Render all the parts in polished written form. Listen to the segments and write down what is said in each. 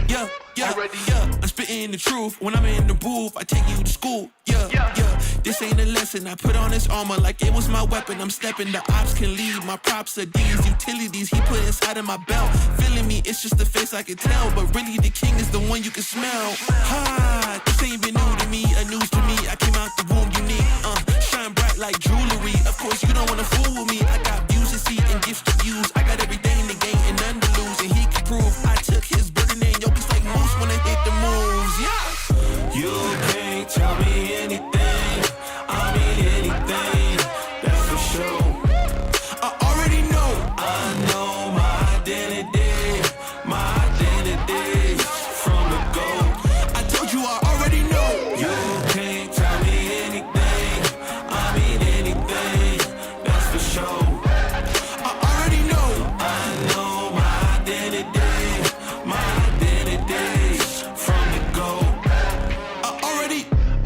Yeah, I'm spitting the truth. When I'm in the booth, I take you to school. Yeah. This ain't a lesson. I put on this armor like it was my weapon. I'm stepping, the ops can leave. My props are these utilities he put inside of my belt. Feeling me, it's just the face I can tell. But really the king is the one you can smell. Ha, this ain't been new to me, a news to me. I came out the womb unique. Shine bright like jewelry. Of course you don't wanna fool with me. I got views to see and gifts to use. I got everything to gain and none to lose. And he can prove I took his burden and yokes like moose when I hit the moves. Yeah. You can't tell me anything. I mean anything. That's for sure. I already know. I know my identity. My identity from the go. I told you I already know. You can't tell me anything. I mean anything. That's for sure. I already know. I know my identity. My identity from the go. I already know.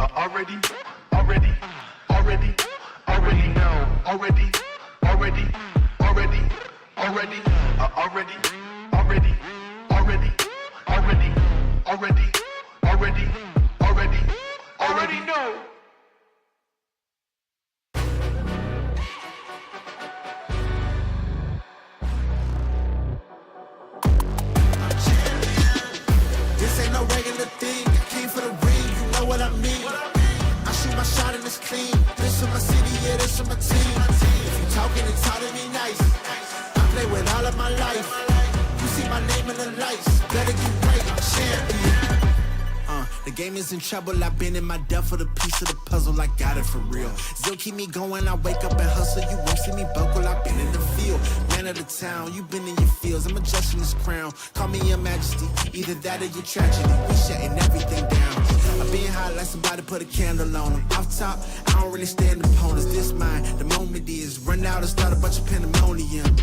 Already know. This ain't no regular thing. I came for the ring, you know what I mean. I shoot my shot and it's clean. This for my city, yeah, this for my team. If you talking and talking me nice, I play with all of my life. You see my name in the lights, better get right, I'm champion. The game is in trouble, I've been in my depth for the piece of the puzzle, I got it for real. Still keep me going, I wake up and hustle, you won't see me buckle, I've been in the field. Man of the town, you been in your fields, I'm adjusting this crown. Call me your majesty, either that or your tragedy, we shutting everything down. I've been high like somebody put a candle on them. Off top, I don't really stand opponents, this mine, the moment is run out and start a bunch of pandemonium.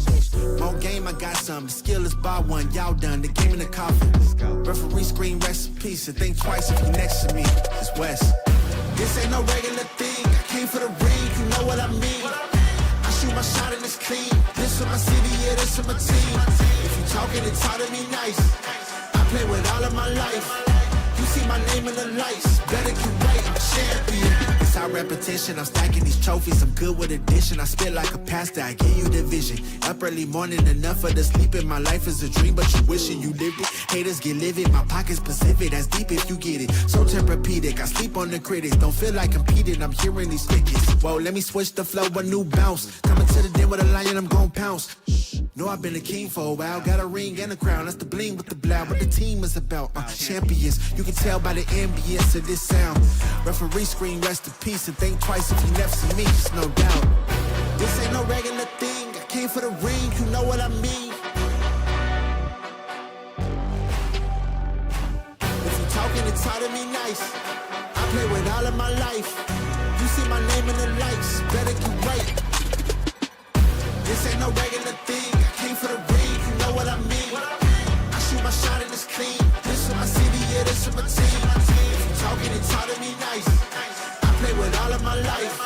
More game, I got some, the skill is bar one, y'all done, the game in the coffin. Referee screen, rest in peace, and think twice if you next to me, it's West. This ain't no regular thing, I came for the ring, you know what I mean. I shoot my shot and it's clean, this for my city, yeah, this for my team. If you talking and talk to me nice, I play with all of my life. You see my name in the lights, better get right, I'm champion. It's our repetition, I'm stacking these trophies, I'm good with addition. I spit like a pastor, I give you the vision. Up early morning, enough for the sleep in my life is a dream, but you wishing you lived it. Haters get livid, my pocket's Pacific, that's deep if you get it. So therapeutic, I sleep on the critics, don't feel like competing, I'm hearing these tickets. Whoa, let me switch the flow, a new bounce. Coming to the den with a lion, I'm gon' pounce. Know I've been a king for a while, got a ring and a crown, that's the bling with the blow. What the team is about, champions. You can tell by the ambience of this sound. Referee screen, rest in peace, and think twice if you never see me, just no doubt. This ain't no regular thing, I came for the ring, you know what I mean. If you talking and talk to me nice, I play with all of my life. You see my name in the lights, better get right. This ain't no regular thing, I came for the ring, you know what I mean. I shoot my shot and it's clean, this for my city, yeah, this for my team. If you talking and talk to me nice, I play with all of my life.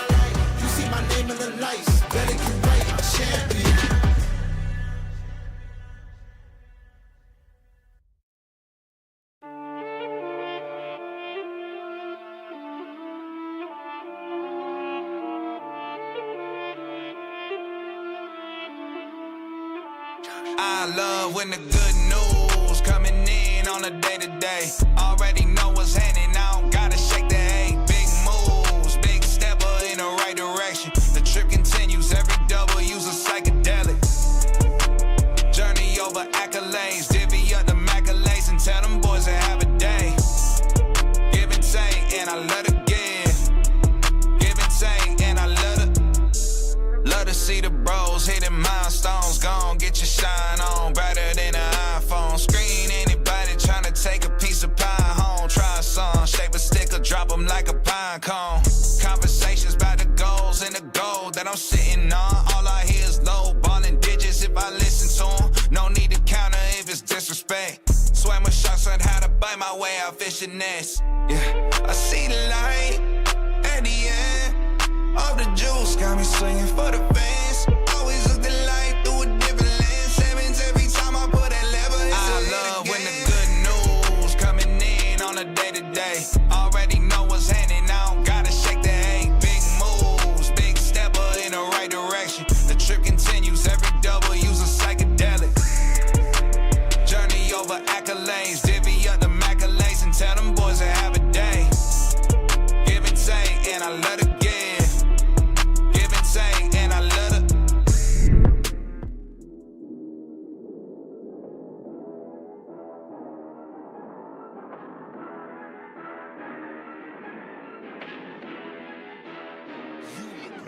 You see my name in the lights, better get right, I'm champion. I love when the good news coming in on a day-to-day. Already know what's happening, I don't gotta shake the hay. Big moves, big stepper in the right direction. The trip continues, every W's a psychedelic. Journey over accolades, divvy up the accolades and tell them boys to have a day. Give and take, and I love to give. Give and take, and I love to see the bros hitting milestones. Gon' get your shine on, brighter than an iPhone screen. Anybody tryna take a piece of pie home, try a song, shape a stick or drop them like a pine cone. Conversations about the goals and the gold that I'm sitting on. All I hear is low ballin' digits if I listen to them. No need to counter if it's disrespect. Swam with sharks on how to bite my way out fishing nets. Yeah, I see the light at the end of the juice, got me swinging for the fans. Always look the life through a different lens. Sevens every time I put that lever. I love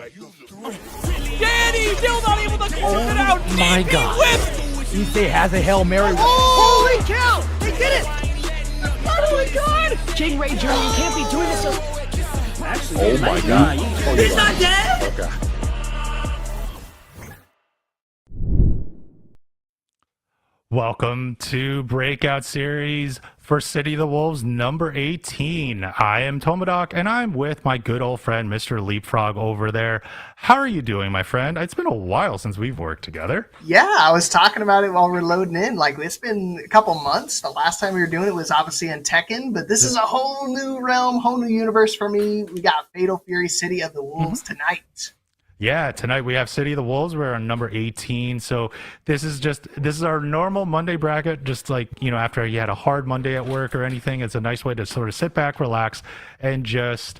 Danny still not able to close it out. My DP God. whip. Easy has a Hail Mary. Holy cow! They did it! Oh my God! Jing Ray Jr., you can't be doing this. Oh my God. He's not dead. Okay. Welcome to Breakout Series for City of the Wolves number 18. I am Tomodoc, and I'm with my good old friend, Mr. Leapfrog, over there. How are you doing, my friend? It's been a while since we've worked together. Yeah, I was talking about it while we're loading in. Like, it's been a couple months. The last time we were doing it was obviously in Tekken, but this is a whole new realm, whole new universe for me. We got Fatal Fury City of the Wolves tonight. Yeah, tonight we have City of the Wolves. We're on number 18. So this is our normal Monday bracket. Just like, after you had a hard Monday at work or anything, it's a nice way to sort of sit back, relax, and just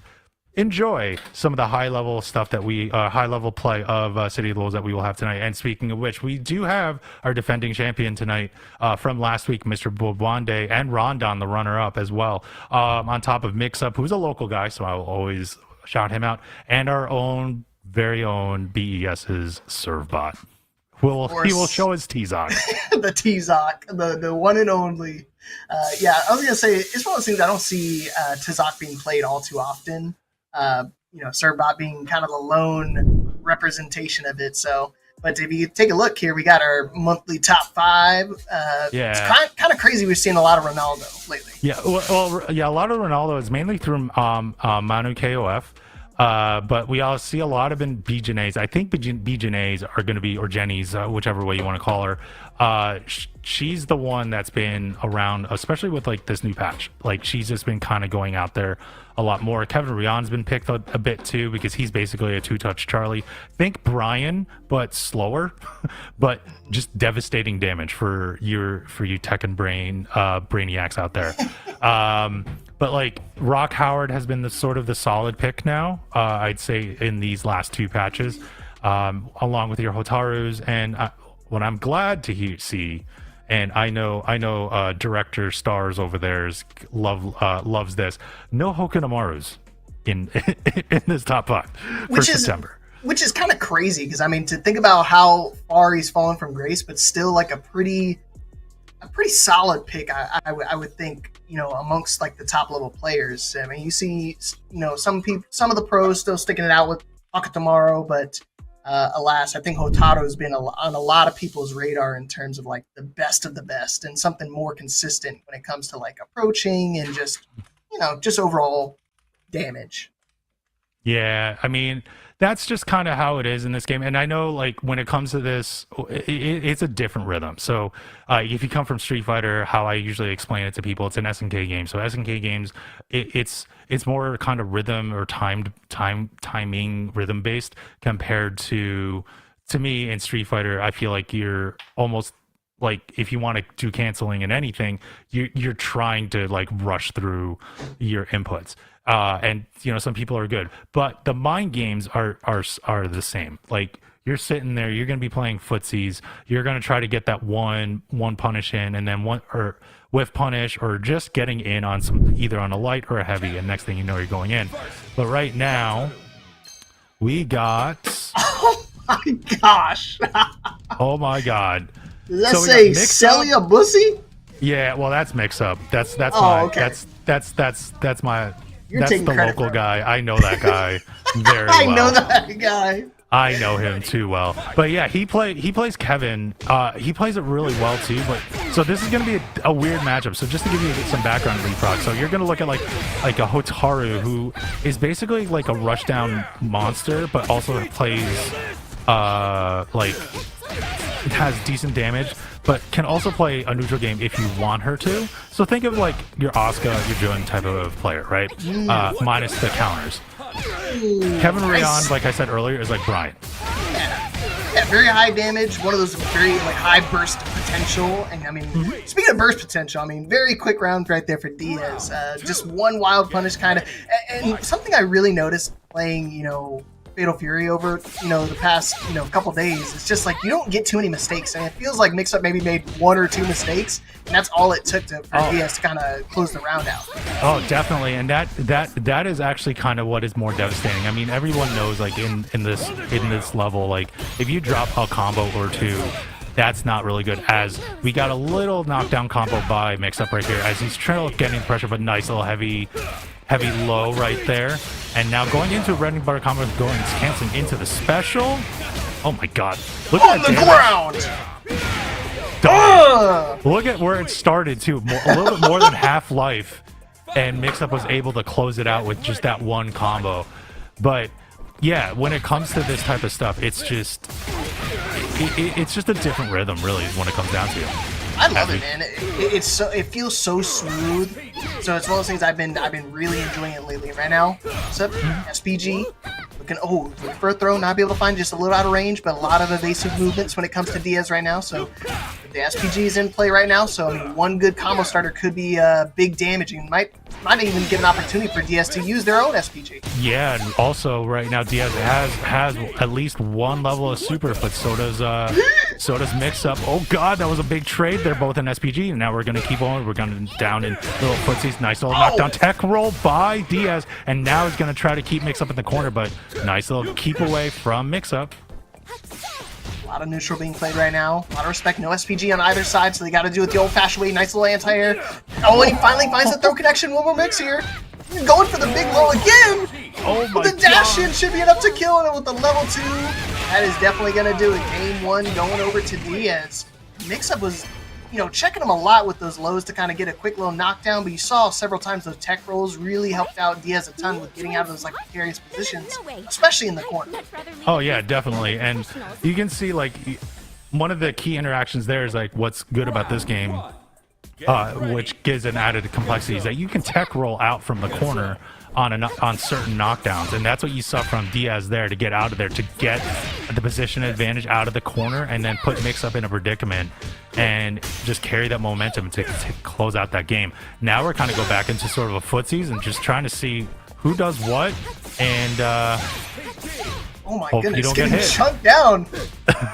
enjoy some of the high level stuff that high level play of City of the Wolves that we will have tonight. And speaking of which, we do have our defending champion tonight from last week, Mr. Bobwande, and Rondon, the runner up as well. On top of Mix Up, who's a local guy, so I will always shout him out, and our very own BES's Servbot. He will show his T-Zoc. The T-Zoc, the one and only. Yeah, I was going to say, it's one of those things I don't see T-Zoc being played all too often. Servbot being kind of the lone representation of it. So, but if you take a look here, we got our monthly top 5. It's kind of crazy. We've seen a lot of Ronaldo lately. Yeah, a lot of Ronaldo is mainly through Manu KOF. But we all see a lot of in BJNAs. I think BJNAs are going to be, or Jenny's, whichever way you want to call her. She's the one that's been around, especially with like this new patch. Like, she's just been kind of going out there a lot more. Kevin Rion's been picked a bit too, because he's basically a two-touch Charlie. Think Brian, but slower, but just devastating damage for you Tekken brainiacs out there. But like Rock Howard has been the solid pick now, I'd say, in these last 2 patches, along with your Hotarus. And what I'm glad to see, and I know director Stars over there loves this, no Hokunamaru's in this top 5 for September. Which is kind of crazy, because I mean, to think about how far he's fallen from grace, but still like a pretty solid pick, I would think, amongst like the top level players. I mean, you see, some of the pros still sticking it out with Akutamaru, but alas, I think Hotaru has been on a lot of people's radar in terms of like the best of the best, and something more consistent when it comes to like approaching and just overall damage. Yeah, I mean, that's just kind of how it is in this game. And I know, like, when it comes to this, it's a different rhythm. So if you come from Street Fighter, how I usually explain it to people, it's an SNK game. So SNK games, it's more kind of rhythm or timing rhythm based, compared to me in Street Fighter. I feel like you're almost like, if you want to do canceling in anything, you're trying to like rush through your inputs. And some people are good, but the mind games are the same. Like, you're sitting there, you're going to be playing footsies, you're going to try to get that one punish in, and then one or whiff punish, or just getting in on some, either on a light or a heavy, and next thing you know, you're going in. But right now we got oh my gosh. Oh my God. Does that say Celia Bussy? Yeah, well, that's Mix Up. That's Oh, my okay. that's my You're that's taking the credit local for it. guy. I know that guy very well. I know that guy. I know him too well. But yeah, he plays Kevin. He plays it really well too. But so this is going to be a weird matchup. So just to give you some background, Leapfrog. So you're going to look at like a Hotaru, who is basically like a rushdown monster, but also plays like it has decent damage, but can also play a neutral game if you want her to. So think of like your Asuka, your Jun type of player, right? Minus the counters. Kevin Rayon, like I said earlier, is like Brian. Yeah, very high damage. One of those very like high burst potential. And I mean, speaking of burst potential, I mean, very quick round right there for Diaz. Just one wild punish kind of. And something I really noticed playing, Fatal Fury over, the past, couple days. It's just like you don't get too many mistakes, and it feels like Mix-Up maybe made 1 or 2 mistakes, and that's all it took for Diaz to kind of close the round out. Oh, definitely, and that is actually kind of what is more devastating. I mean, everyone knows, like in this level, like if you drop a combo or 2, that's not really good. As we got a little knockdown combo by Mix-Up right here, as he's trying to getting pressure, but nice little heavy low right there. And now going into a bread and butter combo, canceling into the special. Oh my god. Look on at the ground! Look at where it started too. A little bit more than half life. And Mix-Up was able to close it out with just that one combo. But yeah, when it comes to this type of stuff, it's just a different rhythm, really, when it comes down to it. I love it, man. It feels so smooth. So it's one of those things I've been really enjoying it lately. Right now, except SPG looking for a throw, not be able to find, just a little out of range, but a lot of evasive movements when it comes to Diaz right now. So the SPG is in play right now. So I mean, one good combo starter could be big damage, and might even give an opportunity for Diaz to use their own SPG. Yeah, and also right now Diaz has at least 1 level of super, but so does Mix-Up. Oh god, that was a big trade. They're both in SPG, and now we're gonna keep on. We're gonna down in little footsies. Nice little knockdown tech roll by Diaz, and now he's gonna try to keep Mix-Up in the corner, but nice little keep away from Mix-Up. A lot of neutral being played right now. A lot of respect. No SPG on either side, so they got to do it the old-fashioned way. Nice little anti-air. Oh, and he finally finds the throw connection. One more mix here. Going for the big low again. Oh my the dash in should be enough to kill him with the level 2. That is definitely going to do it. Game 1 going over to Diaz. Mix-Up was, checking him a lot with those lows to kind of get a quick little knockdown, but you saw several times those tech rolls really helped out Diaz a ton with getting out of those precarious positions, especially in the corner. Oh yeah, definitely. And you can see one of the key interactions there is what's good about this game, which gives an added complexity, is that you can tech roll out from the corner on certain knockdowns, and that's what you saw from Diaz there, to get out of there, to get the position advantage out of the corner, and then put Mix-Up in a predicament and just carry that momentum to close out that game. Now we're kind of go back into sort of a footsies and just trying to see who does what, and oh my goodness, getting chunked down.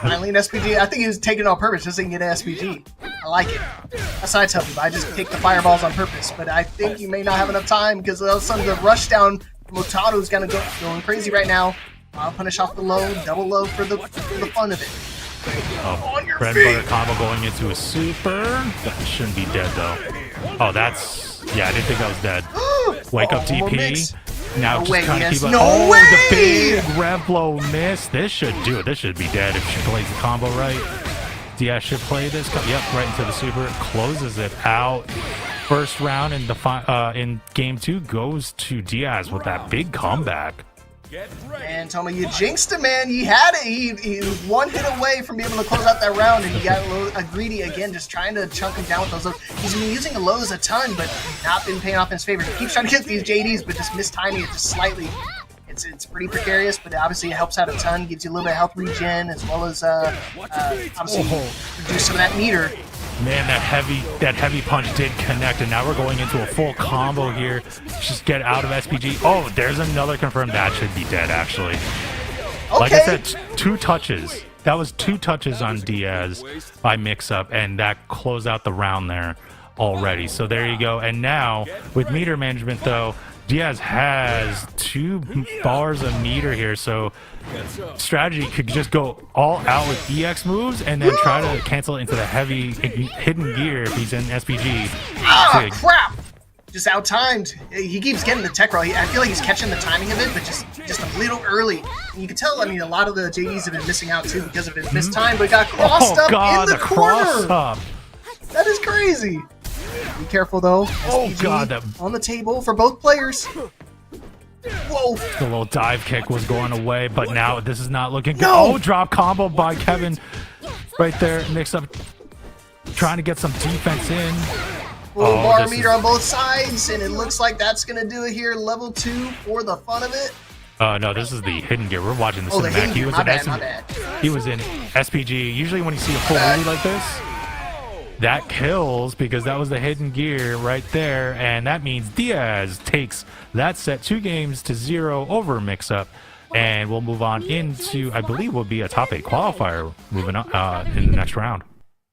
Finally an SPG. I think he was taking it on purpose just so he can get an SPG. I like it. That's what I tell people. I just take the fireballs on purpose, but I think you may not have enough time because all of a sudden the rush down from Otado is going to going crazy right now. I'll punish off the low, double low for the fun of it. Bread and butter combo going into a super. That shouldn't be dead though. Oh, yeah, I didn't think that was dead. Wake up TP. Now just kind of keep up. No way! The big rev blow miss. This should do it. This should be dead if she plays the combo right. Diaz should play this. Yep, right into the super. Closes it out. First round in game 2 goes to Diaz with that big comeback. Man, Toma, you jinxed him, man. You had it. He was 1 hit away from being able to close out that round, and he got a greedy again, just trying to chunk him down with those lows. He's been using the lows a ton, but not been paying off in his favor. He keeps trying to get these JDs, but just mistiming it just slightly. It's pretty precarious, but obviously it helps out a ton. Gives you a little bit of health regen, as well as obviously reduce some of that meter. Man, that heavy punch did connect, and now we're going into a full combo here. Just get out of SPG. Oh, there's another confirmed. That should be dead, actually. Okay. Like I said, 2 touches. That was 2 touches on Diaz by Mix-Up, and that closed out the round there already. So there you go. And now, with meter management, though, Diaz has 2 bars of meter here, so strategy could just go all out with EX moves and then try to cancel it into the heavy hidden gear if he's in SPG. Ah, crap! Just out-timed. He keeps getting the tech roll. I feel like he's catching the timing of it, but just a little early. And you can tell, I mean, a lot of the JDs have been missing out, too, because of his missed time, but got crossed up in the corner! Cross-up. That is crazy! Be careful, though. Oh, SPG God. On the table for both players. Whoa. The little dive kick was going away, but now this is not looking good. No. Oh, drop combo by Kevin right there. Mix-Up trying to get some defense in. Little bar meter on both sides, and it looks like that's going to do it here. Level 2 for the fun of it. No, this is the hidden gear. We're watching the the hidden cinematic. gear. My bad. He was in SPG. Usually when you see a full movie like this, that kills because that was the hidden gear right there, and that means Diaz takes that set 2-0 over Mix-Up. and we'll move on into, I believe, will be a top 8 qualifier moving on in the next round.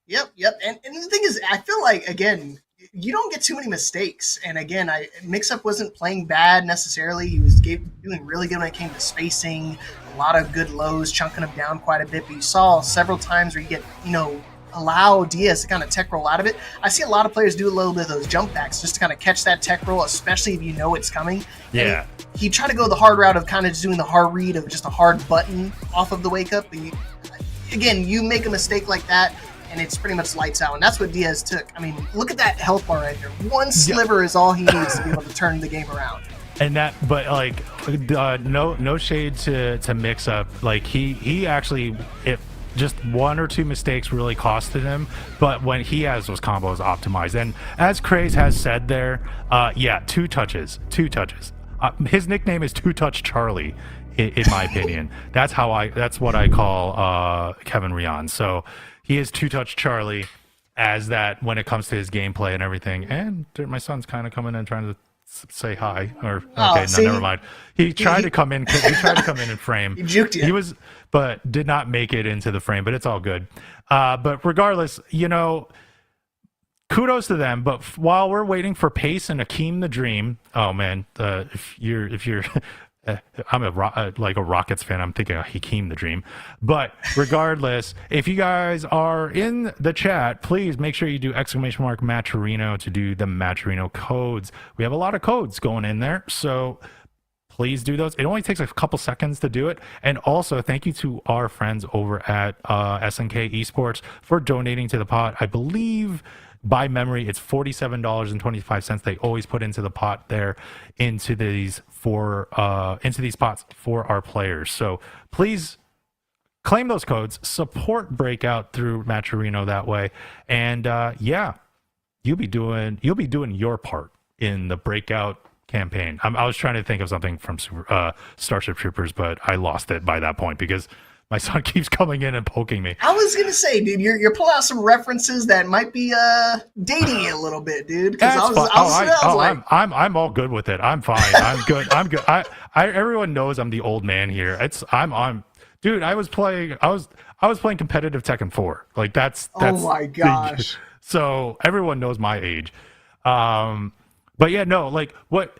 Yep. And the thing is, I feel like, again, you don't get too many mistakes. And again, Mix-Up wasn't playing bad necessarily. He was doing really good when it came to spacing, a lot of good lows, chunking them down quite a bit. But you saw several times where you get, allow Diaz to kind of tech roll out of it. I see a lot of players do a little bit of those jump backs just to kind of catch that tech roll, especially if you know it's coming. Yeah. He tried to go the hard route of kind of just doing the hard read of just a hard button off of the wake up. But you make a mistake like that, and it's pretty much lights out. And that's what Diaz took. I mean, look at that health bar right there. One sliver is all he needs to be able to turn the game around. And that, but like, no shade to Mix-Up. Like he actually, just one or two mistakes really costed him. But when he has those combos optimized, and as Craze has said there, two touches. His nickname is Two Touch Charlie, in my opinion. That's what I call Kevin Rion. So he is Two Touch Charlie as that when it comes to his gameplay and everything. And my son's kind of coming in trying to say hi, or never mind. He tried to come in. He tried to come in and frame. He juked you. He was, but did not make it into the frame. But it's all good. But regardless, kudos to them. But while we're waiting for Pace and Akeem the Dream, oh man, if you're I'm a Rockets fan. I'm thinking of Hakeem the Dream. But regardless, if you guys are in the chat, please make sure you do ! Matcherino to do the Matcherino codes. We have a lot of codes going in there, so please do those. It only takes a couple seconds to do it. And also, thank you to our friends over at SNK Esports for donating to the pot. I believe, by memory, it's $47.25 they always put into the pot there, into these pots for our players. So please claim those codes, support Breakout through Matcherino that way, and you'll be doing your part in the Breakout campaign. I was trying to think of something from Starship Troopers, but I lost it by that point because my son keeps coming in and poking me. I was gonna say, dude, you're pulling out some references that might be dating you a little bit, dude. Because I'm all good with it. I'm fine. I'm good. Everyone knows I'm the old man here. Dude. I was playing competitive Tekken 4. Like that's oh my gosh. So everyone knows my age. But yeah, no, like what,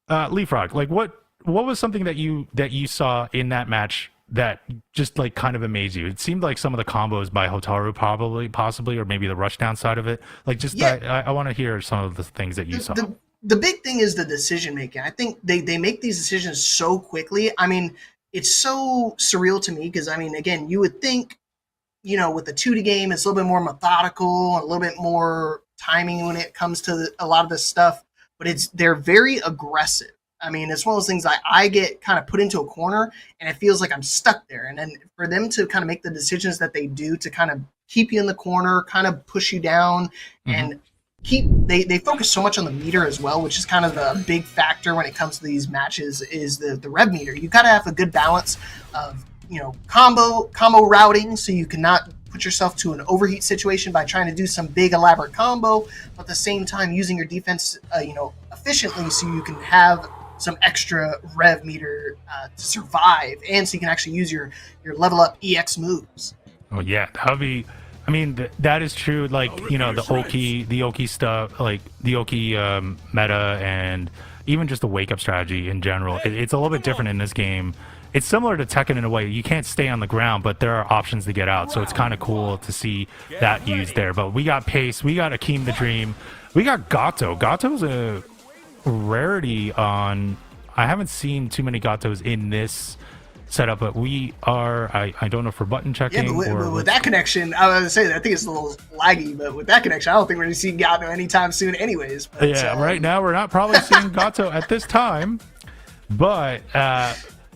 Leafrog, like what was something that you saw in that match that just like kind of amazed you? It seemed like some of the combos by Hotaru possibly, or maybe the rushdown side of it. Like just, I want to hear some of the things that you saw. The big thing is the decision making. I think they make these decisions so quickly. I mean, it's so surreal to me because, I mean, again, you would think, with the 2D game, it's a little bit more methodical, a little bit more timing when it comes to a lot of this stuff, but they're very aggressive. I mean, it's one of those things I get kind of put into a corner and it feels like I'm stuck there. And then for them to kind of make the decisions that they do to kind of keep you in the corner, kind of push you down, and they focus so much on the meter as well, which is kind of the big factor when it comes to these matches, is the rev meter. You got to have a good balance of, combo routing, so you cannot put yourself to an overheat situation by trying to do some big elaborate combo, but at the same time using your defense, efficiently, so you can have some extra rev meter to survive, and so you can actually use your level up EX moves. Oh yeah, that would be. I mean, that is true. Like the Oki stuff, like the Oki meta, and even just the wake up strategy in general. It's a little bit different in this game. It's similar to Tekken in a way. You can't stay on the ground, but there are options to get out. So it's kind of cool to see that used there. But we got Pace, we got Akeem the Dream, we got Gato. Gato's a rarity on. I haven't seen too many Gatos in this setup, but we are. I don't know if we're button checking. Yeah, but with that connection, I was going to say that I think it's a little laggy. But with that connection, I don't think we're going to see Gato anytime soon, anyways. But, right now we're not probably seeing Gato at this time, but.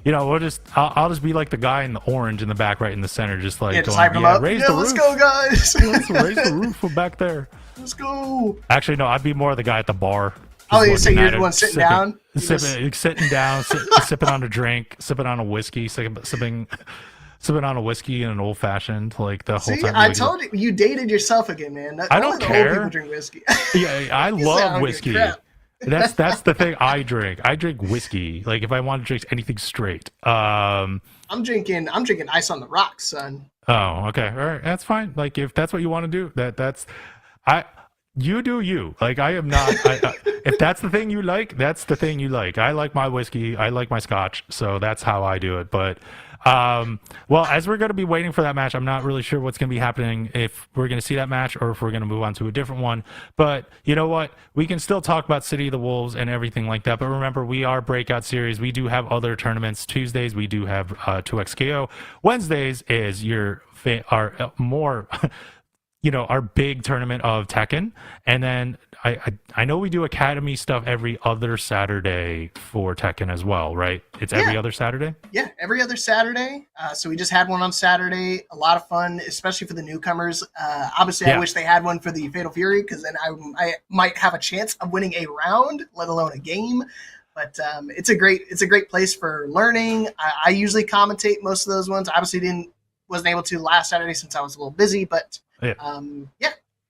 We'll just. I'll just be like the guy in the orange in the back, right in the center, just like just hype him up. Raise the let's roof. Go, guys. Let's raise the roof from back there. Let's go. Actually, no. I'd be more the guy at the bar. Oh, you say you're the one sitting down, sitting down, sipping on a drink, sipping on a whiskey, sipping on a whiskey and an old fashioned, like the whole time. I told you dated yourself again, man. I don't care. Old people drink whiskey. Yeah, I love whiskey. That's the thing I drink. I drink whiskey. Like if I want to drink anything straight. I'm drinking ice on the rocks, son. Oh, okay. All right. That's fine. Like if that's what you want to do, that's I you do you. Like I am not if that's the thing you like, that's the thing you like. I like my whiskey, I like my scotch, so that's how I do it. But well, as we're going to be waiting for that match, I'm not really sure what's going to be happening, if we're going to see that match or if we're going to move on to a different one. But you know what? We can still talk about City of the Wolves and everything like that. But remember, we are Breakout Series. We do have other tournaments. Tuesdays, we do have 2XKO. Wednesdays is our more our big tournament of Tekken. And then I know we do Academy stuff every other Saturday for Tekken as well, right? It's every other Saturday? Yeah, every other Saturday. So we just had one on Saturday. A lot of fun, especially for the newcomers. Obviously, I wish they had one for the Fatal Fury, because then I might have a chance of winning a round, let alone a game. But it's a great place for learning. I usually commentate most of those ones. Obviously, wasn't able to last Saturday since I was a little busy, but yeah.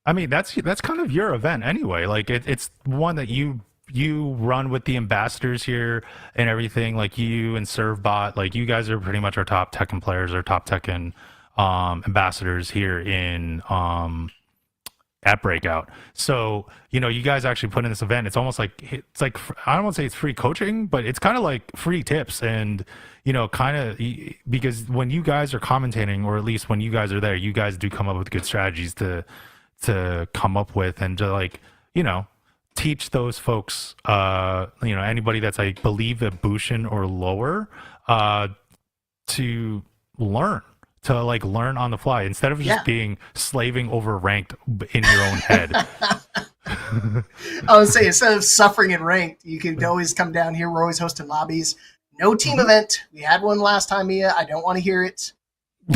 I mean, that's kind of your event anyway. Like it's one that you run with the ambassadors here and everything. Like you and Servbot, like you guys are pretty much our top Tekken players, or top Tekken ambassadors here in at Breakout. So you guys actually put in this event. It's almost like I don't want to say it's free coaching, but it's kind of like free tips and kind of, because when you guys are commentating, or at least when you guys are there, you guys do come up with good strategies to come up with, and to teach those folks, anybody that's, I believe, a Bushin or lower, to learn on the fly, instead of just being slaving over ranked in your own head. I would say, instead of suffering in ranked, you can always come down here. We're always hosting lobbies. No team event. We had one last time, Mia. I don't want to hear it.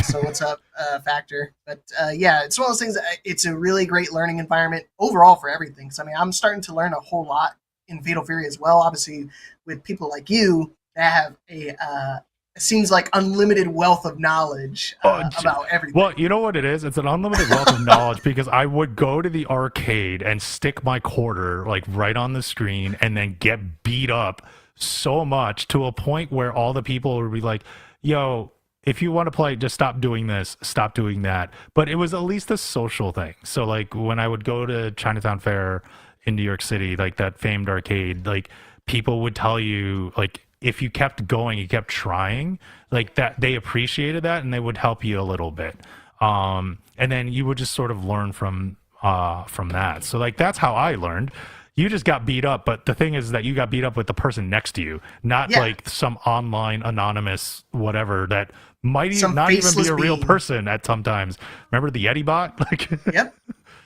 So what's up, Factor? But it's one of those things. It's a really great learning environment overall for everything. So I'm starting to learn a whole lot in Fatal Fury as well. Obviously, with people like you that have it seems like unlimited wealth of knowledge about everything. Well, you know what it is? It's an unlimited wealth of knowledge, because I would go to the arcade and stick my quarter like right on the screen and then get beat up so much, to a point where all the people would be like, yo, if you want to play, just stop doing this, stop doing that. But it was at least a social thing. So like when I would go to Chinatown Fair in New York City, like that famed arcade, like people would tell you, like, if you kept going, you kept trying, like that, they appreciated that, and they would help you a little bit. And then you would just sort of learn from that. So like, that's how I learned. You just got beat up, but the thing is that you got beat up with the person next to you, not like some online anonymous whatever that might not even be a real person at sometimes. Remember the Yeti bot? Like, yep.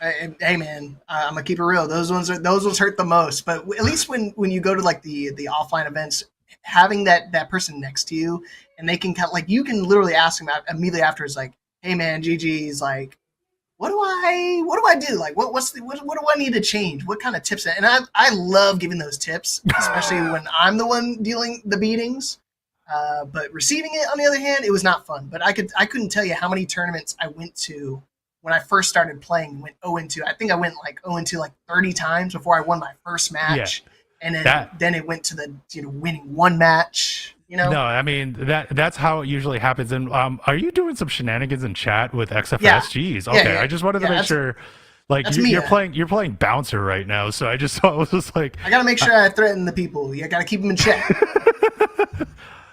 Hey man, I'm gonna keep it real. Those ones hurt the most. But at least when you go to like the offline events, having that person next to you, and they can you can literally ask them immediately afterwards, like, hey man, GG's, like, what do I do? Like, what do I need to change? What kind of tips? And I love giving those tips, especially when I'm the one dealing the beatings. But receiving it, on the other hand, it was not fun. But I couldn't tell you how many tournaments I went to when I first started playing. Went 0-2. I think I went like 0-2 like 30 times before I won my first match. Yeah. And then it went to the winning one match. No, I mean that's how it usually happens. And are you doing some shenanigans in chat with XFS? Yeah. Jeez, okay. Yeah. I just wanted to make sure. Like you're playing bouncer right now, so I was just like, I gotta make sure I threaten the people. You gotta keep them in check.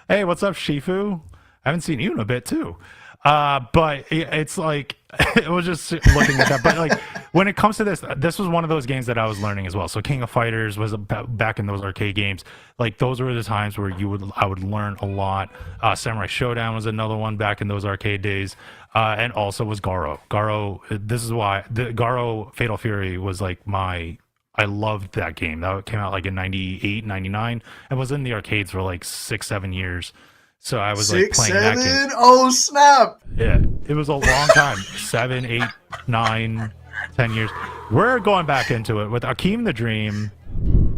Hey, what's up, Shifu? I haven't seen you in a bit too. But it's like, it was just looking at that. But like, when it comes to this was one of those games that I was learning as well. So King of Fighters was back in those arcade games. Like, those were the times where I would learn a lot. Samurai Showdown was another one back in those arcade days. And also was Garo. This is why the Garo Fatal Fury was like I loved that game. That came out like in 98, 99, and was in the arcades for like 6-7 years. So I was like playing that game. Oh snap! Yeah, it was a long time. 7, 8, 9, 10 years. We're going back into it with Akeem the Dream.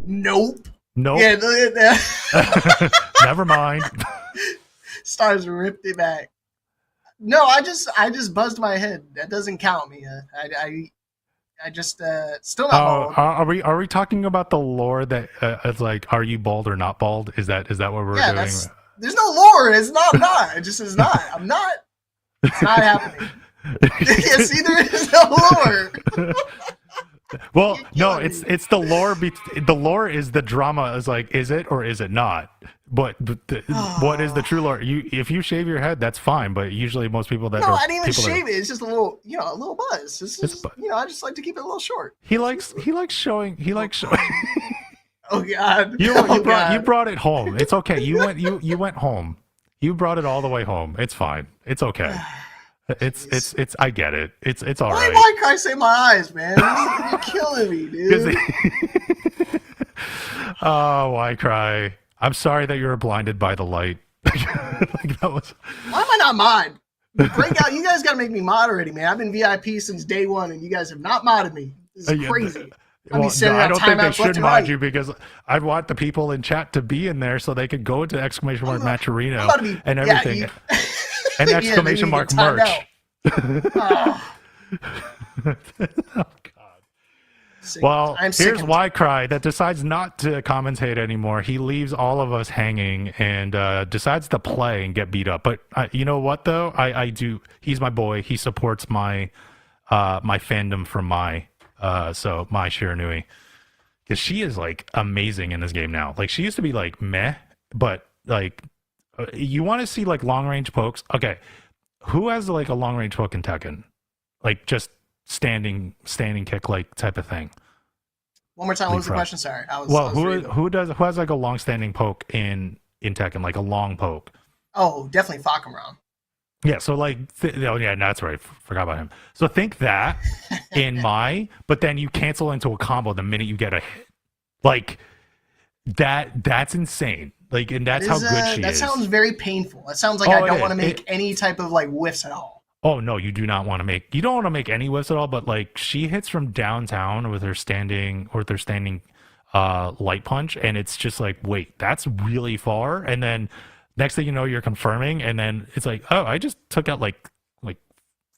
Nope. Yeah, look at that. Never mind. Stars ripped it back. No, I just buzzed my head. That doesn't count, Mia. I just still not bald. Are we talking about the lore that it's like, are you bald or not bald? Is that what we're doing? There's no lore. It's not. I'm not. It just is not. I'm not. It's not happening. Yeah, see, there is no lore. Well, no, it's the lore. The lore is the drama. Is like, is it or is it not? But what is the true lore? If you shave your head, that's fine. But usually, most people that I didn't even shave it. It's just a little, a little buzz. I just like to keep it a little short. He likes showing. Oh God! You brought it home. It's okay. You went home. You brought it all the way home. It's fine. It's okay. It's I get it. It's all right. Why can't I save my eyes, man? You're killing me, dude. Oh, why cry? I'm sorry that you were blinded by the light. Like that was. Why am I not mod? Breakout, you guys got to make me mod already, man. I've been VIP since day one, and you guys have not modded me. This is crazy. I don't think they should mod you because I want the people in chat to be in there so they could go into exclamation mark Matcherino and everything. And exclamation mark merch. Oh, God. Well, here's why Cry that decides not to commentate anymore. He leaves all of us hanging and decides to play and get beat up. But you know what, though? I do. He's my boy. He supports my my fandom for my Shiranui. Because she is, like, amazing in this game now. Like, she used to be, like, meh. But, like, you want to see, like, long-range pokes? Okay. Who has, like, a long-range poke in Tekken? Like, just standing kick like type of thing. One more time. What was the question? Sorry. Who has like a long standing poke in Tekken, like a long poke? Oh, definitely Fakamram. Yeah, so like that's right. Forgot about him. So think that in but then you cancel into a combo the minute you get a hit. Like that's insane. Like, and that's how good she is. That sounds very painful. That sounds like I don't want to make any type of like whiffs at all. Oh no, you don't want to make any whiffs at all, but like she hits from downtown with her standing light punch, and it's just like, wait, that's really far. And then next thing you know, you're confirming, and then it's like, oh, I just took out like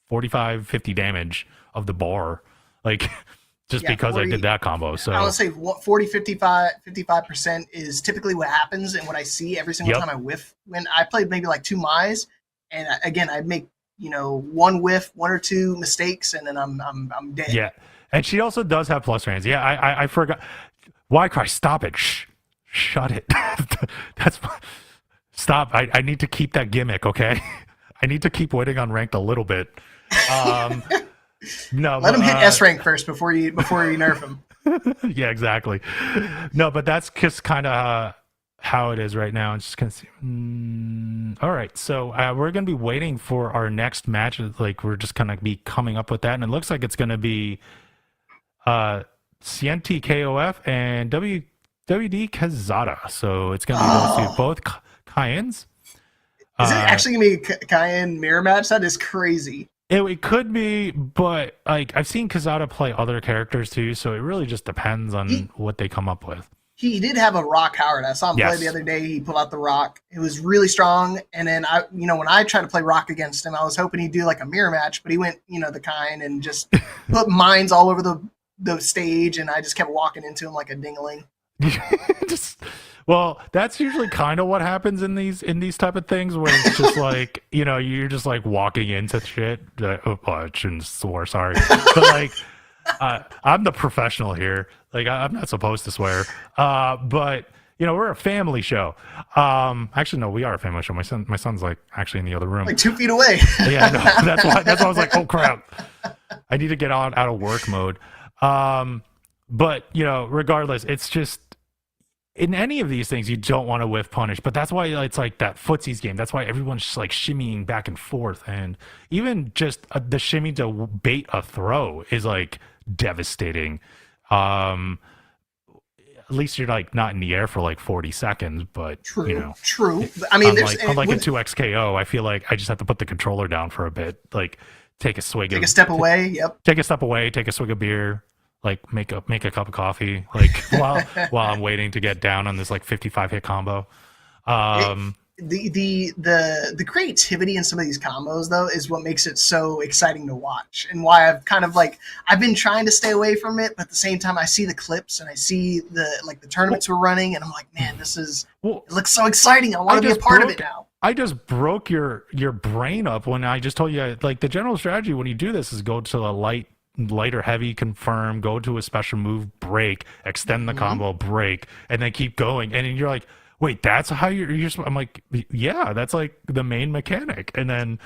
45, 50 damage of the bar. Like just because 40, I did that combo. So I would say 40, 55% is typically what happens and what I see every single time I whiff. When I played maybe like 2 Mai's, and again, I'd make one whiff, 1 or 2 mistakes, and then I'm dead. Yeah, and she also does have plus range. Yeah, I forgot. Why cry? Stop it! Shut it. Stop. I need to keep that gimmick. Okay, I need to keep waiting on ranked a little bit. No, let him hit S rank first before you nerf him. Yeah, exactly. No, but that's just kind of how it is right now. I'm just gonna see. All right, so we're gonna be waiting for our next match. Like we're just gonna be coming up with that, and it looks like it's gonna be Sienti KOF and WD Kazada. So it's gonna be those two, both Cayennes. Is it actually gonna be a Cayenne mirror match? That is crazy. It could be, but like I've seen Kazada play other characters too, so it really just depends on what they come up with. He did have a Rock Howard. I saw him play the other day. He pulled out the Rock. It was really strong. And then when I tried to play Rock against him, I was hoping he'd do like a mirror match, but he went, the kind and just put mines all over the stage, and I just kept walking into him like a dingling. Well, that's usually kind of what happens in these type of things where it's just like, you're just like walking into shit. I shouldn't swear, sorry. But like, I'm the professional here. Like, I'm not supposed to swear. But we're a family show. Actually, no, we are a family show. My son's like actually in the other room, like 2 feet away. Yeah, no, that's why I was like, oh crap, I need to get out of work mode. But regardless, it's just in any of these things you don't want to whiff punish. But that's why it's like that footsies game. That's why everyone's just like shimmying back and forth, and even just the shimmy to bait a throw is like devastating. At least you're like not in the air for like 40 seconds, but true. I mean, unlike a 2x KO, I feel like I just have to put the controller down for a bit, like take a step away. Yep. Take a step away, take a swig of beer, like make a cup of coffee, like while I'm waiting to get down on this like 55 hit combo. the creativity in some of these combos though is what makes it so exciting to watch, and why I've kind of like I've been trying to stay away from it, but at the same time I see the clips and I see the tournaments we're running, and I'm like, man, it looks so exciting. I want to be a part of it now. I just broke your brain up when I just told you, like, the general strategy when you do this is go to a light or heavy, confirm, go to a special move, break, extend the combo, break, and then keep going. And you're like, wait, that's how you're I'm like, yeah, that's like the main mechanic. And then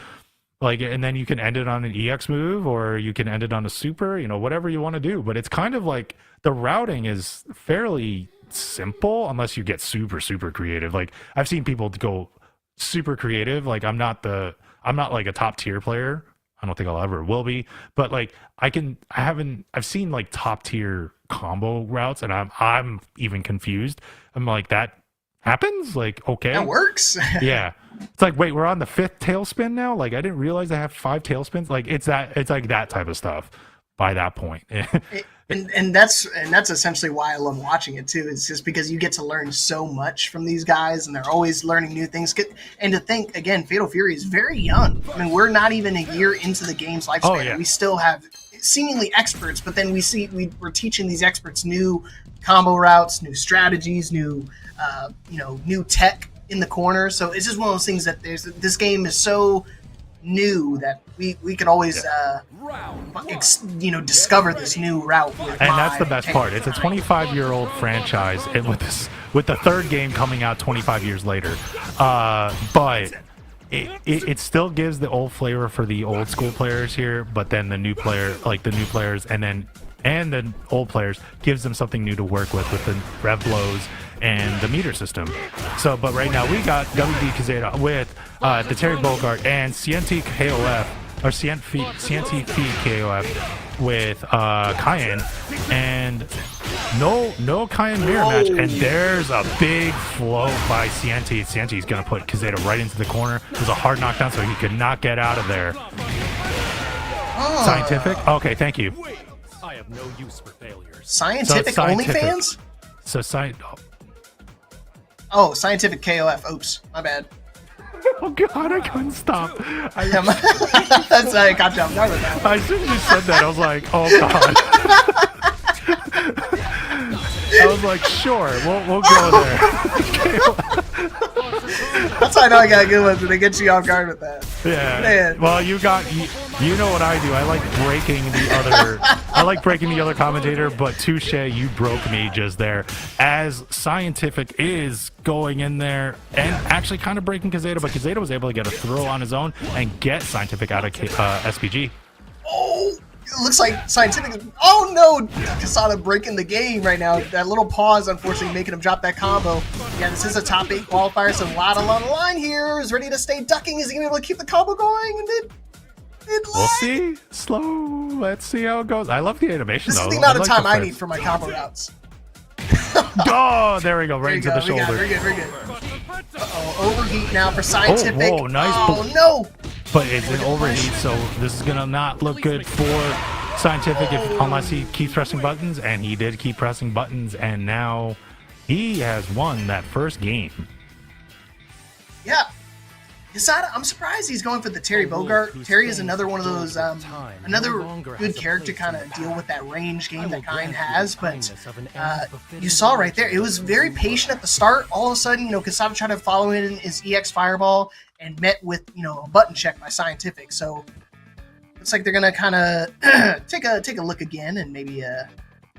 you can end it on an EX move, or you can end it on a super, whatever you want to do. But it's kind of like the routing is fairly simple unless you get super, super creative. Like, I've seen people go super creative. Like, I'm not like a top tier player. I don't think I'll ever will be, but like I've seen like top tier combo routes, and I'm even confused. I'm like, that happens? Like, okay, that works. Yeah, it's like, wait, we're on the 5th tailspin now. Like, I didn't realize I have 5 tailspins. Like, it's like that type of stuff by that point. And that's essentially why I love watching it too. It's just because you get to learn so much from these guys, and they're always learning new things. And to think again, Fatal Fury is very young. I mean, we're not even a year into the game's lifespan. Oh, yeah. We still have seemingly experts, but then we're teaching these experts new combo routes, new strategies, new tech in the corner. So it's just one of those things that this game is so new that we could always discover this new route, and that's the best part. It's a 25-year-old franchise, and with the 3rd game coming out 25 years later, but it still gives the old flavor for the old school players here, but then the new players and the old players gives them something new to work with the rev blows and the meter system. So, but right now we got WD Kazeta with the Terry Bogart and CNT KOF, or CNT KOF with Cayenne, and no Cayenne mirror match, and there's a big flow by CNT. CNT's gonna put Kazeta right into the corner. It was a hard knockdown, so he could not get out of there. Scientific? Okay, thank you. I have no use for failures. Scientific OnlyFans? Scientific KOF. Oops, my bad. Oh God, I couldn't stop. That's I got you. I'm sorry about that. As soon as you said that, I was like, oh God. I was like, sure, we'll go there. That's how I know I got a good one, so they get you off guard with that. Yeah. Man. Well, you know what I do. I like breaking the other commentator, but touche, you broke me just there. As Scientific is going in there and actually kind of breaking Kazeta, but Kazeta was able to get a throw on his own and get Scientific out of SPG. Oh, it looks like Scientific. Oh no, Kasada breaking the game right now. That little pause, unfortunately, making him drop that combo. Yeah, this is a top 8 qualifier, so a lot on the line here. Is ready to stay ducking. Is he gonna be able to keep the combo going? And we'll see. Slow. Let's see how it goes. I love the animation, this though. This is the amount of time I need for my combo routes. Oh, there we go. Right into the shoulder. Very good. Uh-oh, overheat now for Scientific. Oh, whoa, nice. Oh, no. But it's an overheat, so this is going to not look good for Scientific unless he keeps pressing buttons, and he did keep pressing buttons, and now he has won that first game. Yeah. Kasada, I'm surprised he's going for the Terry Bogart. Terry is another one of those, another good character kind of deal with that range game that Kine has, but you saw right there, it was very patient at the start. All of a sudden, Kasada tried to follow in his EX Fireball and met with, a button check by Scientific. So looks like they're going to kind of take a look again and maybe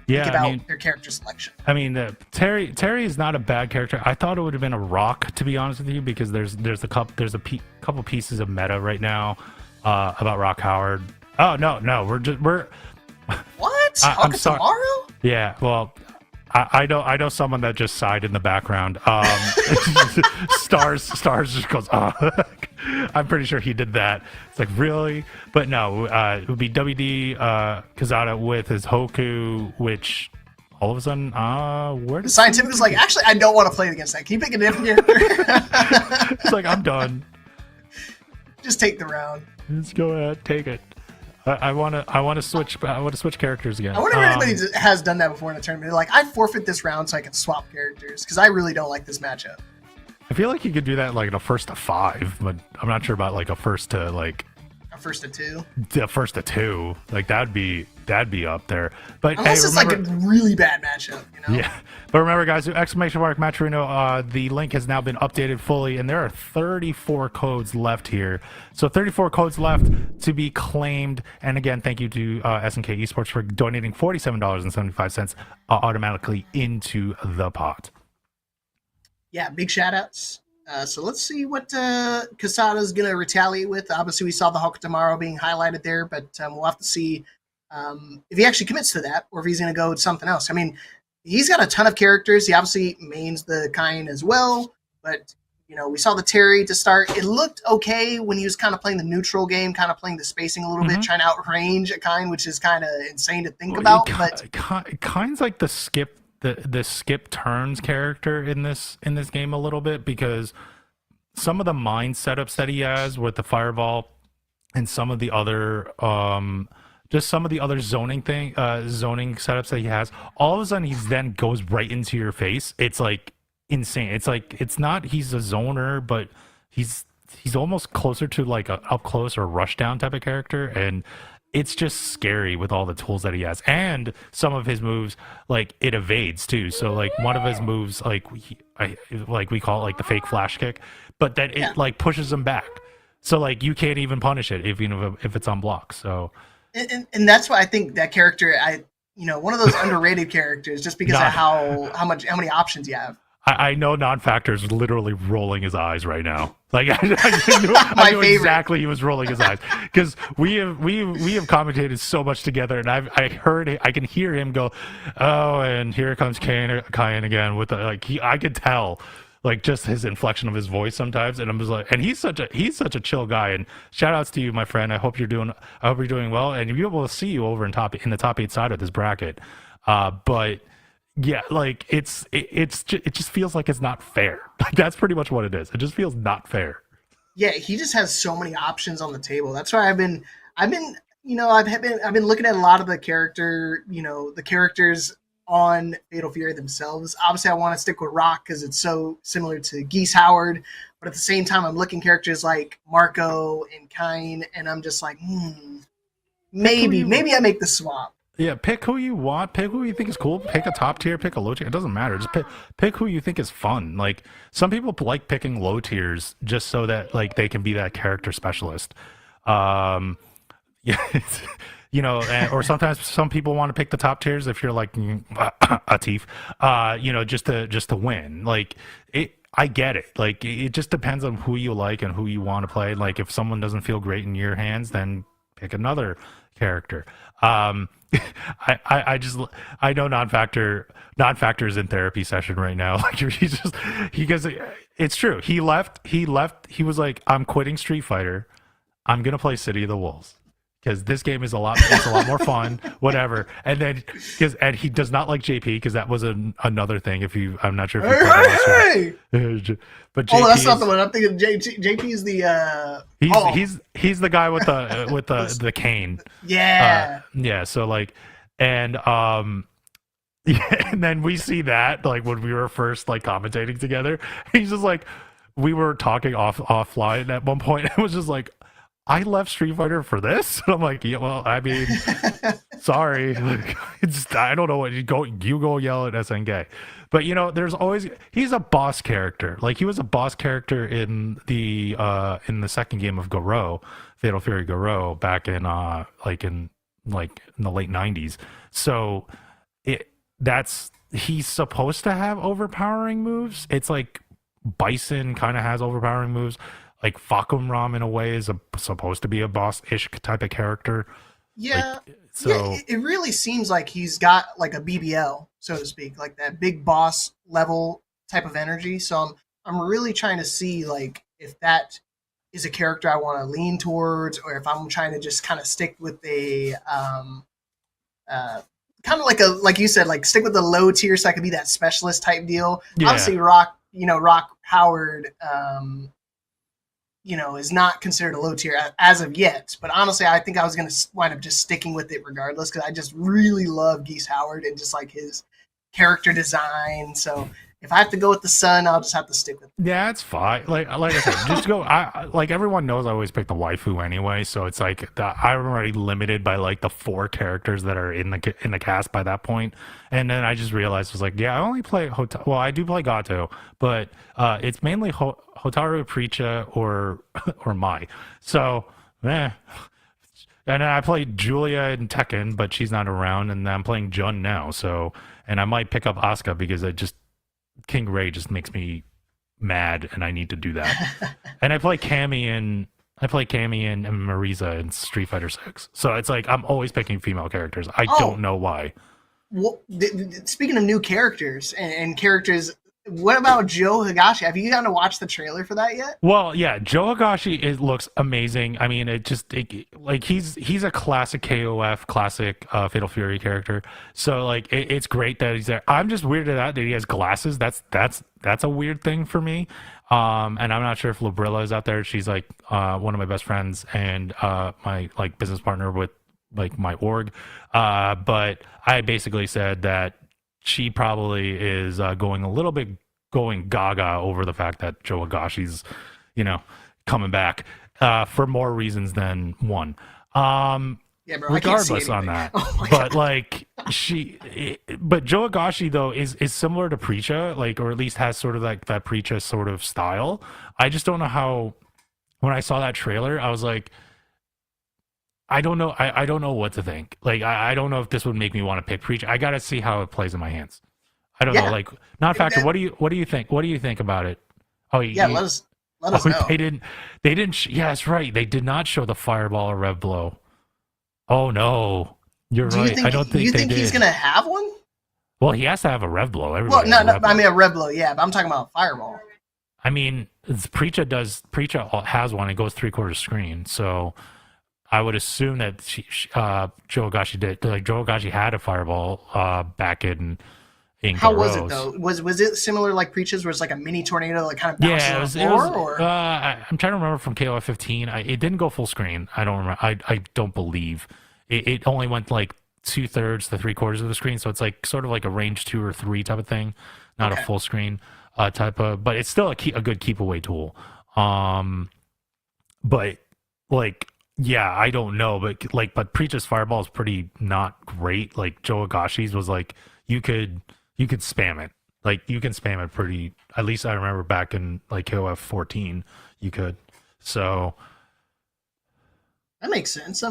think about their character selection. I mean, Terry is not a bad character. I thought it would have been a Rock, to be honest with you, because there's a couple pieces of meta right now about Rock Howard. Oh no, we're what? I'm sorry. Tomorrow? Yeah, well, I know someone that just sighed in the background. Stars just goes, oh. I'm pretty sure he did that. It's like, really? But no, it would be WD Kazada with his Hoku, which all of a sudden, where does Scientific was like, actually, I don't want to play against that. Can you pick a different character? It's like, I'm done. Just take the round. Let's go ahead, take it. I want to switch characters again. I wonder if anybody has done that before in a tournament. They're like, I forfeit this round so I can swap characters because I really don't like this matchup. I feel like you could do that like in a first to 5, but I'm not sure about like a first to like A first to 2. a first to 2. Like that'd be up there. But Unless hey, it's remember, like a really bad matchup, you know? yeah. But remember, guys, exclamation mark Maturino, the link has now been updated fully, and there are 34 codes left here. So 34 codes left to be claimed. And again, thank you to SNK Esports for donating $47.75 automatically into the pot. Yeah, big shout outs. So let's see what Casada's going to retaliate with. Obviously, we saw the Hulk tomorrow being highlighted there, but we'll have to see if he actually commits to that or if he's going to go with something else. I mean, he's got a ton of characters. He obviously mains the Kain as well, but you know, we saw the Terry to start. It looked okay when he was kind of playing the neutral game, kind of playing the spacing a little bit, trying to outrange a Kain, which is kind of insane to think about. But Kain's like the skip turns character in this game a little bit, because some of the mine setups that he has with the fireball and some of the other just some of the other zoning setups that he has, all of a sudden he's then goes right into your face. It's like insane. It's like, it's not he's a zoner, but he's almost closer to like a up close or rush down type of character, and it's just scary with all the tools that he has. And some of his moves, like, it evades too. So like one of his moves, like we call it like the fake flash kick, but then it like pushes him back. So like you can't even punish it if it's on block. So and that's why I think that character, one of those underrated characters, just because of how many options you have. I know Non-Factor is literally rolling his eyes right now. Like I knew exactly he was rolling his eyes, because we have commentated so much together, and I can hear him go, oh, and here comes Kain again with I could tell, like, just his inflection of his voice sometimes, and I'm just like, and he's such a chill guy. And shout outs to you, my friend. I hope you're doing well, and you'll be able to see you over in the top 8 side of this bracket. But yeah, like it just feels like it's not fair. Like that's pretty much what it is. It just feels not fair. Yeah, he just has so many options on the table. That's why I've been looking at a lot of the characters on Fatal Fury themselves. Obviously, I want to stick with Rock because it's so similar to Geese Howard, but at the same time, I'm looking characters like Marco and Kain, and I'm just like, maybe I make the swap. Yeah, pick who you want. Pick who you think is cool. Pick a top tier. Pick a low tier. It doesn't matter. Just pick who you think is fun. Like some people like picking low tiers just so that like they can be that character specialist. Yeah, or sometimes some people want to pick the top tiers if you're like Atif, just to win. Like I get it. Like it just depends on who you like and who you want to play. Like if someone doesn't feel great in your hands, then pick another character. I know non-factor is in therapy session right now. Like it's true. He left. He was like, I'm quitting Street Fighter. I'm going to play City of the Wolves because this game is a lot more fun, whatever. And then and he does not like JP because that was another thing. I'm not sure if you but JP that's not the one I'm thinking. JP is the he's the guy with the cane. Yeah. Yeah. So like, and and then we see that like when we were first like commentating together, he's just like, we were talking offline at one point. It was just like, I left Street Fighter for this. And I'm like, yeah, well, I mean, sorry. Like, I don't know what you go yell at SNK. But there's always, he's a boss character. Like he was a boss character in the second game of Garo, Fatal Fury Garo, back in in the late 90s. So he's supposed to have overpowering moves. It's like Bison kind of has overpowering moves. Like Fakum Ram in a way is supposed to be a boss-ish type of character. Yeah. It really seems like he's got like a BBL, so to speak, like that big boss level type of energy. So I'm really trying to see like if that is a character I want to lean towards, or if I'm trying to just kind of stick with a kind of like you said, like stick with the low tier so I could be that specialist type deal. Yeah. Obviously Rock Howard is not considered a low tier as of yet. But honestly, I think I was going to wind up just sticking with it regardless because I just really love Geese Howard and just like his character design. So if I have to go with the Sun, I'll just have to stick with. Yeah, it's fine. Like I said, just go. Like everyone knows, I always pick the waifu anyway. So it's like I'm already limited by like the 4 characters that are in the cast by that point. And then I just realized, was like, yeah, I only play Well, I do play Gato, but it's mainly Hotaru, Preacha, or Mai. So, And then I played Julia in Tekken, but she's not around, and I'm playing Jun now. So, and I might pick up Asuka because King Ray just makes me mad, and I need to do that. And I play Cammy and Marisa in Street Fighter 6. So it's like I'm always picking female characters. I don't know why. Well, speaking of new characters and characters, what about Joe Higashi? Have you gotten to watch the trailer for that yet? Well, yeah, Joe Higashi looks amazing. I mean, he's a classic KOF, classic Fatal Fury character. So like, it's great that he's there. I'm just weirded out that he has glasses. That's a weird thing for me. And I'm not sure if Labrilla is out there. She's like one of my best friends and my like business partner with like my org. But I basically said that she probably is going gaga over the fact that Joe Higashi's, coming back for more reasons than one. Yeah, bro, regardless on that. But like but Joe Higashi though is similar to Preacha, like, or at least has sort of like that Preacha sort of style. I just don't know how. When I saw that trailer, I was like, I don't know. I don't know what to think. Like, I don't know if this would make me want to pick Preacher. I got to see how it plays in my hands. I don't know. Like, not factor. What do you think? What do you think about it? Oh, yeah. Let us know. They didn't. Yeah, that's right. They did not show the fireball or rev blow. Oh no, you're right. I don't think you they think did. He's gonna have one? Well, he has to have a rev blow. Well, no. I mean a rev blow. Yeah, but I'm talking about fireball. I mean, Preacha has one. It goes 3/4 screen. So I would assume that Joe Higashi did. Like, Joe Higashi had a fireball back in How was it though? Was it similar like Preacha's, where it's like a mini tornado, like kind of bounces on the floor? I'm trying to remember from KOF 15. It didn't go full screen. I don't remember. I don't believe it only went like 2/3 to 3/4 of the screen. So it's like sort of like a range 2 or 3 type of thing, not a full screen type of. But it's still a good keep away tool. But like. Yeah, I don't know, but Preacha's fireball is pretty not great. Like, Joe Higashi's was like you could spam it. Like, you can spam it pretty. At least I remember back in like KOF 14, you could. So that makes sense. So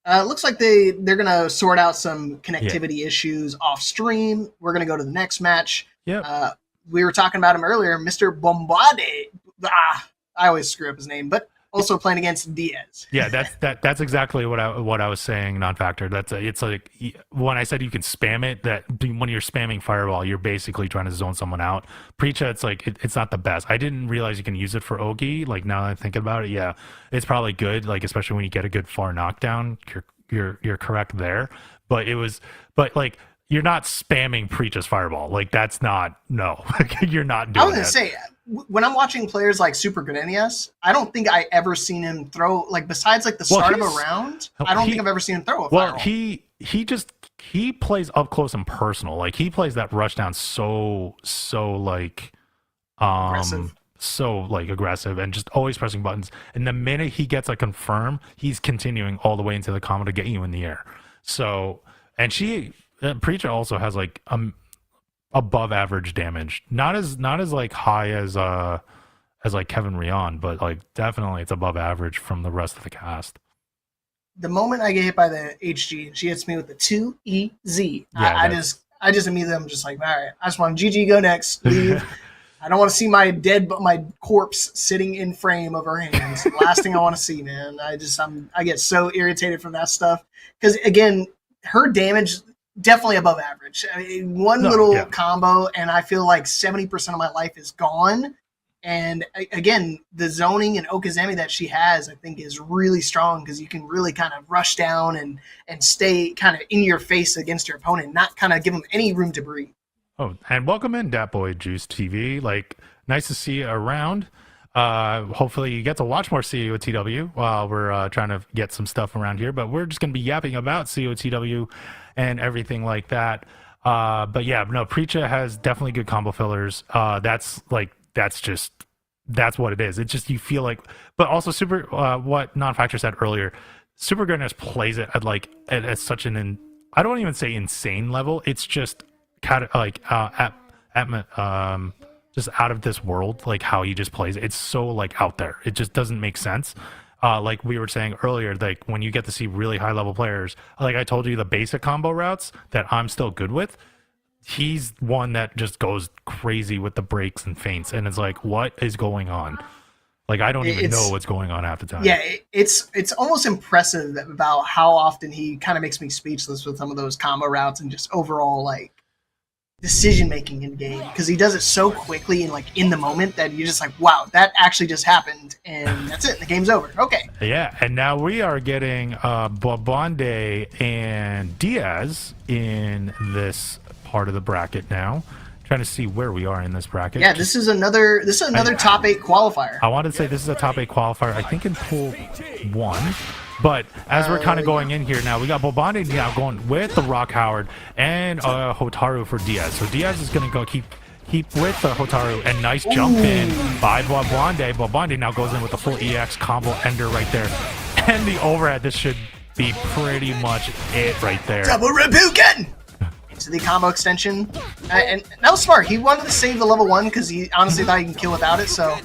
it looks like they're gonna sort out some connectivity issues off stream. We're gonna go to the next match. Yeah. We were talking about him earlier, Mr. Bombarde. I always screw up his name, but also playing against Diaz. Yeah, that's exactly what I was saying. Non-factor. It's like when I said you can spam it. That when you're spamming fireball, you're basically trying to zone someone out. Preacha, it's like it's not the best. I didn't realize you can use it for Ogi. Like, now that I think about it, yeah, it's probably good. Like, especially when you get a good far knockdown, you're correct there. But like, you're not spamming Preacha's fireball. Like, that's not, no. You're not doing that. I was gonna say, when I'm watching players like Super Grenadius, I don't think I ever seen him throw, like, besides like the start of a round, I don't think I've ever seen him throw a fireball. Well, he plays up close and personal. Like, he plays that rush down so like aggressive. So like aggressive and just always pressing buttons. And the minute he gets a confirm, he's continuing all the way into the combo to get you in the air. So, and Preacha also has like above average damage, not as like high as like Kevin Rion, but like definitely it's above average from the rest of the cast. The moment I get hit by the HG and she hits me with the 2EZ, yeah, I just immediately, I'm just like, all right, I just want GG, go next, leave. I don't want to see my corpse sitting in frame of her hands. Last thing I want to see, man. I get so irritated from that stuff because, again, her damage definitely above average. I mean, one little combo, and I feel like 70% of my life is gone. And again, the zoning and Okazemi that she has, I think, is really strong because you can really kind of rush down and stay kind of in your face against your opponent, not kind of give them any room to breathe. Oh, and welcome in, Dat Boy Juice TV. Like, nice to see you around. Hopefully you get to watch more COTW while we're trying to get some stuff around here, but we're just going to be yapping about COTW and everything like that. But yeah, no, Preacha has definitely good combo fillers. That's what it is. It's just you feel like, but also super. What Non-Factor said earlier, Super Goodness plays it at such I don't even say insane level. It's just just out of this world, like how he just plays. It's so like out there. It just doesn't make sense. Like we were saying earlier, like when you get to see really high level players, like I told you, the basic combo routes that I'm still good with, he's one that just goes crazy with the breaks and feints, and it's like, what is going on? Like I don't even know what's going on half the time. Yeah, it's almost impressive about how often he kind of makes me speechless with some of those combo routes and just overall like decision making in game, because he does it so quickly and like in the moment that you're just like, wow, that actually just happened, and that's it. The game's over. Okay. Yeah, and now we are getting Babande and Diaz in this part of the bracket now. Trying to see where we are in this bracket. Yeah, this is another top 8 qualifier. I wanted to say this is a top 8 qualifier, I think in pool 1. But as we're kind of going in here now, we got Babande now going with the Rock Howard and Hotaru for Diaz. So Diaz is going to go keep with Hotaru, and nice jump in by Babande. Babande now goes in with the full EX combo ender right there. And the overhead, this should be pretty much it right there. Double Rebuken! To the combo extension. And that was smart. He wanted to save the level 1 because he honestly thought he can kill without it, so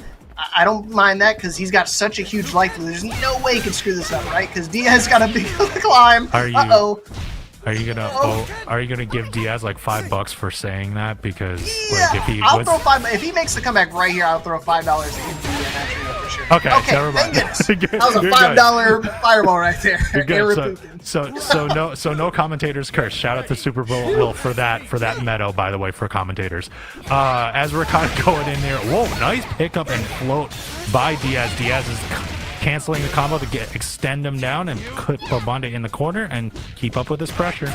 I don't mind that because he's got such a huge life. There's no way he can screw this up, right? Because Diaz got a big climb. Are you gonna give Diaz like $5 for saying that? Because yeah, like throw $5. If he makes the comeback right here, I'll throw $5 in Diaz for sure. Okay, never mind. Thank goodness. That was a $5 fireball right there. You're good. So no commentators curse. Shout out to Super Bowl for that meadow, by the way, for commentators. As we're kind of going in there, whoa, nice pickup and float by Diaz. Diaz is canceling the combo to extend him down and put Babande in the corner and keep up with his pressure.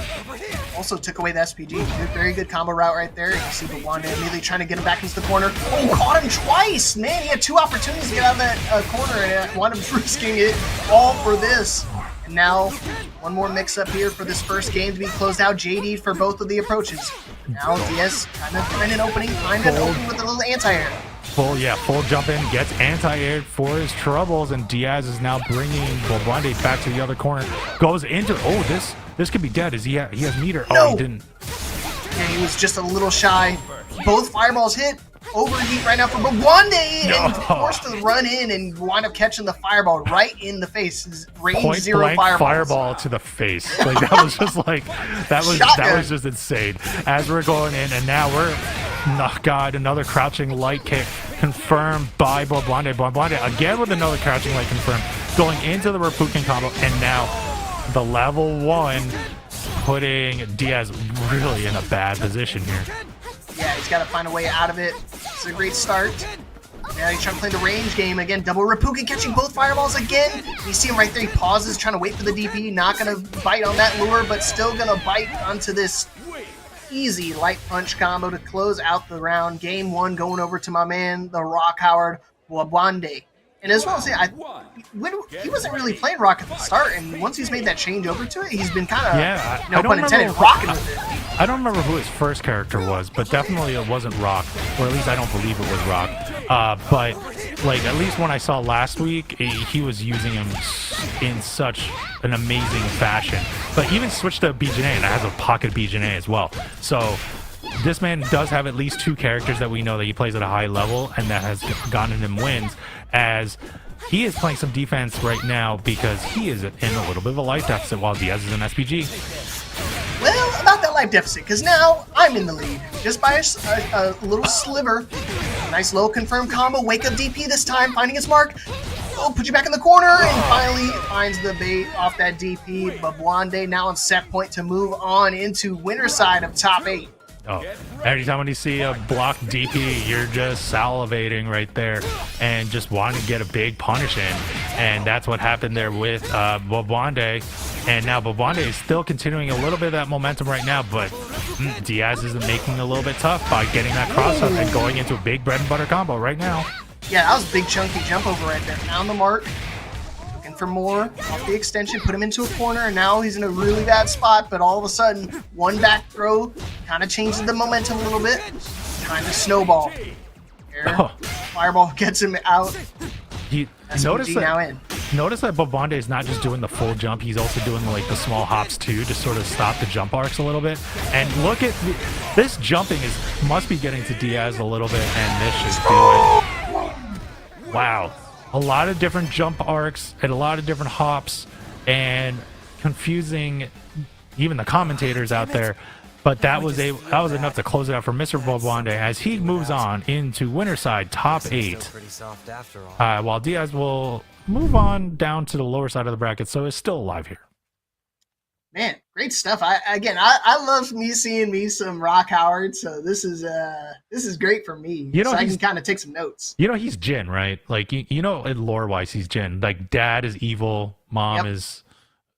Also took away the SPG. Very good combo route right there. You see Babande immediately trying to get him back into the corner. Oh, caught him twice! Man, he had 2 opportunities to get out of that corner and wound up risking it all for this. And now, one more mix-up here for this first game to be closed out. JD for both of the approaches. Now Diaz kind of find an opening, with a little anti-air. Full jump in, gets anti-aired for his troubles, and Diaz is now bringing Babande back to the other corner. Goes into, this could be dead. He has meter? No. Oh, he didn't. Yeah, he was just a little shy. Both fireballs hit. Overheat right now for Babande, and forced to run in and wind up catching the fireball right in the face. Range Point 0 blank fireballs. Fireball to the face. Like that was just like that was just insane. As we're going in, and now another crouching light kick confirmed by Babande. Babande again with another crouching light confirmed, going into the Rapukin combo, and now the level 1 putting Diaz really in a bad position here. Yeah, he's got to find a way out of it. It's a great start. Yeah, he's trying to play the range game again. Double Rapukin catching both fireballs again. You see him right there. He pauses, trying to wait for the DP. Not going to bite on that lure, but still going to bite onto this easy light punch combo to close out the round. Game 1 going over to my man, the Rock Howard Babande. And as well as he wasn't really playing Rock at the start, and once he's made that change over to it, he's been kind of, no pun intended, rocking with it. I don't remember who his first character was, but definitely it wasn't Rock, or at least I don't believe it was Rock. But like at least when I saw last week, he was using him in such an amazing fashion. But even switched to BJNA, and it has a pocket BJNA as well. So this man does have at least 2 characters that we know that he plays at a high level and that has gotten him wins, as he is playing some defense right now because he is in a little bit of a life deficit while Diaz is in SPG. Well, about that life deficit, because now I'm in the lead. Just by a little sliver. Nice low confirmed combo. Wake up DP this time, finding its mark. Oh, put you back in the corner, and finally finds the bait off that DP. Babande now on set point to move on into winner side of top 8. Oh, every time when you see a blocked DP, you're just salivating right there and just wanting to get a big punish in. And that's what happened there with Babande. And now Babande is still continuing a little bit of that momentum right now, but Diaz is making it a little bit tough by getting that cross up and going into a big bread and butter combo right now. Yeah, that was a big chunky jump over right there. Found the mark. Looking for more off the extension, put him into a corner, and now he's in a really bad spot, but all of a sudden, one back throw kind of changes the momentum a little bit, trying to snowball. Fireball gets him out. Notice that Bobonde is not just doing the full jump, he's also doing like the small hops too, to sort of stop the jump arcs a little bit. And look at this jumping must be getting to Diaz a little bit, and this should do it. Wow. A lot of different jump arcs and a lot of different hops, and confusing even the commentators out there. But that was enough to close it out for Mr. Bobonde as he moves on into winner side top 8. While Diaz will move on down to the lower side of the bracket, so is still alive here. Man, great stuff. I love seeing me some Rock Howard, so this is great for me. So I can kind of take some notes. You know he's Jin, right? Like you know, lore wise he's Jin. Like dad is evil, mom is,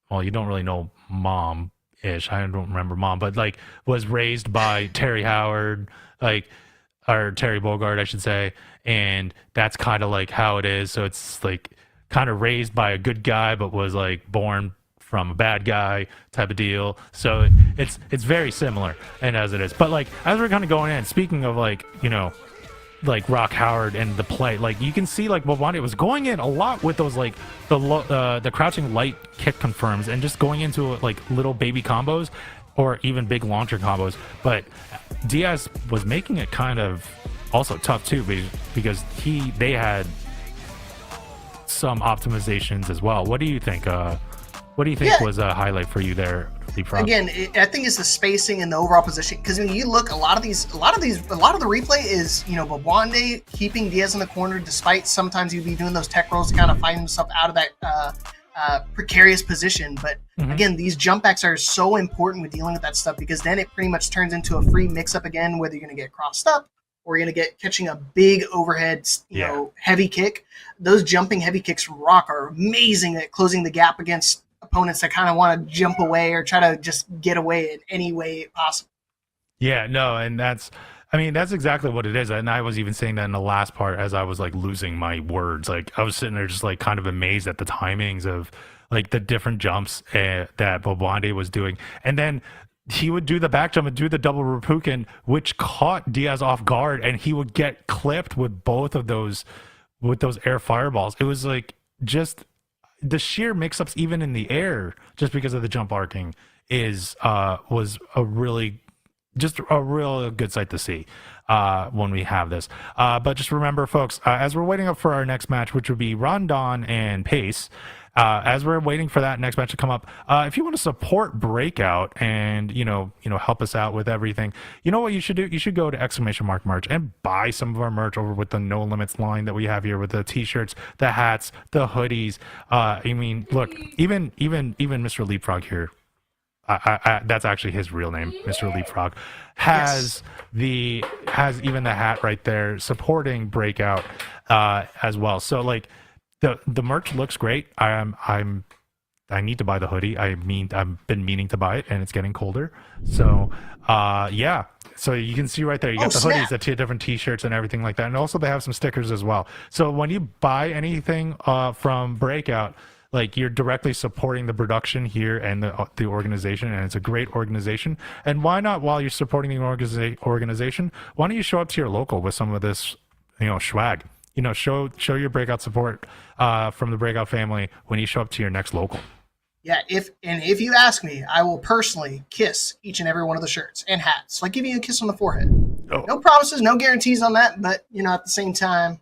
well, you don't really know mom. I don't remember mom, but like was raised by Terry Howard, or Terry Bogard, I should say, and that's kind of like how it is. So it's like kind of raised by a good guy, but was like born from a bad guy type of deal. So it's very similar, and as it is. But like as we're kind of going in, speaking of like, you know, like Rock Howard and the play, like you can see like Bobonde was going in a lot with those like the crouching light kick confirms and just going into like little baby combos or even big launcher combos. But Diaz was making it kind of also tough too, because they had some optimizations as well. What do you think? What do you think was a highlight for you there, Leapfrog? Again, I think it's the spacing and the overall position. Because when you look, a lot of the replay is, you know, Bobonde keeping Diaz in the corner, despite sometimes he'd be doing those tech rolls to kind of find himself out of that precarious position. But again, these jump backs are so important with dealing with that stuff, because then it pretty much turns into a free mix-up again, whether you're going to get crossed up or you're going to get catching a big overhead, you know, heavy kick. Those jumping heavy kicks from Rock are amazing at closing the gap against opponents that kind of want to jump away or try to just get away in any way possible. Yeah, no, and that's exactly what it is. And I was even saying that in the last part as I was like losing my words. Like I was sitting there just like kind of amazed at the timings of like the different jumps that Bobonde was doing. And then he would do the back jump and do the double Rapukin, which caught Diaz off guard, and he would get clipped with both of those, with those air fireballs. It was like just the sheer mix-ups even in the air, just because of the jump arcing, was a real good sight to see when we have this. But just remember, folks, as we're waiting up for our next match, which would be Rondon and Pace, as we're waiting for that next match to come up, if you want to support Breakout and you know help us out with everything, you know what you should do? You should go to !merch and buy some of our merch over with the No Limits line that we have here, with the t-shirts, the hats, the hoodies. I mean, look, even Mr. Leapfrog here, that's actually his real name, Mr. Leapfrog, has even the hat right there supporting Breakout as well. So like the merch looks great. I need to buy the hoodie. I've been meaning to buy it, and it's getting colder. So yeah. So you can see right there, you got the hoodies, the two different t-shirts and everything like that. And also they have some stickers as well. So when you buy anything from Breakout, like you're directly supporting the production here and the organization, and it's a great organization. And why not, while you're supporting the organization, why don't you show up to your local with some of this, swag? Show your Breakout support from the Breakout family when you show up to your next local. Yeah, if you ask me, I will personally kiss each and every one of the shirts and hats, like giving you a kiss on the forehead. Oh. No promises, no guarantees on that, but at the same time,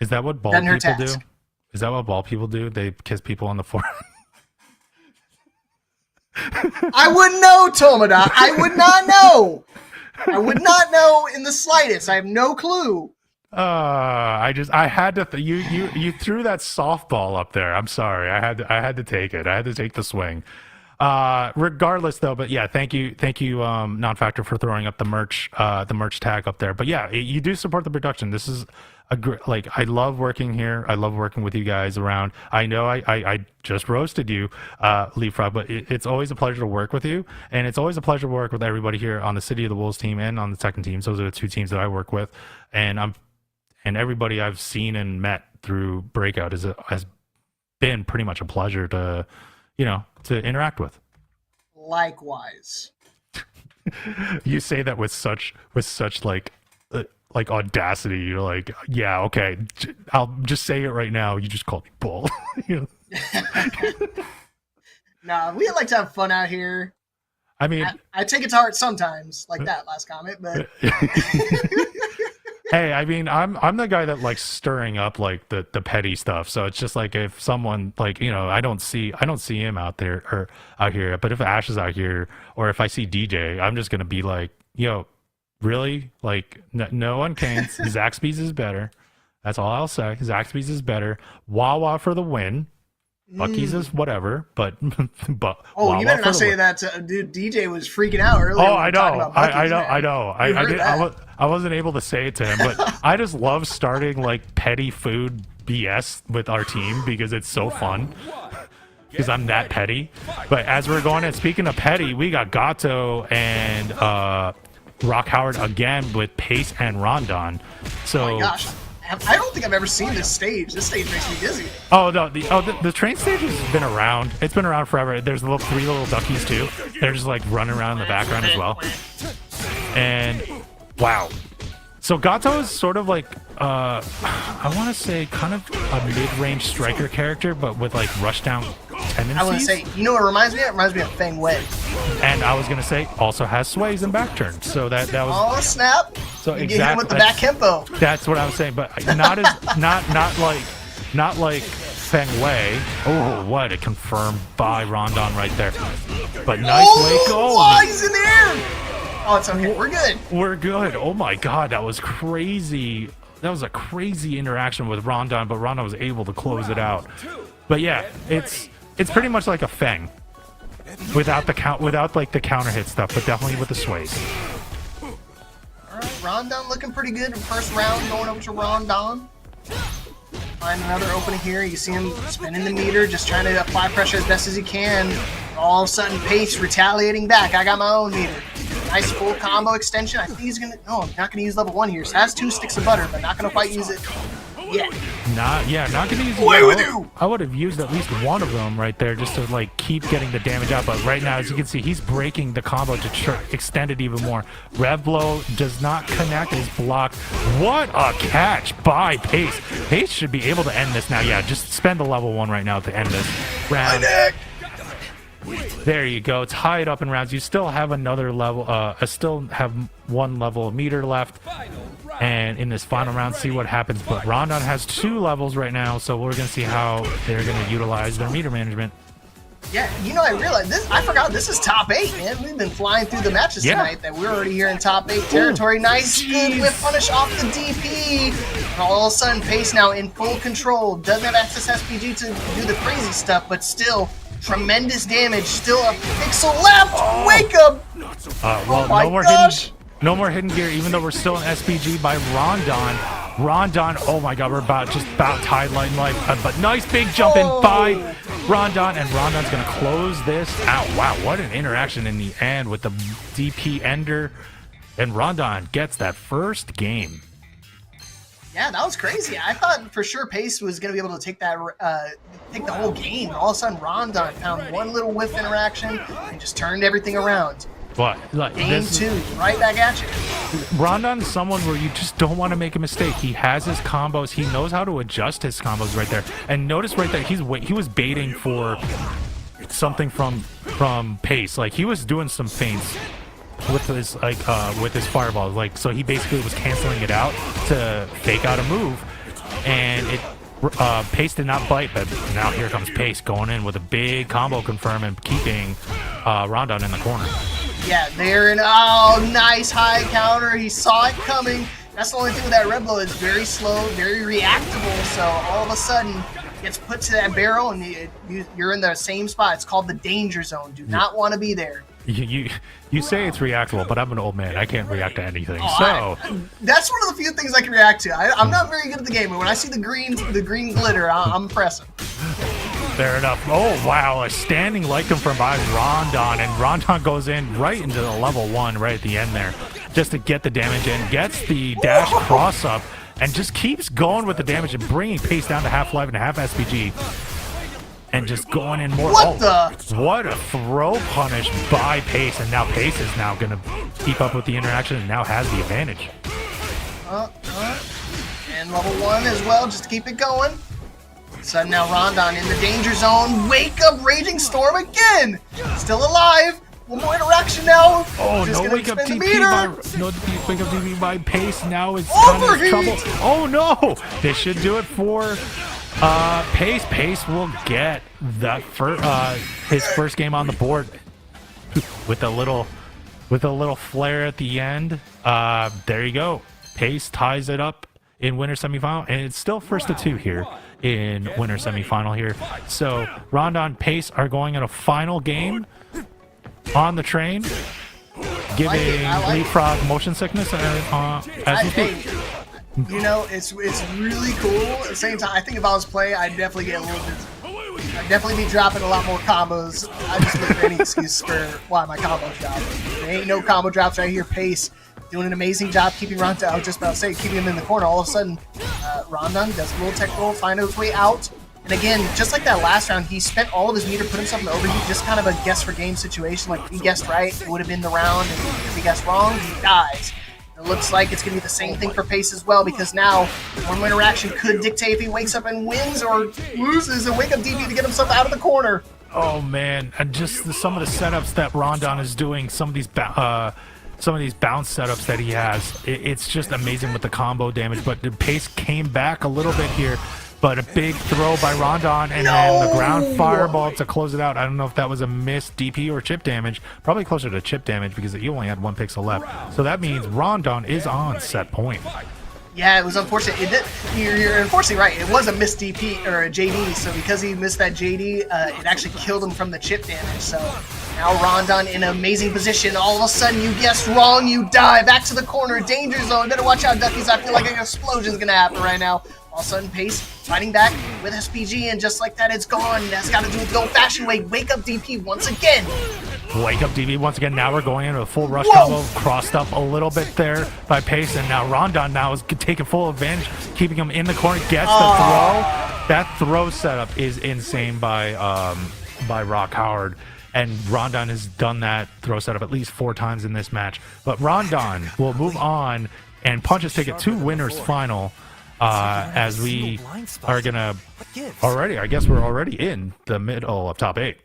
is that what bald people do? Is that what bald people do? They kiss people on the forehead. I wouldn't know, Tomada. I would not know. I would not know in the slightest. I have no clue. I had to. You threw that softball up there. I'm sorry. I had to take it. I had to take the swing. Regardless, though, but yeah, thank you, Non-Factor, for throwing up the merch tag up there. But yeah, you do support the production. This is I love working here. I love working with you guys around. I know I just roasted you, Leapfrog, but it's always a pleasure to work with you, and it's always a pleasure to work with everybody here on the City of the Wolves team and on the second team. Those are the two teams that I work with, and everybody I've seen and met through Breakout has been pretty much a pleasure to, to interact with. Likewise. You say that with such like audacity. You're like, yeah, okay, I'll just say it right now. You just called me bull. Nah, we like to have fun out here. I mean, I take it to heart sometimes, like that last comment, but hey, I mean, I'm the guy that likes stirring up like the petty stuff. So it's just like if someone like, I don't see him out there or out here, but if Ash is out here or if I see DJ, I'm just gonna be like, yo, really? Like no one canes. Zaxby's is better. That's all I'll say. Zaxby's is better. Wawa for the win. Bucky's is whatever, but oh, you better not say that. Dude, DJ was freaking out earlier. Oh, I know, I know. I wasn't able to say it to him, but I just love starting like petty food BS with our team because it's so fun. Because I'm that petty. But as we're going, and speaking of petty, we got Gato and Rock Howard again with Pace and Rondon. So. Oh my gosh. I don't think I've ever seen this stage. This stage makes me dizzy. Oh no, the train stage has been around. It's been around forever. There's three little duckies too. They're just like running around in the background as well. And wow. So Gato is sort of like I want to say kind of a mid-range striker character, but with like rushdown tendencies. I want to say, you know what it reminds me of? It reminds me of Feng Wei. And I was gonna say also has sways and back turns. So that was. Oh snap! So you get him with the back tempo. That's what I was saying, but not like Feng Wei. Oh, what a confirmed by Rondon right there. But nice way goal. Oh, he's in the air. Oh, it's okay. We're good. We're good. Oh my God, that was crazy. That was a crazy interaction with Rondon, but Rondon was able to close it out. But yeah, it's pretty much like a Feng, without like the counter hit stuff, but definitely with the sways. All right, Rondon looking pretty good in first round. Going over to Rondon. Find another opening here. You see him spinning the meter, just trying to apply pressure as best as he can. All of a sudden, Pace retaliating back. I got my own meter. Nice full combo extension. I think he's gonna. No, not gonna use level 1 here. So that's 2 sticks of butter, but not gonna quite use it yet. Not gonna use it. Away with you! I would have used at least one of them right there just to like keep getting the damage out. But right now, as you can see, he's breaking the combo to extend it even more. Rev blow does not connect. Is blocked. What a catch by Pace. Pace should be able to end this now. Yeah, just spend the level 1 right now to end this round. There you go. Tie it up in rounds. You still have another level. Still have 1 level of meter left. And in this final round, see what happens. But Rondon has 2 levels right now, so we're going to see how they're going to utilize their meter management. Yeah, I realized this. I forgot this is top 8, man. We've been flying through the matches tonight. That we're already here in top 8 territory. Nice, good whip punish off the DP. And all of a sudden, Pace now in full control. Doesn't have access SPG to do the crazy stuff, but still tremendous damage. Still a pixel left. Wake up! Well, no more hidden gear, even though we're still in SPG by Rondon. Rondon, oh my God, we're about tied line life. But nice big jump in by Rondon, and Rondon's going to close this out. Wow, what an interaction in the end with the DP ender. And Rondon gets that first game. Yeah, that was crazy. I thought for sure Pace was going to be able to take the whole game. All of a sudden, Rondon found one little whiff interaction and just turned everything around. But like game 2, right back at you. Rondon's someone where you just don't want to make a mistake. He has his combos. He knows how to adjust his combos right there. And notice right there, he was baiting for something from Pace. Like he was doing some feints with his fireball. Like so, he basically was canceling it out to fake out a move, and Pace did not bite. But now here comes Pace going in with a big combo confirm and keeping Rondon in the corner. Yeah, there and oh, nice high counter. He saw it coming. That's the only thing with that red blow. It's very slow, very reactable. So all of a sudden, gets put to that barrel, and you're in the same spot. It's called the danger zone. Do not want to be there. You say it's reactable, but I'm an old man. I can't react to anything. That's one of the few things I can react to. I'm not very good at the game, but when I see the green glitter, I'm pressing. Fair enough. Oh, wow. A standing light confirmed by Rondon, and Rondon goes in right into the level 1 right at the end there just to get the damage in, gets the dash cross up, and just keeps going with the damage and bringing Pace down to half life and half SPG. and just going in more. What the? What a throw punish by Pace, and now Pace is now going to keep up with the interaction and now has the advantage. And level 1 as well, just to keep it going. So now Rondon in the danger zone. Wake up, Raging Storm again. Still alive. One more interaction now. Oh, Just no gonna wake up expend the TP meter. no wake up TP by Pace. Now it's kind of Overheat. trouble. Oh no! This should do it for Pace. Pace will get that his first game on the board with a little flare at the end. There you go. Pace ties it up in winner semifinal, and it's still first to 2 here in winner semifinal here. So Rondon, Pace are going in a final game on the train, giving leapfrog motion sickness as we speak. You know, it's really cool. At the same time, I think if I was playing, I'd definitely get a little bit. I'd definitely be dropping a lot more combos. I just look for any excuse for why my combos drop. There ain't no combo drops right here. Pace doing an amazing job keeping Rondon. I was just about to say, keeping him in the corner. All of a sudden, Rondon does a little tech roll, find his way out. And again, just like that last round, he spent all of his meter, put himself in the overheat, just kind of a guess for game situation. Like, if he guessed right, it would have been the round. And if he guessed wrong, he dies. It looks like it's going to be the same thing for Pace as well, because now one more interaction could dictate if he wakes up and wins or loses and wake up DP to get himself out of the corner. Oh man, and just some of the setups that Rondon is doing, some of these bounce setups that he has, it's just amazing with the combo damage. But the Pace came back a little bit here, but a big throw by Rondon, and then the ground fireball to close it out. I don't know if that was a missed DP or chip damage. Probably closer to chip damage because you only had 1 pixel left. So that means Rondon is on set point. Yeah, it was unfortunate. You're unfortunately right. It was a missed DP or a JD. So because he missed that JD, it actually killed him from the chip damage. So now Rondon in an amazing position. All of a sudden, you guessed wrong. You die back to the corner. Danger zone. Better watch out, Duckies. I feel like an explosion's gonna happen right now. All of a sudden, Pace fighting back with SPG, and just like that, it's gone. That's got to do with the old-fashioned way. Wake up DP once again. Wake up DP once again. Now we're going into a full rush combo, crossed up a little bit there by Pace, and now Rondon now is taking full advantage, keeping him in the corner, gets the throw. That throw setup is insane by Rock Howard, and Rondon has done that throw setup at least 4 times in this match. But Rondon will move on and punch his ticket to winners final. As we are gonna already, I guess we're already in the middle of top 8.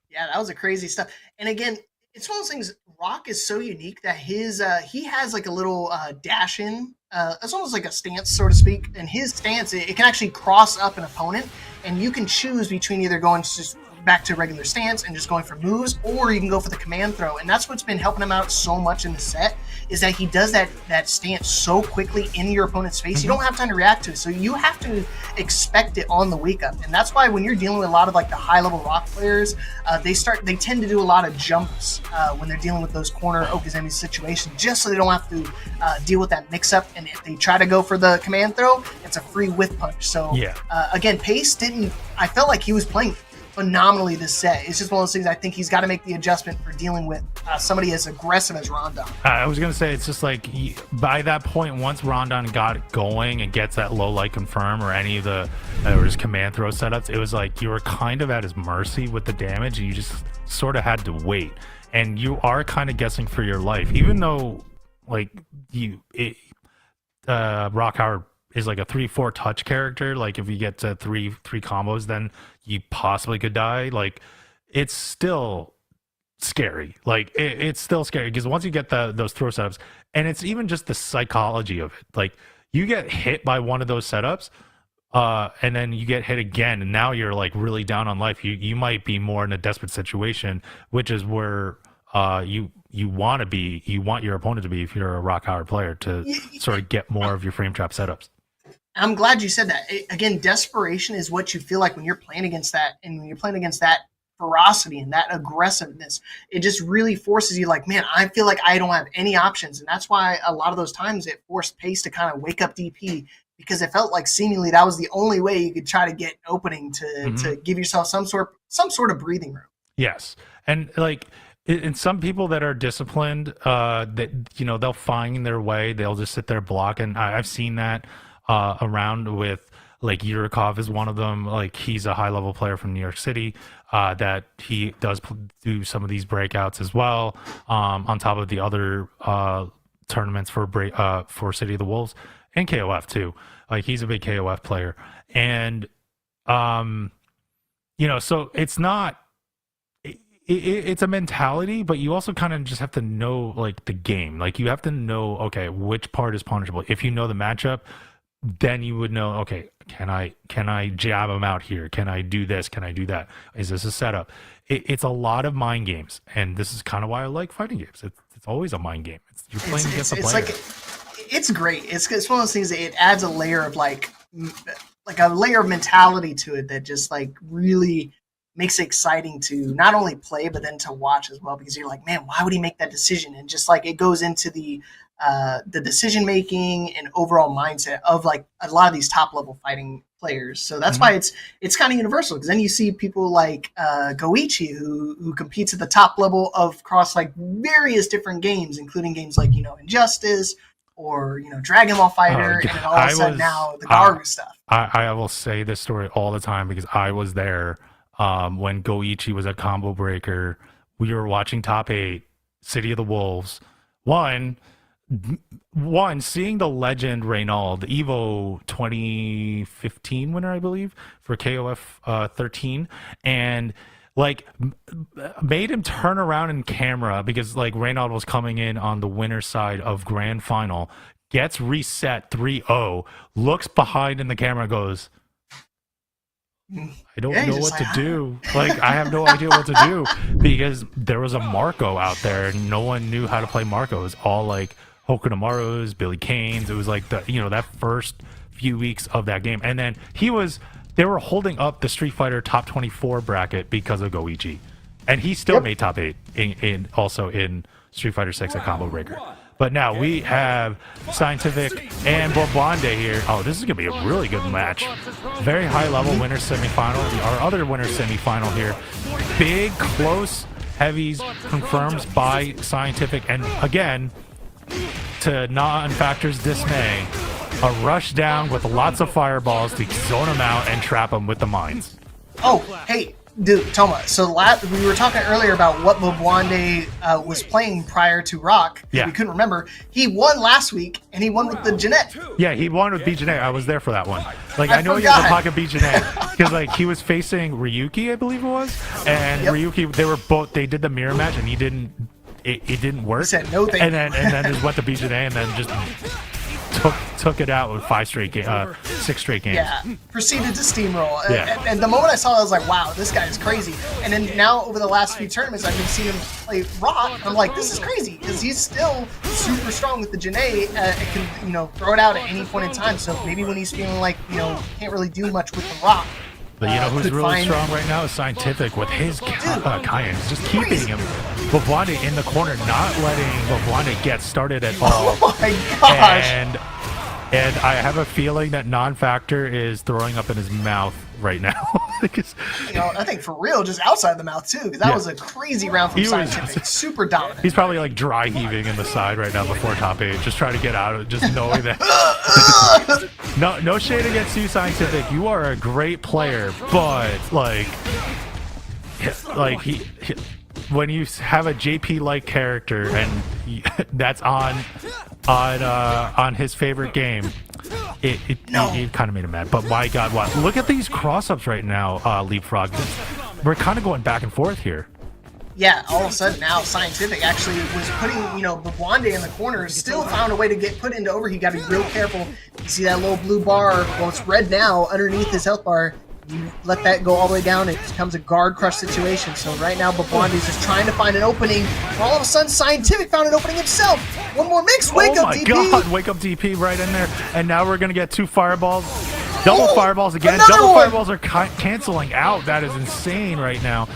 Yeah, that was a crazy stuff. And again, it's one of those things. Rock is so unique that his he has like a little dash in. It's almost like a stance, so to speak. And his stance, it can actually cross up an opponent, and you can choose between either going to just back to regular stance and just going for moves, or you can go for the command throw. And that's what's been helping him out so much in the set, is that he does that stance so quickly in your opponent's face. You don't have time to react to it, so you have to expect it on the wake up. And that's why when you're dealing with a lot of like the high level Rock players, they tend to do a lot of jumps when they're dealing with those corner Okazemi situations, just so they don't have to deal with that mix up. And if they try to go for the command throw, it's a free whiff punch. So again, Pace I felt like he was playing phenomenally this set. It's just one of those things. I think he's got to make the adjustment for dealing with somebody as aggressive as Rondon. I was gonna say, it's just like by that point, once Rondon got it going and gets that low light confirm or any of the or his command throw setups, it was like you were kind of at his mercy with the damage, and you just sort of had to wait, and you are kind of guessing for your life, even though like Rock Howard is like a 3-4 touch character. Like if you get to three combos, then you possibly could die. Like it's still scary. Like it's still scary because once you get those throw setups, and it's even just the psychology of it. Like you get hit by one of those setups, and then you get hit again, and now you're like really down on life. You might be more in a desperate situation, which is where you want to be. You want your opponent to be if you're a Rock Howard player to sort of get more of your frame trap setups. I'm glad you said that. Again, desperation is what you feel like when you're playing against that, and when you're playing against that ferocity and that aggressiveness, it just really forces you like, man, I feel like I don't have any options. And that's why a lot of those times it forced Pace to kind of wake up DP, because it felt like seemingly that was the only way you could try to get opening to give yourself some sort of breathing room. Yes. And like, and some people that are disciplined, that, you know, they'll find their way. They'll just sit there block. And I've seen that around with Like Yurikov is one of them. Like he's a high level player from New York City. That he does do some of these breakouts as well. On top of the other tournaments for City of the Wolves and KOF too. Like he's a big KOF player, and so it's not. It's a mentality, but you also kind of just have to know like the game. Like you have to know, okay, which part is punishable. If you know the matchup, then you would know, okay, can I jab him out here? Can I do this? Can I do that? Is this a setup? It's a lot of mind games, and this is kind of why I like fighting games. It's always a mind game. You're playing against the player. It's great. It's one of those things that it adds a layer of like a layer of mentality to it that just like really makes it exciting to not only play but then to watch as well, because you're like, man, why would he make that decision? And just like it goes into the decision making and overall mindset of like a lot of these top level fighting players. So that's why it's kind of universal, because then you see people like Goichi who competes at the top level of across like various different games, including games like Injustice or Dragon Ball Fighter, and then all of a sudden now the Garu stuff. I will say this story all the time because I was there. When Goichi was at Combo Breaker, we were watching Top 8, City of the Wolves. One, seeing the legend Reynald, the Evo 2015 winner, I believe, for KOF 13, and like made him turn around in camera because like Reynald was coming in on the winner's side of Grand Final, gets reset 3-0, looks behind in the camera, goes, I don't know what to do. Like, I have no idea what to do because there was a Marco out there and no one knew how to play Marco. It was all like Hokunomaru's, Billy Kane's. It was like that first few weeks of that game. And then they were holding up the Street Fighter top 24 bracket because of Goichi. And he still made top 8 also in Street Fighter 6 at Combo Breaker. But now we have Scientific and Bobande here. Oh, this is going to be a really good match. Very high level winner semifinal. Our other winner semifinal here. Big, close heavies confirmed by Scientific. And again, to Non-Factor's dismay, a rush down with lots of fireballs to zone them out and trap them with the mines. Oh, hey. Dude, Toma, so we were talking earlier about what Mobwande was playing prior to Rock. Yeah. We couldn't remember. He won last week, and he won with the Jeanette. Yeah, he won with B-Jeanette. I was there for that one. Like, I know he was a pocket B-Jeanette because, like, he was facing Ryuki, I believe it was. And Ryuki, they did the mirror match, and it didn't work. He said no thank and then just went to B-Jeanette and then just took it out with 6 straight games. Yeah, proceeded to steamroll. Yeah. And the moment I saw it, I was like, wow, this guy is crazy. And then now over the last few tournaments, I've been seeing him play Rock. And I'm like, this is crazy because he's still super strong with the Janae. It can, throw it out at any point in time. So maybe when he's feeling like, can't really do much with the Rock. But who's really strong right now is Scientific with his Kayan. He's just keeping him. Bobwande in the corner, not letting Bobwande get started at all. Oh my gosh. And I have a feeling that Non-Factor is throwing up in his mouth right now. Because, I think for real, just outside the mouth too, because that was a crazy round from Scientific. Super dominant. He's probably like dry heaving in the side right now before top 8, just trying to get out of it, just knowing that. No shade against you, Scientific. You are a great player, but like when you have a JP-like character and that's on his favorite game, it kind of made him mad. But my God, what? Look at these cross-ups right now, Leapfrog. We're kind of going back and forth here. Yeah, all of a sudden now Scientific actually was putting, Bobwande in the corner, still found a way to get put into overheat. You got to be real careful. You see that little blue bar, well, it's red now underneath his health bar. You let that go all the way down, it becomes a guard crush situation. So right now, Bobwande is just trying to find an opening. All of a sudden, Scientific found an opening himself. One more mix, wake up DP. Oh my God, wake up DP right in there. And now we're going to get 2 fireballs. Double fireballs again. Fireballs are canceling out. That is insane right now.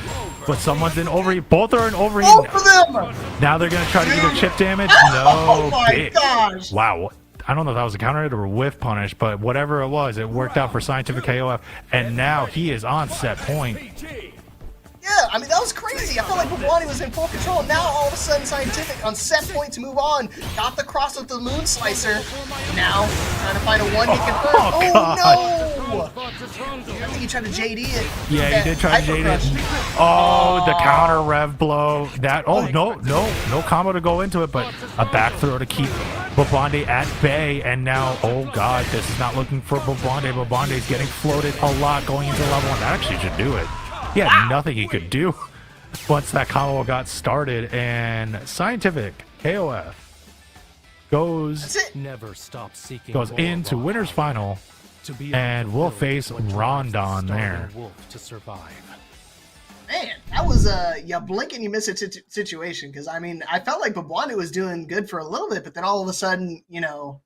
But someone's in overheat. Both are in overheat. Both of them! Now they're going to try to do the chip damage. No. Oh my gosh. Wow. I don't know if that was a counter hit or a whiff punish, but whatever it was, it worked out for Scientific KOF. And now he is on set point. Yeah, I mean, that was crazy. I felt like Bobwande was in full control. Now, all of a sudden, Scientific on set point to move on. Got the cross with the Moon Slicer. Now, trying to find a one hit confirm. Oh, no! I think he tried to JD it. Yeah, he did try to JD it. Oh, the counter rev blow. That. Oh, no combo to go into it, but a back throw to keep Bobonde at bay. And now, oh God, this is not looking for Bobonde. Bobonde's getting floated a lot going into level 1. That actually should do it. He had nothing he could do once that combo got started. And Scientific KOF goes into winner's final, and we'll face Rondon there. To survive. Man, that was you blink and you miss a situation, because I mean, I felt like Bobonde was doing good for a little bit, but then all of a sudden, you know,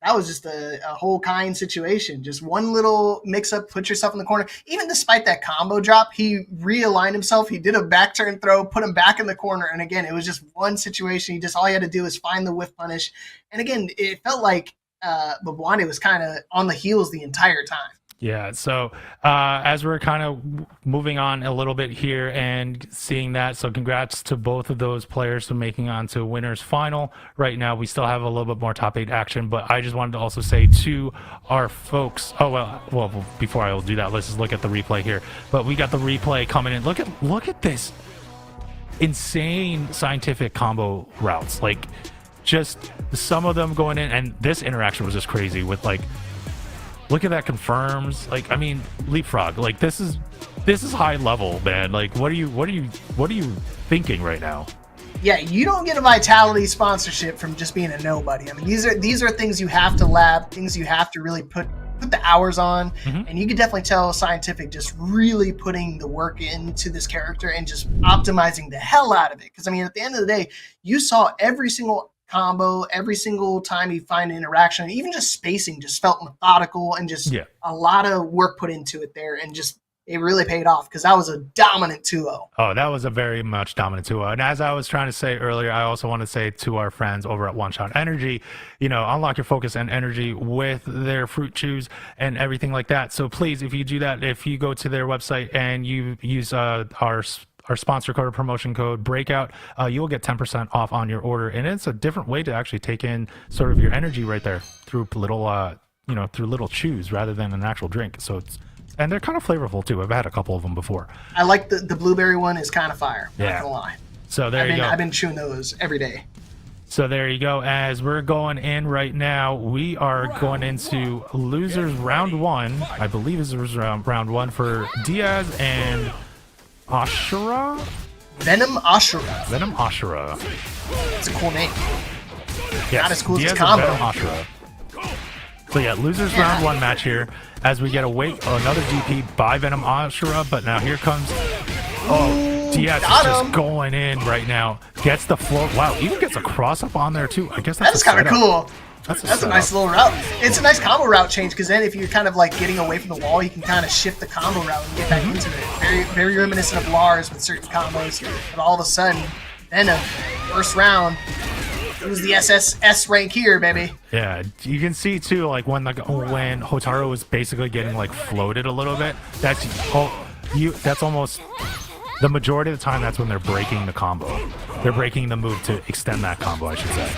that was just a whole kind situation. Just one little mix-up, put yourself in the corner. Even despite that combo drop, he realigned himself. He did a back turn throw, put him back in the corner. And again, it was just one situation. All he had to do was find the whiff punish. And again, it felt like Bobonde was kind of on the heels the entire time. Yeah, so as we're kind of moving on a little bit here and seeing that, so congrats to both of those players for making on to winner's final. Right now, we still have a little bit more top 8 action, but I just wanted to also say to our folks, well, before I will do that, let's just look at the replay here. But we got the replay coming in. Look at this insane Scientific combo routes. Like, just some of them going in, and this interaction was just crazy with, like, look at that confirms. Like, I mean, leapfrog. Like, this is high level, man. Like, what are you thinking right now? Yeah, you don't get a Vitality sponsorship from just being a nobody. I mean, these are things you have to lab, things you have to really put the hours on, and you can definitely tell Scientific just really putting the work into this character and just optimizing the hell out of it. Because I mean, at the end of the day, you saw every single combo, every single time you find an interaction, even just spacing just felt methodical, and just a lot of work put into it there, and just it really paid off, because that was a dominant 2-0. Oh, that was a very much dominant 2-0. And as I was trying to say earlier, I also want to say to our friends over at One Shot Energy, you know, unlock your focus and energy with their fruit chews and everything like that. So please, if you do that, if you go to their website and you use our sponsor code or promotion code Breakout, you'll get 10% off on your order. And it's a different way to actually take in sort of your energy right there through little, through little chews rather than an actual drink. So and they're kind of flavorful too. I've had a couple of them before. I like the blueberry one is kind of fire. Not gonna lie. So there you go. I've been chewing those every day. So there you go. As we're going in right now, we are going into losers round 1. I believe this is round 1 for Diaz and Ashura? Venom Ashura. Venom Ashura. It's a cool name. Yes, not as cool Diaz as combo. Venom Ashura. So yeah, losers round 1 match here. As we get another DP by Venom Ashura, but now here comes Diaz is just going in right now. Gets the float. Wow, even gets a cross up on there too. I guess that's kind of cool. That's a nice little route. It's a nice combo route change, because then if you're kind of like getting away from the wall, you can kind of shift the combo route and get back into it. Very, very reminiscent of Lars with certain combos. But all of a sudden, Venom, first round, it was the SSS rank here, baby. Yeah, you can see too, like when Hotaru was basically getting like floated a little bit. That's almost the majority of the time. That's when they're breaking the combo. They're breaking the move to extend that combo, I should say.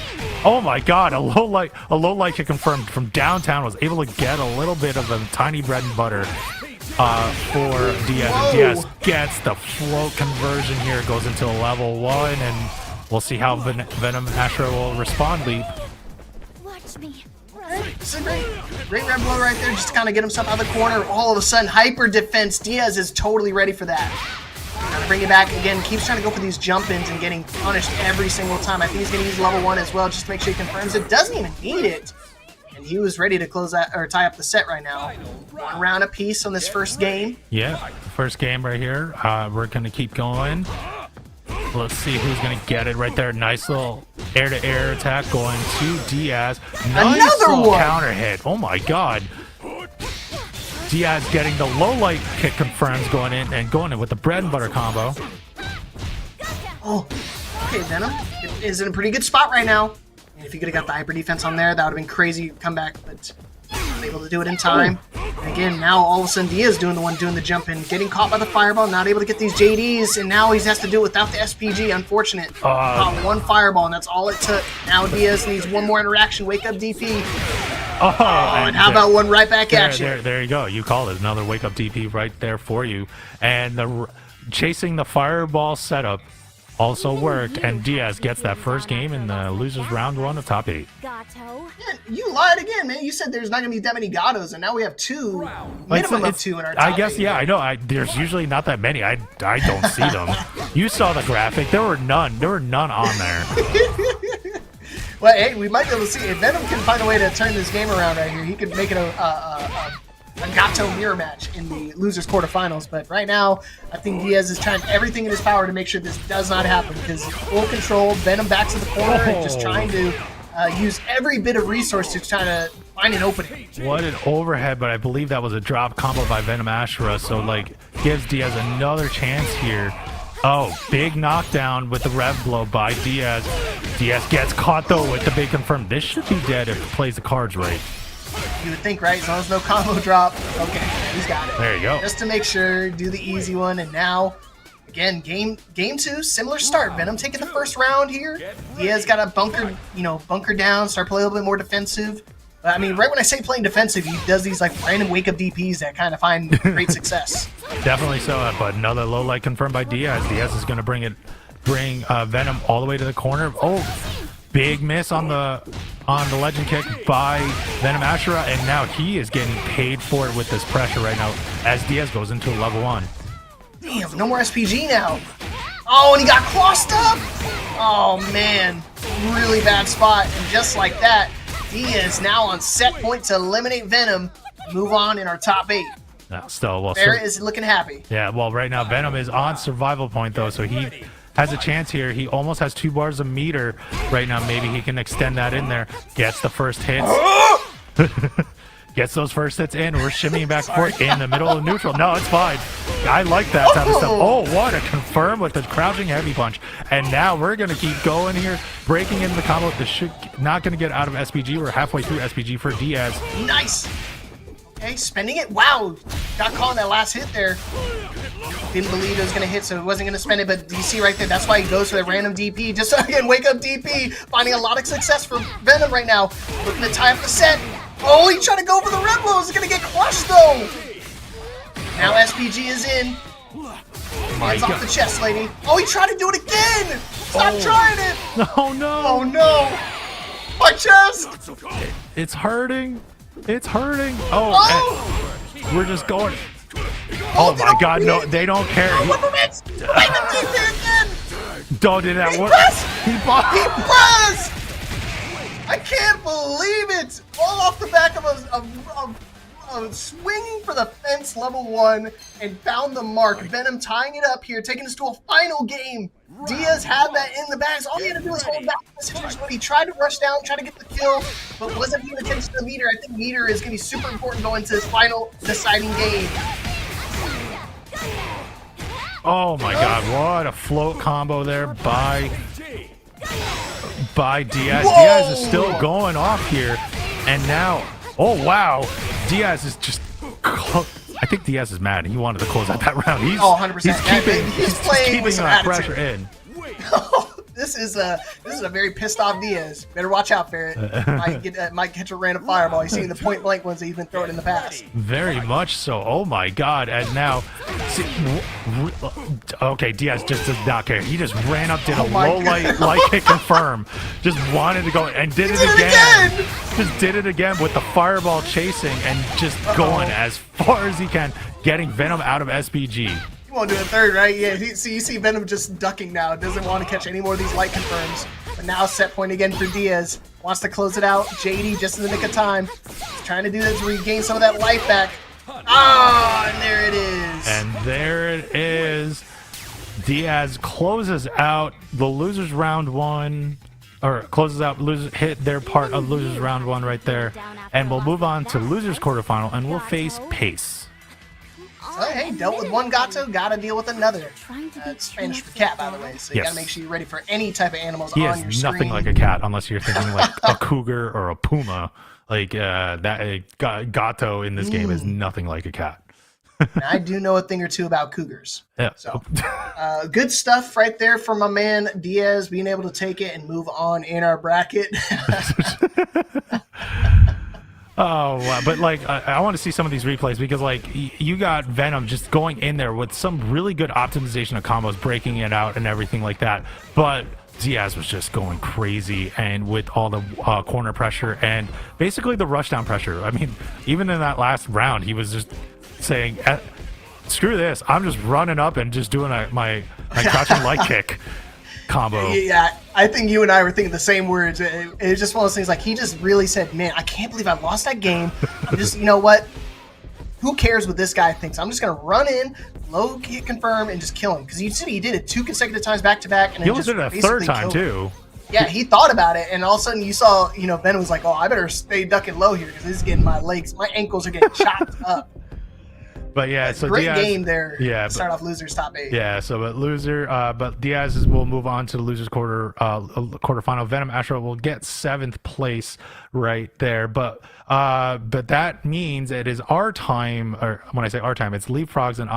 Oh my God! A low light kick confirmed from downtown was able to get a little bit of a tiny bread and butter for Diaz. And Diaz gets the float conversion here. Goes into level 1, and we'll see how Venom Ashura will respond. Leap. Watch me. This is a great red blow right there, just to kind of get himself out of the corner. All of a sudden, hyper defense. Diaz is totally ready for that. Trying to bring it back again. Keeps trying to go for these jump ins and getting punished every single time. I think he's going to use level 1 as well, just to make sure he confirms it. Doesn't even need it. And he was ready to close that or tie up the set right now. 1 round apiece on this first game. Yeah, first game right here. We're going to keep going. Let's see who's going to get it right there. Nice little air-to-air attack going to Diaz. Nice little counter hit. Oh my God. Diaz getting the low light kick confirms going in with the bread and butter combo. Oh, okay, Venom is in a pretty good spot right now. And if you could have got the hyper defense on there, that would have been crazy comeback, but not able to do it in time. And again, now all of a sudden Diaz doing the jump in, getting caught by the fireball, not able to get these JDs, and now he has to do it without the SPG. Unfortunate. Caught 1 fireball, and that's all it took. Now Diaz needs 1 more interaction. Wake up DP. Oh, and how about one right back at you? There you go. You called it. Another wake up DP right there for you. And chasing the fireball setup also worked, and Diaz gets that first game in the losers round 1 of top 8. Gato. Man, you lied again, man. You said there's not going to be that many Gatos, and now we have two, minimum of 2 in our top I guess, 8. yeah, I know. There's usually not that many. I don't see them. You saw the graphic. There were none. There were none on there. Well, hey, we might be able to see if Venom can find a way to turn this game around right here. He could make it a Gato mirror match in the losers quarterfinals. But right now, I think Diaz is trying everything in his power to make sure this does not happen, because full control, Venom back to the corner, and just trying to use every bit of resource to try to find an opening. What an overhead, but I believe that was a drop combo by Venom Ashura, so like gives Diaz another chance here. Oh, big knockdown with the rev blow by Diaz. Diaz gets caught though with the big confirm. This should be dead if it plays the cards right. You would think, right? As long as no combo drop. Okay, he's got it. There you go. Just to make sure, do the easy one, and now, again, game 2, similar start. Venom taking the first round here. Diaz got to bunker down, start playing a little bit more defensive. But I mean, right when I say playing defensive, he does these like random wake up DPs that kind of find great success. Definitely so, but another low light confirmed by Diaz. Diaz is going to bring Venom all the way to the corner. Oh, big miss on the legend kick by Venom Ashura, and now he is getting paid for it with this pressure right now as Diaz goes into level 1. Damn, no more SPG now. Oh, and he got crossed up. Oh man, really bad spot, and just like that, Diaz now on set point to eliminate Venom. Move on in our top 8. Barrett is looking happy. Yeah, well, right now Venom is on survival point though, so he has a chance here. He almost has 2 bars of meter right now. Maybe he can extend that in there. Gets the first hits. Gets those first hits in. We're shimmying back and forth in the middle of neutral. No, it's fine. I like that type of stuff. Oh, what a confirm with the crouching heavy punch. And now we're going to keep going here. Breaking into the combo. This should not going to get out of SPG. We're halfway through SPG for Diaz. Nice. Okay, spending it. Wow. Got caught in that last hit there. Didn't believe it was going to hit, so he wasn't going to spend it. But you see right there, that's why he goes for that random DP. Just so he can wake up DP. Finding a lot of success for Venom right now. Looking to tie up the set. Oh, he tried to go for the red blow. He's going to get crushed, though. Now SPG is in. Hands off the chest, lady. Oh, he tried to do it again. Stop trying it. Oh, no. Oh, no. My chest. It's hurting. It's hurting. Oh. We're just going. Oh, my God. No, they don't care. Don't do that. He pressed. I can't believe it! All off the back of a swinging for the fence level 1 and found the mark. Venom tying it up here, taking us to a final game. Diaz had that in the bags. All he had to do was hold back the situation, but he tried to rush down, try to get the kill, but wasn't paying attention to the meter. I think meter is going to be super important going into this final deciding game. Oh my God, what a float combo there by Diaz. Whoa! Diaz is still going off here, and now, oh wow, Diaz is just, I think Diaz is mad. He wanted to close out that round. He's 100%. He's keeping that pressure in. This is a very pissed off Diaz. Better watch out, Barrett. Might catch a random fireball. You've seen the point blank ones that he's been throwing in the past. Very much so. Oh my God! And now, okay, Diaz just does not care. He just ran up, did a low light kick confirm. Just wanted to go and did it again. Just did it again with the fireball chasing and just going as far as he can, getting Venom out of SPG. Won't do a third, right? Yeah, you see Venom just ducking now. Doesn't want to catch any more of these light confirms. But now set point again for Diaz. Wants to close it out. JD just in the nick of time. He's trying to do this to regain some of that life back. Ah, and there it is. And there it is. Diaz closes out the losers round 1. Or closes out, hit their part of losers round 1 right there. And we'll move on to losers quarterfinal and we'll face Pace. So, hey, dealt with one Gato, gotta deal with another. It's Spanish for cat, by the way, so you gotta make sure you're ready for any type of animals on your screen. He is nothing like a cat, unless you're thinking like a cougar or a puma. Like, Gato in this game is nothing like a cat. Now, I do know a thing or two about cougars. Yeah. So, good stuff right there for my man Diaz being able to take it and move on in our bracket. Oh, but like I want to see some of these replays because like you got Venom just going in there with some really good optimization of combos, breaking it out and everything like that. But Diaz was just going crazy, and with all the corner pressure and basically the rushdown pressure. I mean, even in that last round, he was just saying, "Screw this! I'm just running up and just doing my crouching light kick combo." Yeah, I think you and I were thinking the same words. It was just one of those things like he just really said, man, I can't believe I lost that game. I'm just, you know what? Who cares what this guy thinks? I'm just going to run in, low kick confirm, and just kill him. Because you said he did it 2 consecutive times back-to-back. And he almost did it a third time, too. Yeah, he thought about it, and all of a sudden you saw, Ben was like, oh, I better stay ducking low here because this is getting my ankles are getting chopped up. But yeah, so great Diaz, game there. Yeah, start off losers top 8. Yeah, so but Diaz will move on to the losers quarterfinal. Venom Astro will get 7th place right there. But that means it is our time, or when I say our time, it's Leapfrog's and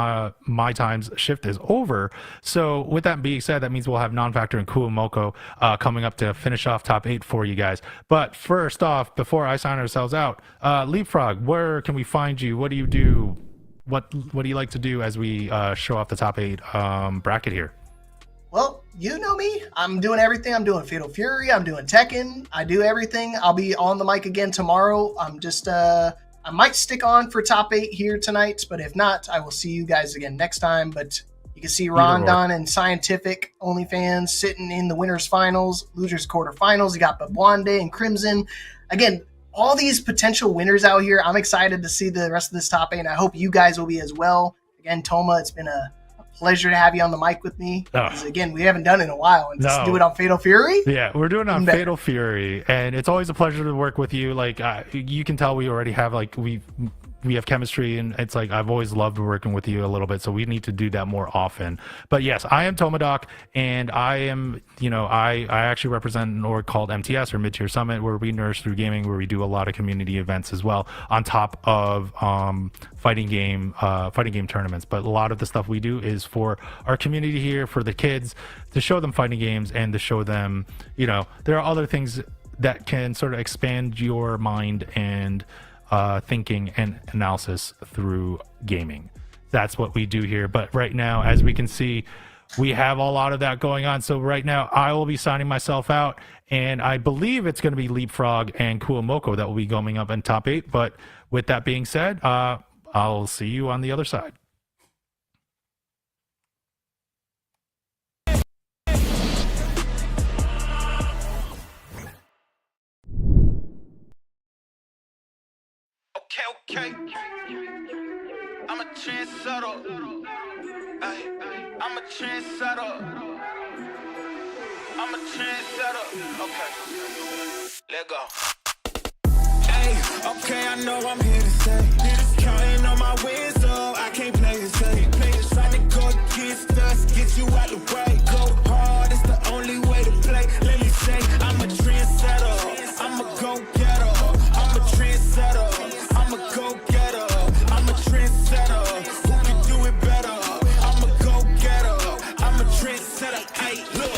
my time's shift is over. So with that being said, that means we'll have Non-Factor and Kuomoko coming up to finish off top 8 for you guys. But first off, before I sign ourselves out, Leapfrog, where can we find you? What do you do? What do you like to do as we show off the top 8 bracket here? Well, you know me. I'm doing everything. I'm doing Fatal Fury. I'm doing Tekken. I do everything. I'll be on the mic again tomorrow. I'm just I might stick on for top 8 here tonight, but if not, I will see you guys again next time. But you can see Rondon and Scientific OnlyFans sitting in the winners finals, losers quarterfinals. You got Babwande and Crimson. Again, all these potential winners out here. I'm excited to see the rest of this top 8, and I hope you guys will be as well. Again, Toma, it's been a pleasure to have you on the mic with me. Again, we haven't done it in a while, and just do it on Fatal Fury. Yeah, we're doing it on Fatal Fury, and it's always a pleasure to work with you. Like you can tell, we already have we have chemistry, and it's like I've always loved working with you a little bit, so we need to do that more often. But yes, I am Tomadoc, and I am, I actually represent an org called MTS, or Mid-Tier Summit, where we nurse through gaming, where we do a lot of community events as well, on top of fighting game tournaments. But a lot of the stuff we do is for our community here, for the kids, to show them fighting games and to show them, there are other things that can sort of expand your mind and thinking and analysis through gaming. That's what we do here. But right now, as we can see, we have a lot of that going on. So right now, I will be signing myself out, and I believe it's going to be Leapfrog and Kuomoko that will be going up in top 8. But with that being said, I'll see you on the other side. Okay. I'm a trendsetter. I'm a trendsetter. I'm a trendsetter. Okay. Let go. Hey, okay, I know I'm here to stay. Counting on my wins, so I can't play it safe. Trying to go against us, get you out the way. Go hard, it's the only way to play. Let me say, I'm a trendsetter. I'm a go-getter. I'm a trendsetter. I'm a go-getter. I'm a trendsetter. Who can do it better? I'm a go-getter. I'm a trendsetter. Hey, look,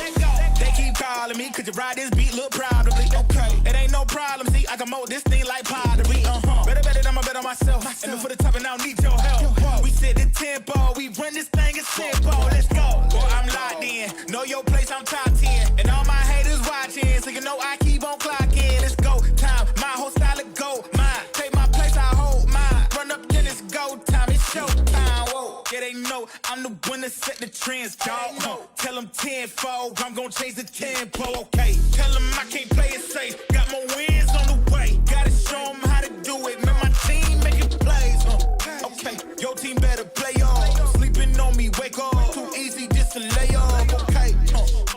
they keep calling me, could you ride this beat? Look proudly. Okay, it ain't no problem. See, I can mold this thing like pottery. Better, I'ma bet on myself. And for the top, and I don't need your help. We set the tempo, we run this thing in simple. Let's go. Boy, I'm locked in. Know your place, I'm top 10. And all my haters watching, so you know I keep on clocking. Let's go time. My whole style of go. Mine. Take my place, I hold mine. Run up, then it's go time. It's show time. Whoa. Yeah, they know I'm the one that set the trends, dog. Tell them tenfold, I'm gonna change the tempo. Okay. Tell them I can't play it safe. Got more wins on the way. Gotta show them how to do it. Man, my team making plays. Okay. Your team better play off. Sleeping on me, wake up. Too easy just to lay off. Okay.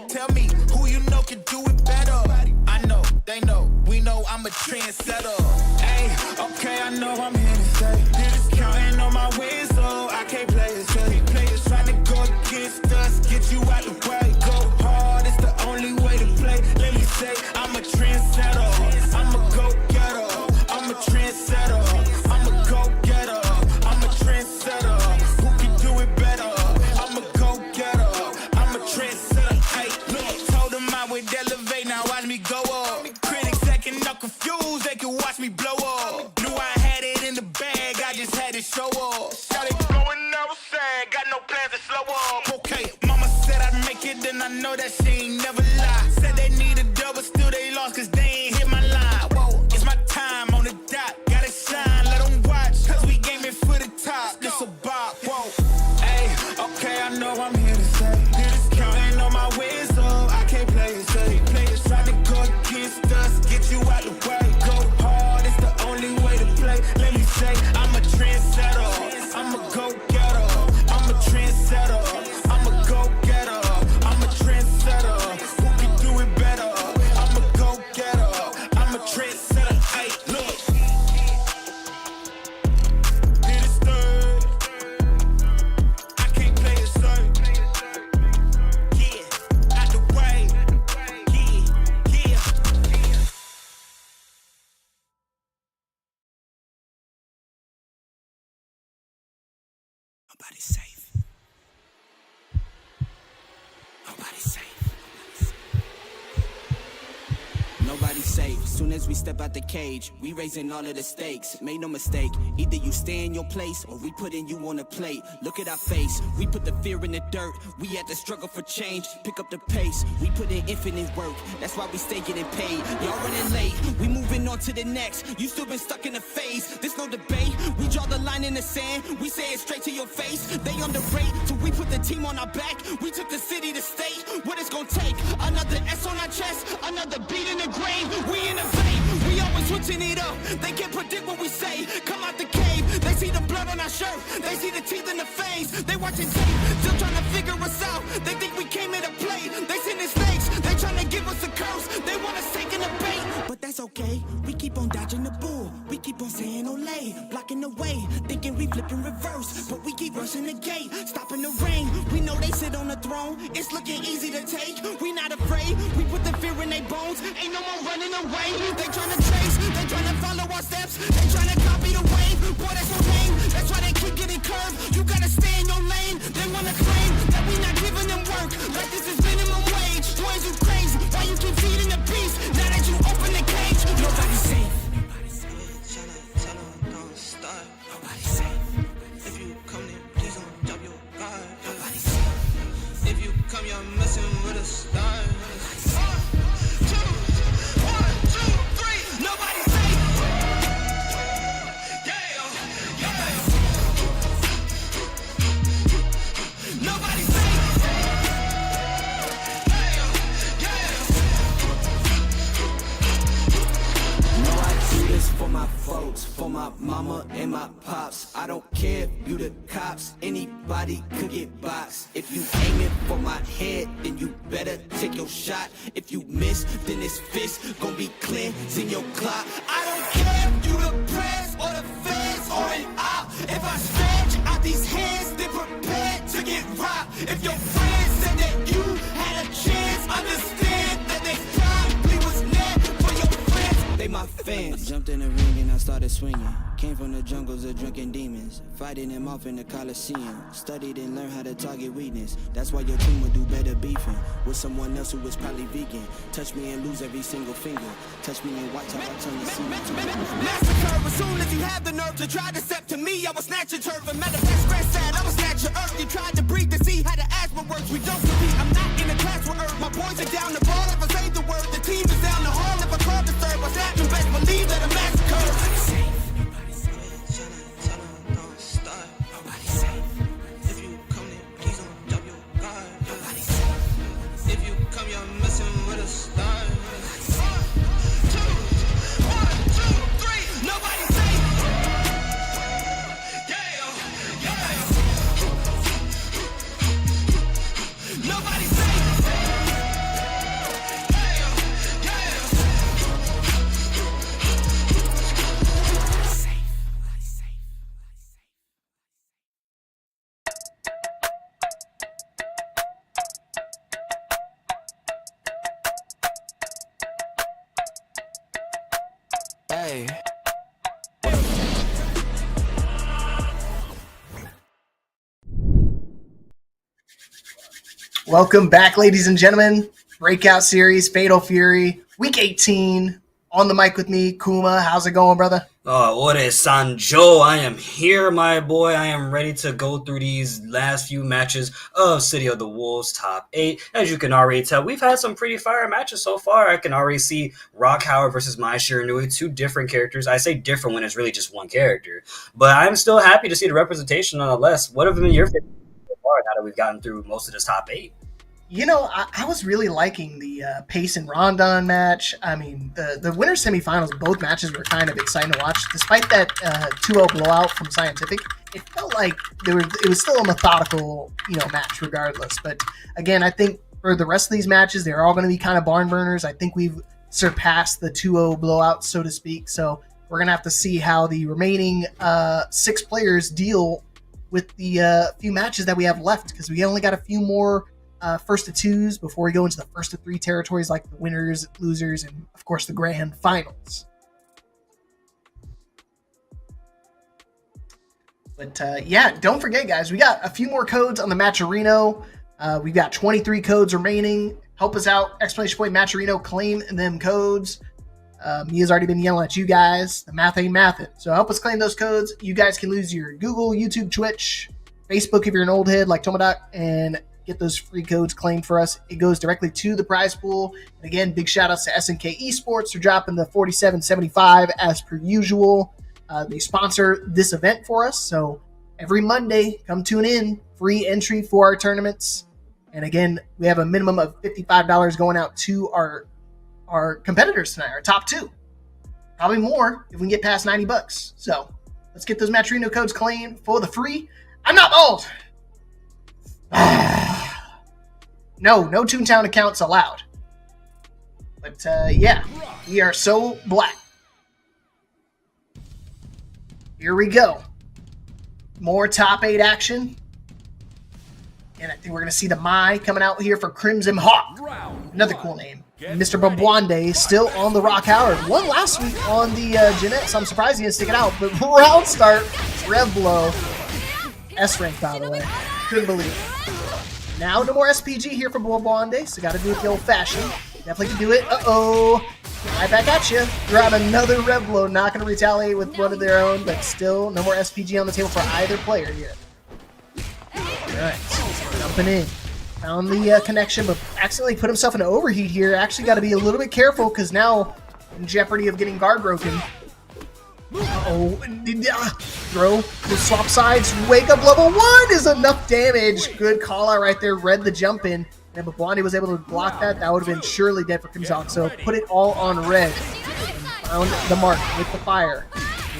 Tell me who you know can do it better. I know, they know, we know I'm a trendsetter. Hey, okay, I know I'm here to stay. Just counting on my wins, so I can't play it safe. Trying to go against us, get you out the way. Go hard, it's the only way to play. Let me say, I'm a trendsetter. I'm a go-getter. I'm a trendsetter. I'm a go-getter. I'm a trendsetter. Who can do it better? I'm a go-getter. I'm a trendsetter. Hey, look, told them I would elevate. Now watch me go up. Critics second up. confused, they could watch me blow up. Knew I had it in the bag, I just had to show up. Shot it blowing never sad, got no plans to slow up. Okay, mama said I'd make it, then I know that she ain't never lie. Said they need a double, still they lost, cause they ain't hit my line. Whoa, it's my time on the dot, gotta shine, let them watch, cause we gaming for the top. This a bop, whoa. Hey, okay, I know I'm here to stay. Counting on my wins, so I can't play it safe. Try to go against us, get you out the way. Go hard, it's the only way to play. Let me say, I'm a trendsetter. I'm a go-getter. I'm a trendsetter. I'm a go-getter. I'm a trendsetter. Who can do it better? I'm a go-getter. I'm a trendsetter. Hey, look. Did it stir? I can't play it safe. Yeah, out the way. Nobody's safe. Nobody's safe. Nobody's safe. Soon as we step out the cage, we raising all of the stakes. Make no mistake, either you stay in your place or we putting you on a plate. Look at our face, we put the fear in the dirt. We had to struggle for change, pick up the pace. We put in infinite work, that's why we stay getting paid. Y'all running late, we moving on to the next. You still been stuck in a phase, there's no debate. We draw the line in the sand, we say it straight to your face. They underrate, till we put the team on our back. We took the city to state, what it's gonna take. Another S on our chest, another beat in the grave. We innovate, we always switching it up. They can't predict what we say, come out the cave. They see the blood on our shirt, they see the teeth in the face. They watching tape, still trying to figure us out. They think we came here to play, they sending snakes. They trying to give us a curse, they want us taking the bait. But that's okay, we keep on dodging the bull. We keep on saying Olay, blocking the way. Thinking we flipping reverse, but we keep rushing the gate. Stopping the rain, we know they sit on the throne. It's looking easy to take, we not afraid. We put the fear in their bones, ain't no more running away. They trying to trace, they trying to follow our steps. They trying to copy the wave, boy that's so lame. That's why they keep getting curved, you gotta stay in your lane. They wanna claim that we not giving them work, like this is minimum wage. Boys, you crazy, why you keep feeding the beast? Now that you open the cage, nobody's safe. Tell them don't start. Nobody's safe. If you come then please don't drop your guard. Nobody's safe. If you come you're messing with a star. For my folks, for my mama and my pops. I don't care if you the cops, anybody could get boxed. If you aiming for my head, then you better take your shot. If you miss, then this fist gon' be cleansing your clock. I don't care if you the press or the feds or an op. If I stretch out these hands, then prepare to get robbed. If your friends said that you had a chance, understand that they probably was led for your friends. They my fans. I jumped in the ring and I started swinging. Came from the jungles of drunken demons, fighting them off in the Coliseum. Studied and learned how to target weakness. That's why your team would do better beefing with someone else who was probably vegan. Touch me and lose every single finger. Touch me and watch how I turn the scene. Massacre as soon as you have the nerve to try to step to me. I will snatch your turf and matter of fact, scratch that. I will snatch your earth. You tried to breathe to see how the asthma works. We don't compete. I'm not in a class with earth. My boys are down the ball if I say the word. The team is down the hall if I call the third. What's happening? Best believe that a massacre. Hey. Welcome back, ladies and gentlemen. Breakout series, Fatal Fury, Week 18. On the mic with me, Kuma. How's it going, brother? Ore Sanjo, I am here, my boy. I am ready to go through these last few matches of City of the Wolves Top 8. As you can already tell, we've had some pretty fire matches so far. I can already see Rock Howard versus Mai Shiranui, two different characters. I say different when it's really just one character. But I'm still happy to see the representation nonetheless. What have been your favorite so far now that we've gotten through most of this Top 8? You know, I was really liking the Pace and Rondon match. I mean, the winter semifinals, both matches were kind of exciting to watch. Despite that 2-0 blowout from Scientific, it felt like it was still a methodical, match regardless. But again, I think for the rest of these matches, they're all going to be kind of barn burners. I think we've surpassed the 2-0 blowout, so to speak. So we're going to have to see how the remaining 6 players deal with the few matches that we have left, because we only got a few more first to 2s before we go into the first to 3 territories, like the winners, losers, and of course the grand finals. But yeah, don't forget, guys, we got a few more codes on the Matcherino. We've got 23 codes remaining. Help us out, exclamation point Matcherino, claim them codes. Mia's already been yelling at you guys. The math ain't mathin'. So help us claim those codes. You guys can lose your Google, YouTube, Twitch, Facebook if you're an old head like Tomodoc, and get those free codes claimed for us. It goes directly to the prize pool. And again, big shout outs to SNK Esports for dropping the 47.75 as per usual. They sponsor this event for us. So every Monday, come tune in. Free entry for our tournaments. And again, we have a minimum of $55 going out to our competitors tonight, our top 2. Probably more if we can get past $90. So let's get those Matcherino codes claimed for the free. I'm not bald. No Toontown accounts allowed. But yeah, we are so black. Here we go. More top 8 action. And I think we're going to see the Mai coming out here for Crimson Hawk. Another cool name. Mr. Babwande still on the Rock Howard. Won last week on the Jeanette, so I'm surprised he didn't stick it out. But round start, Rev Blow. S rank, by the way. Couldn't believe it. Now no more SPG here for Babwande, so got to do it the old-fashioned. Definitely can do it. Uh-oh. Right back at you. Grab another Rev Blow. Not going to retaliate with one of their own, but still no more SPG on the table for either player here. Alright, jumping in. Found the connection, but accidentally put himself in an overheat here. Actually got to be a little bit careful, because now in jeopardy of getting guard broken. Uh-oh. Throw. The swap sides. Wake up level 1 is enough damage. Good call out right there. Read the jump in. And Babwande was able to block that. That would have been surely dead for Crimson. So put it all on red. And found the mark with the fire.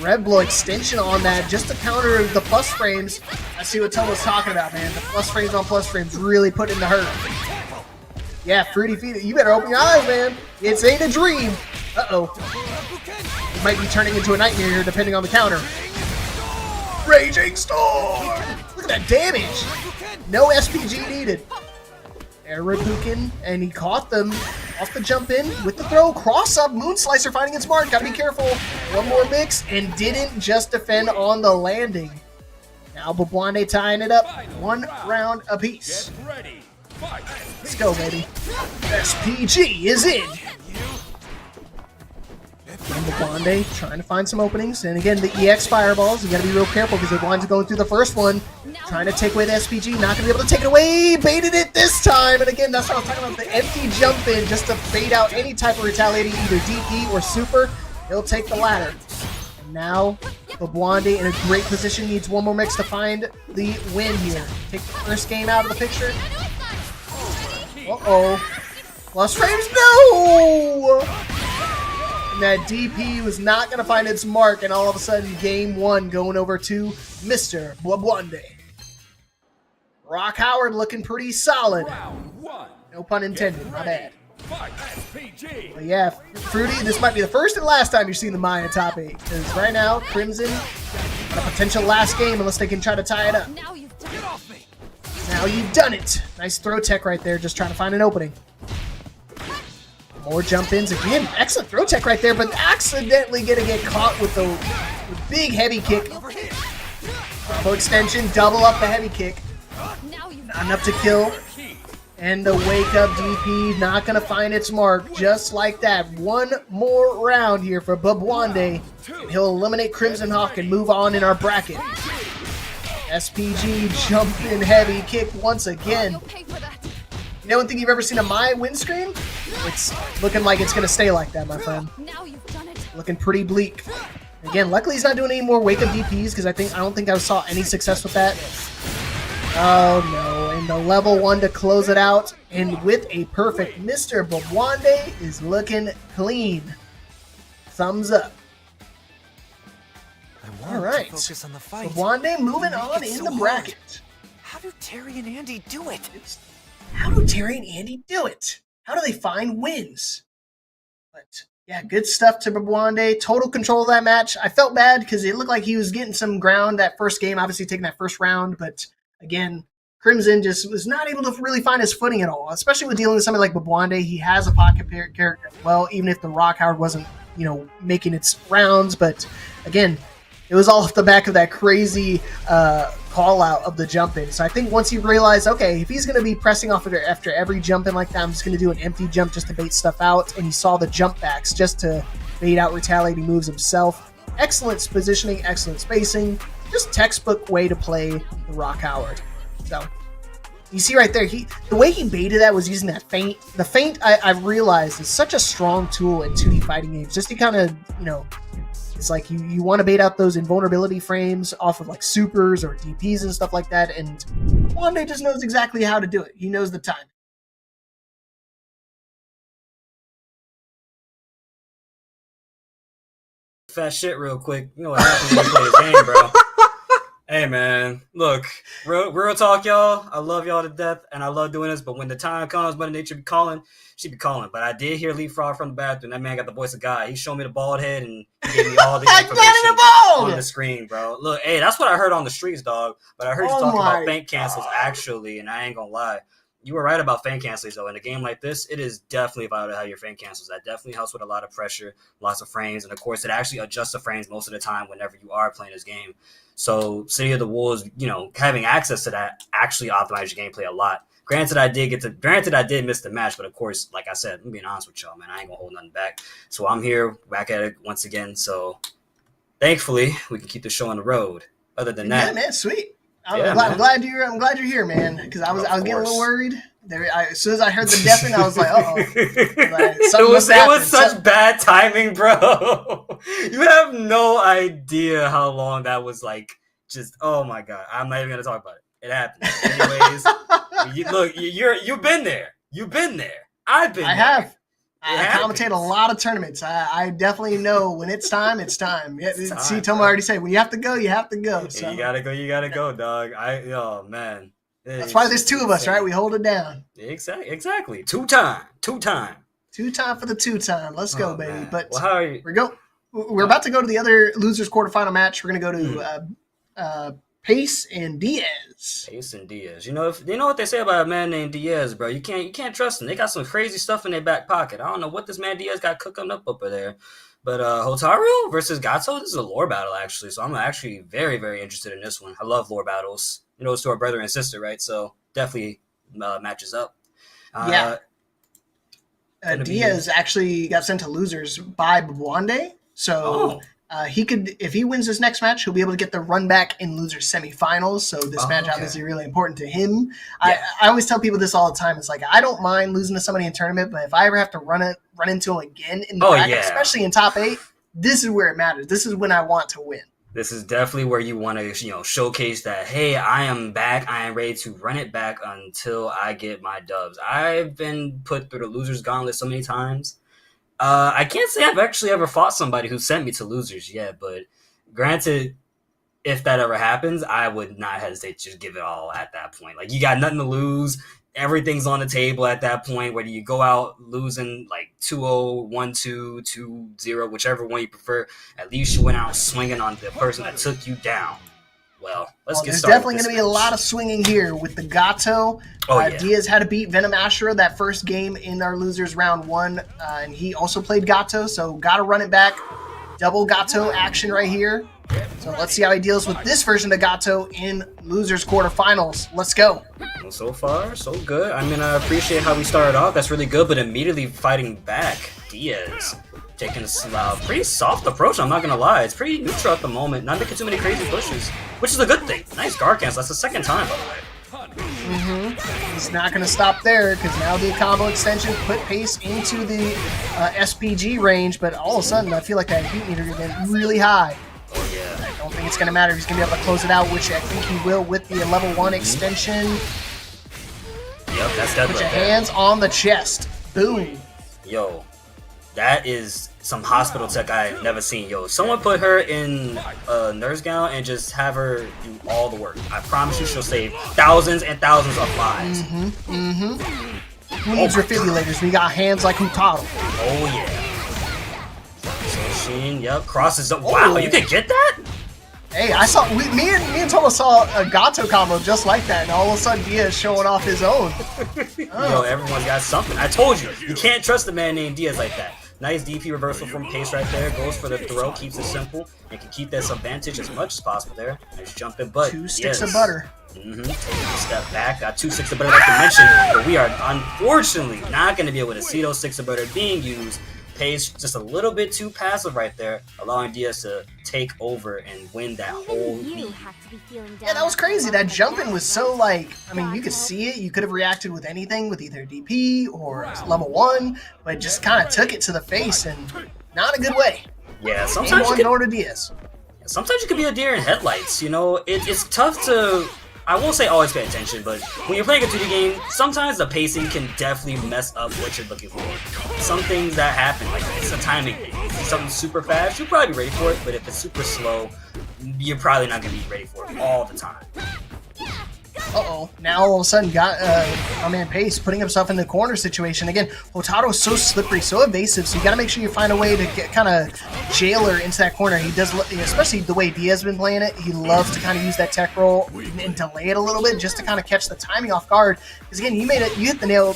Red Blow extension on that just to counter the plus frames. I see what Tomo's talking about, man. The plus frames on plus frames really put in the hurt. Yeah, Fruity Feet, you better open your eyes, man. It's ain't a dream. Uh-oh. It might be turning into a nightmare here depending on the counter. Raging Storm! Look at that damage! No SPG needed. Arabukin, and he caught them off the jump in with the throw. Cross up, Moon Slicer finding its mark. Gotta be careful. One more mix, and didn't just defend on the landing. Now Babwande tying it up. 1 round apiece. Let's go, baby. SPG is in. And Babwande trying to find some openings. And again, the EX fireballs. You gotta be real careful because Babwande's going through the first one. Trying to take away the SPG. Not gonna be able to take it away. Baited it this time. And again, that's what I was talking about. The empty jump in just to bait out any type of retaliating, either DP or super. He'll take the latter. And now Babwande in a great position. Needs one more mix to find the win here. Take the first game out of the picture. Uh-oh. Plus frames. No! And that DP was not going to find its mark, and all of a sudden, game 1 going over to Mr. Babwande. Rock Howard looking pretty solid. No pun intended, my bad. But yeah, Fruity, this might be the first and last time you've seen the Maya top 8. Because right now, Crimson on a potential last game unless they can try to tie it up. Now you've done it. Nice throw tech right there, just trying to find an opening. More jump-ins again. Excellent throw tech right there, but accidentally gonna get caught with the big heavy kick. Combo extension, double up the heavy kick. Not enough to kill. And the wake up DP not going to find its mark. Just like that. One more round here for Babwande. And he'll eliminate Crimson Hawk and move on in our bracket. SPG jumped in heavy kick once again. You don't think you've ever seen a my win screen? It's looking like it's going to stay like that, my friend. Looking pretty bleak. Again, luckily he's not doing any more wake up DPs because I don't think I saw any success with that. Oh no, and the level 1 to close it out, and with a perfect, Mr. Babwande is looking clean. Thumbs up. Alright, Babwande moving on in the bracket. How do Terry and Andy do it? How do Terry and Andy do it? How do they find wins? But yeah, good stuff to Babwande. Total control of that match. I felt bad because it looked like he was getting some ground that first game, obviously taking that first round, but again, Crimson just was not able to really find his footing at all, especially with dealing with somebody like Babwande. He has a pocket character as well, even if the Rock Howard wasn't, making its rounds. But again, it was all off the back of that crazy call out of the jump in. So I think once he realized, okay, if he's going to be pressing off after every jump in like that, I'm just going to do an empty jump just to bait stuff out. And he saw the jump backs just to bait out retaliating moves himself. Excellent positioning, excellent spacing. Just textbook way to play the Rock Howard. So you see right there, the way he baited that was using that feint. The feint, I've realized, is such a strong tool in 2D fighting games. Just to kind of, it's like you want to bait out those invulnerability frames off of like supers or DPs and stuff like that. And Wande just knows exactly how to do it. He knows the time. Fat shit real quick. You know what happens when you play this game, bro. Hey, man. Look, real talk, y'all. I love y'all to death, and I love doing this, but when the time comes, Mother Nature be calling, she be calling. But I did hear leapfrog from the bathroom. That man got the voice of God. He showed me the bald head, and he gave me all the information on the screen, bro. Look, hey, that's what I heard on the streets, dog. But I heard you talking about feint cancels, actually, and I ain't gonna lie. You were right about feint cancels, though. In a game like this, it is definitely about how your feint cancels. That definitely helps with a lot of pressure, lots of frames, and of course, it actually adjusts the frames most of the time whenever you are playing this game. So City of the Wolves, having access to that actually optimized your gameplay a lot. Granted, I did miss the match, but of course, like I said, I'm being honest with y'all, man. I ain't gonna hold nothing back. So I'm here, back at it once again. So thankfully, we can keep the show on the road. Other than that, yeah, man, sweet. I'm glad you're here, man. Because I was getting a little worried. As soon as I heard the deafening, I was like, uh-oh. It was such bad timing, bro. You have no idea how long that was like. Just, oh my God. I'm not even going to talk about it. It happened. Anyways, you've been there. You've been there. I've been there. I have. I commentate a lot of tournaments. I definitely know when it's time, it's time. Yeah, see, Tomo already said, when you have to go, you have to go. So. You gotta go, dog. Oh man. That's why there's two of us, right? We hold it down. Exactly. Two time for the two-time. Let's go, baby. Man. But how are you? We're about to go to the other losers quarterfinal match. We're gonna go to Pace and Diaz. You know what they say about a man named Diaz, bro? You can't trust them. They got some crazy stuff in their back pocket. I don't know what this man Diaz got cooking up over there. But Hotaru versus Gato, this is a lore battle, actually. So I'm actually very, very interested in this one. I love lore battles. It's to our brother and sister, right? So definitely matches up. Diaz actually got sent to losers by Babwande. So he could, if he wins this next match, he'll be able to get the run back in losers semifinals. So this match obviously really important to him. Yeah. I always tell people this all the time. It's like, I don't mind losing to somebody in tournament, but if I ever have to run into him again in the bracket, especially in top 8, this is where it matters. This is when I want to win. This is definitely where you want to, showcase that, hey, I am back. I am ready to run it back until I get my dubs. I've been put through the losers gauntlet so many times. I can't say I've actually ever fought somebody who sent me to losers yet, but granted, if that ever happens, I would not hesitate to just give it all at that point. Like, you got nothing to lose. Everything's on the table at that point, whether you go out losing like 2-0, 1-2, 2-0, whichever one you prefer. At least you went out swinging on the person that took you down. Well, let's get started. There's definitely going to be a lot of swinging here with the Gato. Diaz had to beat Venom Ashura that first game in our losers round 1, and he also played Gato, so got to run it back. double Gato action right here. So let's see how he deals with this version of Gato in losers quarterfinals. Let's go. Well, so far, so good. I mean, I appreciate how we started off. That's really good, but immediately fighting back, Diaz taking a pretty soft approach. I'm not gonna lie, it's pretty neutral at the moment. Not making too many crazy pushes, which is a good thing. Nice guard cancel. That's the second time, by the way. He's not going to stop there because now the combo extension put Pace into the SPG range, but all of a sudden I feel like that heat meter went really high. Oh, yeah. I don't think it's going to matter if he's going to be able to close it out, which I think he will with the level 1 extension. Yep, that's dead. Put your hands on the chest. Boom. Yo, that is some hospital tech I have never seen. Yo, someone put her in a nurse gown and just have her do all the work. I promise you she'll save thousands and thousands of lives. Who needs refibrillators? We got hands like Hutaro. Oh, yeah. So Sheen, yep, crosses up. Wow, you can get that? Hey, I saw me and Tomo saw a Gato combo just like that, and all of a sudden Diaz showing off his own. Yo, everyone's got something. I told you, you can't trust a man named Diaz like that. Nice DP reversal from Pace right there. Goes for the throw, keeps it simple, and can keep that advantage as much as possible there. Nice jumping, but 2 sticks of butter. Taking a step back. Got 2 sticks of butter like I mentioned, but we are unfortunately not going to be able to see those sticks of butter being used. Pace just a little bit too passive right there, allowing Diaz to take over and win that whole lead. Yeah, that was crazy. That jumping was so like, I mean, you could see it. You could have reacted with anything, with either DP or level 1, but just kind of took it to the face and not a good way. Yeah, sometimes you can, Diaz. Sometimes you can be a deer in headlights. You know, it's tough to. I won't say always pay attention, but when you're playing a 2D game, sometimes the pacing can definitely mess up what you're looking for. Some things that happen, like it's a timing thing. If it's something super fast, you'll probably be ready for it, but if it's super slow, you're probably not going to be ready for it all the time. Uh-oh. Now all of a sudden got our man Pace putting himself in the corner situation. Again, Hotaro is so slippery, so evasive, so you got to make sure you find a way to get kind of jail her into that corner. He does, especially the way Diaz has been playing it, he loves to kind of use that tech roll and delay it a little bit just to kind of catch the timing off guard. Because again, you hit the nail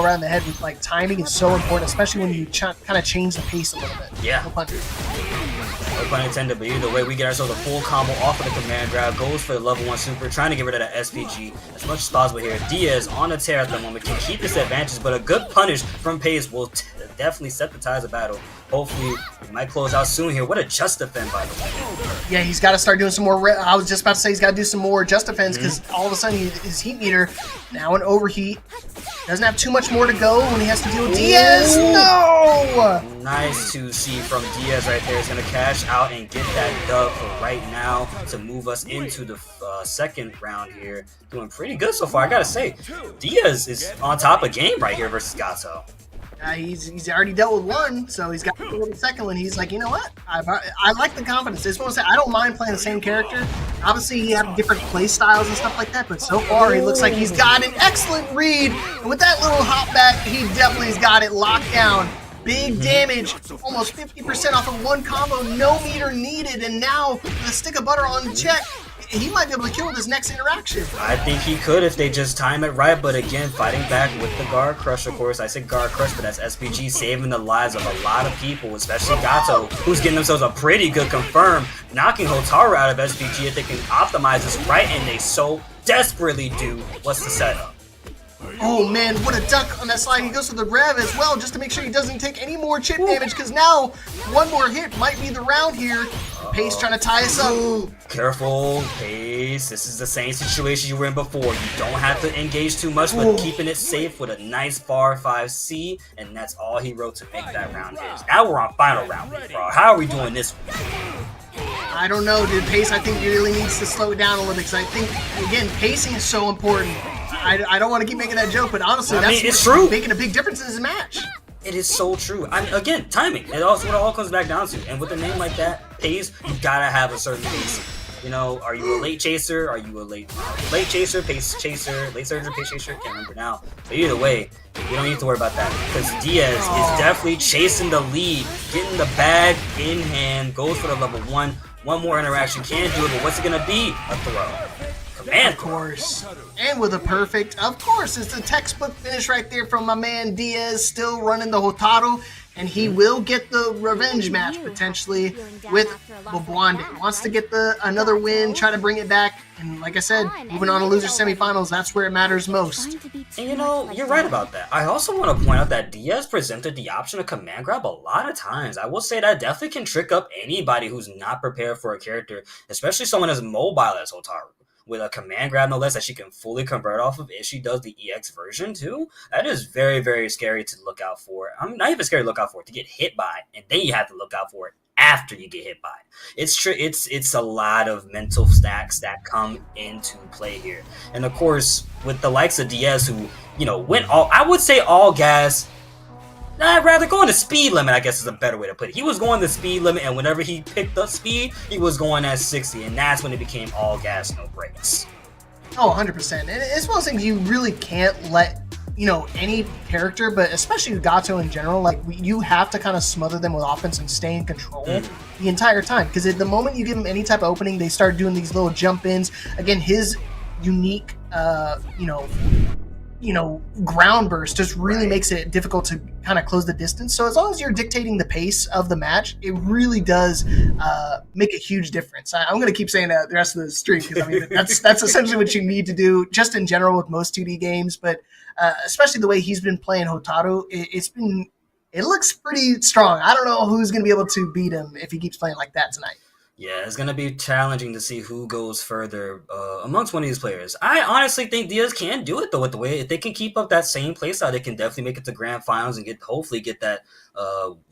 right on the head with like timing is so important, especially when you kind of change the pace a little bit. Yeah. No pun intended, but either way, we get ourselves a full combo off of the command grab, goes for the level 1 super, trying to get rid of that SPG as much as possible here. Diaz on a tear at the moment, can keep this advantage, but a good punish from Pace will definitely set the ties of battle. Hopefully, we might close out soon here. What a just defend, by the way. Yeah, he's got to start doing some more. I was just about to say he's got to do some more just defense because all of a sudden his heat meter now an overheat. Doesn't have too much more to go when he has to deal with Diaz. No! Nice to see from Diaz right there. He's going to cash out and get that dub for right now to move us into the second round here. Doing pretty good so far, I got to say. Diaz is on top of game right here versus Gato. He's already dealt with one, so he's got the second one. He's like, you know what? I like the confidence. I just want to say, I don't mind playing the same character. Obviously, he has different play styles and stuff like that, but so far, he looks like he's got an excellent read. And with that little hop back, he definitely has got it locked down. Big damage, almost 50% off of one combo, no meter needed, and now the stick of butter on check. He might be able to kill with his next interaction. I think he could if they just time it right, but again, fighting back with the guard crush, of course. I said guard crush, but that's SPG saving the lives of a lot of people, especially Gato, who's getting themselves a pretty good confirm, knocking Hotaro out of SPG if they can optimize this right, and they so desperately do. What's the setup? Oh man, what a duck on that slide. He goes for the rev as well just to make sure he doesn't take any more chip damage because now one more hit might be the round here. Pace trying to tie us up. Careful, Pace. This is the same situation you were in before. You don't have to engage too much, but keeping it safe with a nice bar 5C, and that's all he wrote to make that round his. Now we're on final round, bro. How are we doing this one? I don't know, dude. Pace, I think, really needs to slow it down a little bit because I think, again, pacing is so important. I don't want to keep making that joke, but honestly, it's true. Making a big difference in this match. It is so true. Again, timing. It also what it all comes back down to. And with a name like that, Pace, you gotta have a certain pace. You know, are you a late chaser? Are you a late chaser, pace chaser, late surger, pace chaser? Can't remember now. But either way, you don't need to worry about that because Diaz is definitely chasing the lead, getting the bag in hand, goes for the level 1. One more interaction can do it, but what's it gonna be? A throw. Command. Of course. And with a perfect, of course, it's a textbook finish right there from my man Diaz, still running the Hotaro. and he will get the revenge match potentially with Bobwande. Wants to get another win, try to bring it back, and like I said, moving on to loser semifinals, that's where it matters most. And you know, you're right about that. I also want to point out that Diaz presented the option of command grab a lot of times. I will say that definitely can trick up anybody who's not prepared for a character, especially someone as mobile as Hotaru. With a command grab, no less, that she can fully convert off of if she does the EX version too. That is very, very scary to look out for. I'm not even scared to look out for it, to get hit by it, and then you have to look out for it after you get hit by it. It's true. It's a lot of mental stacks that come into play here, and of course with the likes of Diaz, who went all, I would say all gas. I'd rather going to speed limit, I guess is a better way to put it. He was going the speed limit, and whenever he picked up speed, he was going at 60, and that's when it became all gas, no brakes. Oh, 100%. And it's one of those things you really can't let, any character, but especially Gato in general, like, you have to kind of smother them with offense and stay in control the entire time. Because at the moment you give them any type of opening, they start doing these little jump-ins. Again, his unique, ground burst just really makes it difficult to kind of close the distance. So as long as you're dictating the pace of the match, it really does make a huge difference. I'm going to keep saying that the rest of the stream, because I mean that's essentially what you need to do just in general with most 2D games, but especially the way he's been playing Hotaru, it looks pretty strong. I don't know who's going to be able to beat him if he keeps playing like that tonight. Yeah, it's going to be challenging to see who goes further amongst one of these players. I honestly think Diaz can do it, though, with the way if they can keep up that same playstyle, they can definitely make it to grand finals and hopefully get that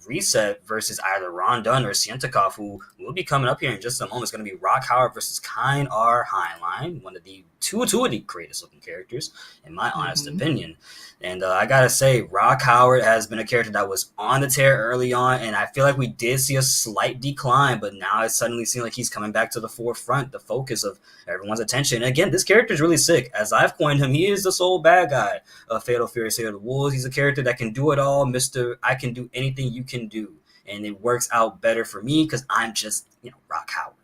reset versus either Rondon or Sientakov, who will be coming up here in just a moment. It's going to be Rock Howard versus Kine R. Highline, one of the two of the greatest looking characters, in my honest opinion. And I gotta say, Rock Howard has been a character that was on the tear early on, and I feel like we did see a slight decline, but now it suddenly seems like he's coming back to the forefront, the focus of everyone's attention. And again, this character is really sick. As I've coined him, he is the sole bad guy of Fatal Fury, Sailor the Wolves. He's a character that can do it all, Mr. I can do anything you can do. And it works out better for me because I'm just, Rock Howard.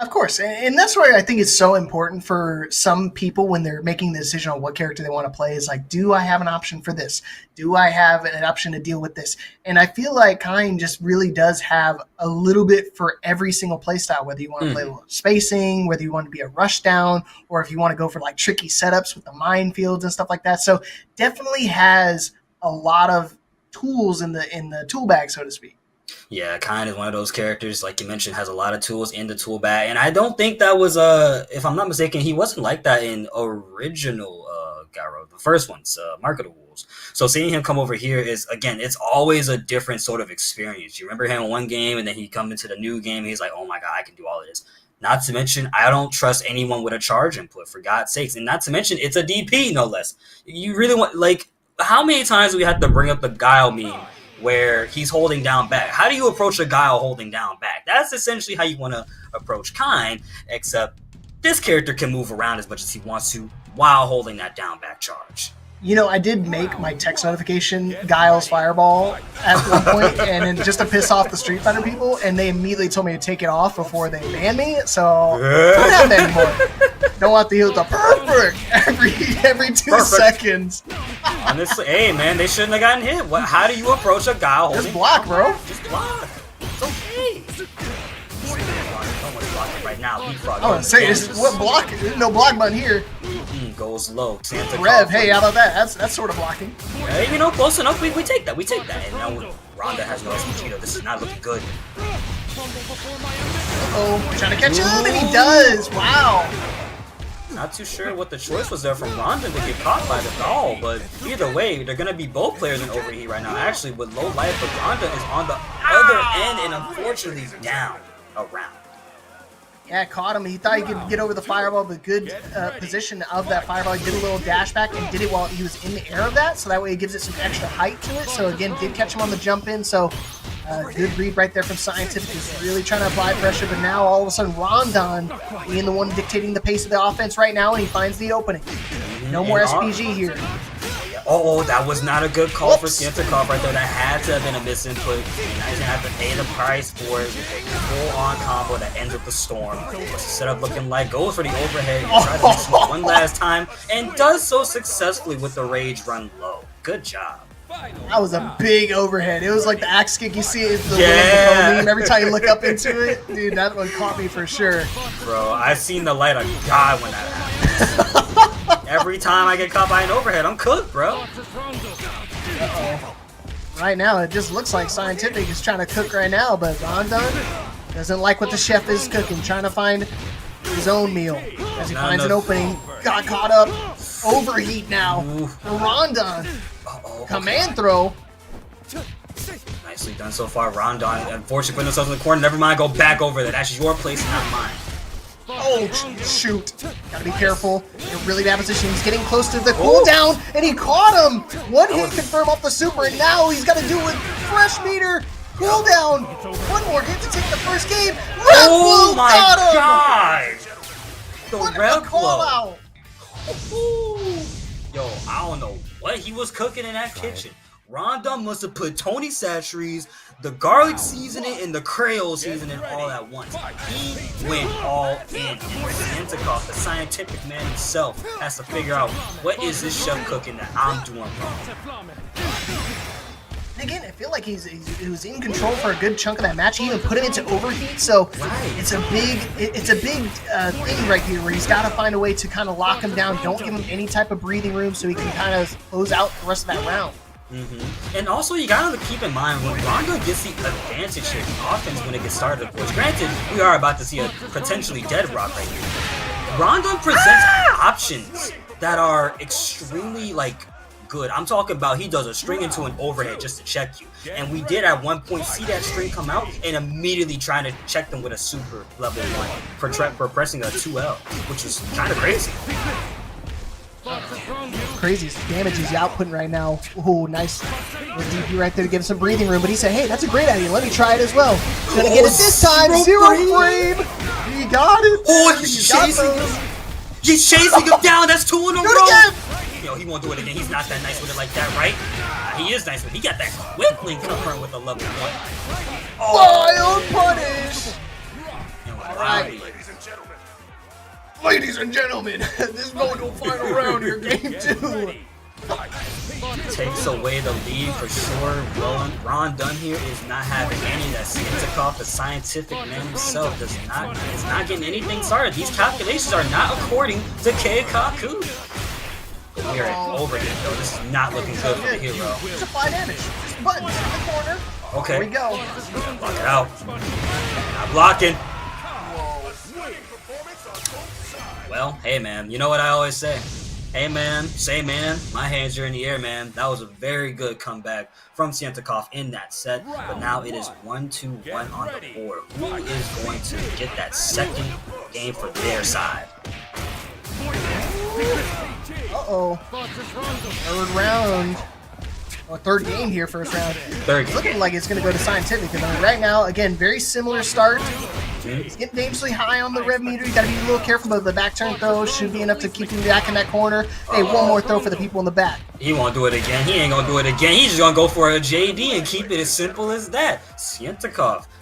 Of course, and that's why I think it's so important for some people when they're making the decision on what character they want to play is like, do I have an option for this? Do I have an option to deal with this? And I feel like Kine just really does have a little bit for every single playstyle, whether you want to play a little spacing, whether you want to be a rush down, or if you want to go for like tricky setups with the minefields and stuff like that. So definitely has a lot of tools in the tool bag, so to speak. Yeah, Kine is one of those characters, like you mentioned, has a lot of tools in the tool bag. And I don't think that was, if I'm not mistaken, he wasn't like that in original Gyro, the first one's Mark of the Wolves. So seeing him come over here is, again, it's always a different sort of experience. You remember him in one game, and then he come into the new game, and he's like, oh my God, I can do all of this. Not to mention, I don't trust anyone with a charge input, for God's sakes. And not to mention, it's a DP, no less. You really want, like, how many times do we have to bring up the Guile meme where he's holding down back? How do you approach a Guile holding down back? That's essentially how you want to approach Kine, except this character can move around as much as he wants to while holding that down back charge. I did make my text notification Guile's Fireball at one point, and then just to piss off the Street Fighter people, and they immediately told me to take it off before they banned me, so don't have that anymore. Don't want to use the perfect every 2 seconds. Honestly, hey man, they shouldn't have gotten hit. How do you approach a Guile holding? Just block, bro. Just block. It's okay. Right now, I want to say, what block? There's no block button here. Goes low. Rev, hey, how about that? That's sort of blocking. Hey, close enough. We take that. We take that. And now Ronda has no SPG, though. This is not looking good. Uh-oh, trying to catch him, and he does. Wow. Not too sure what the choice was there from Ronda to get caught by the doll, but either way, they're going to be both players in overheat right now. Actually, with low life, but Ronda is on the other end and unfortunately down around. Yeah, caught him. He thought he could get over the fireball, but good position of that fireball. He did a little dash back and did it while he was in the air of that, so that way it gives it some extra height to it. So again, did catch him on the jump in, so good read right there from Scientific. He's really trying to apply pressure, but now all of a sudden Rondon being the one dictating the pace of the offense right now, and he finds the opening. No more SPG here. Oh, that was not a good call for Sientakov right there. That had to have been a misinput. And he's going to have to pay the price for it with a full-on combo that ends with the storm. What's the setup looking like? Goes for the overhead. Tries to mix it one last time and does so successfully with the Rage Run low. Good job. That was a big overhead. It was like the axe kick you see in the Yeah. meme every time you look up into it. Dude, that one caught me for sure. Bro, I've seen the light of God when that happens. Every time I get caught by an overhead, I'm cooked, bro. Uh-oh. Right now, it just looks like Scientific is trying to cook right now, but Rondon doesn't like what the chef is cooking, trying to find his own meal. As he finds an opening, got caught up, overheat now for Rondon. Command throw. Nicely done so far, Rondon. Unfortunately, putting themselves in the corner. Never mind, go back over there. That's your place, not mine. Oh, shoot. Gotta be careful. In a really bad position. He's getting close to the cooldown, and he caught him. One hit confirm off the super, and now he's got to do it with fresh meter. Cooldown. One more hit to take the first game. Red Blue got him. God! The What a red call blow. out. Yo, I don't know what he was cooking in that kitchen. Rondon must have put Tony Chachere's, the garlic seasoning, and the Creole seasoning all at once. He went all in. And Scientific, the scientific man himself, has to figure out what is this chef cooking that I'm doing wrong. Again, I feel like he was in control for a good chunk of that match. He even put him into overheat, so it's a big thing right here where he's got to find a way to kind of lock him down. Don't give him any type of breathing room so he can kind of close out the rest of that round. And also, you gotta keep in mind when Rondon gets the advantage here, the offense when it gets started, of course. Granted, we are about to see a potentially dead Rock right here. Rondon presents options that are extremely good. I'm talking about he does a string into an overhead just to check you. And we did at one point see that string come out and immediately trying to check them with a super level 1 for pressing a 2L, which is kind of crazy. Crazy damage he's outputting right now. Oh, nice with DP right there to give him some breathing room. But he said, hey, that's a great idea. Let me try it as well. Gonna get it this time. Zero frame. He got it. Oh, he's chasing him. He's chasing him down. That's 2 in a row. Do it again. Yo, he won't do it again. He's not that nice with it like that, right? He is nice with it. He got that quick link confirmed with a level 1. Wild punish. All right. Ladies and gentlemen, this is going to a final round here, game 2. Takes away the lead for sure. Rondon here is not having any of that. Scientific, the scientific man himself, is not getting anything started. These calculations are not according to Keikaku. But we are over here, though. This is not looking good for the hero. Just apply damage. Just buttons in the corner. Okay. Here we go. Block it out. Not blocking. Well, hey man, you know what I always say. Hey man, say man, my hands are in the air, man. That was a very good comeback from Scientific in that set. But now it is 1-2-1 on the board. Who is going to get that second game for their side? Uh-oh. Third round. Well, third game here, first round. Third It's game. looking like it's going to go to Scientific. I mean, right now, again, very similar start. He's getting dangerously high on the rev meter. You got to be a little careful, but the back turn throw should be enough to keep him back in that corner. Hey, one more throw for the people in the back. He won't do it again. He ain't gonna do it again. He's just gonna go for a JD and keep it as simple as that. Scientific,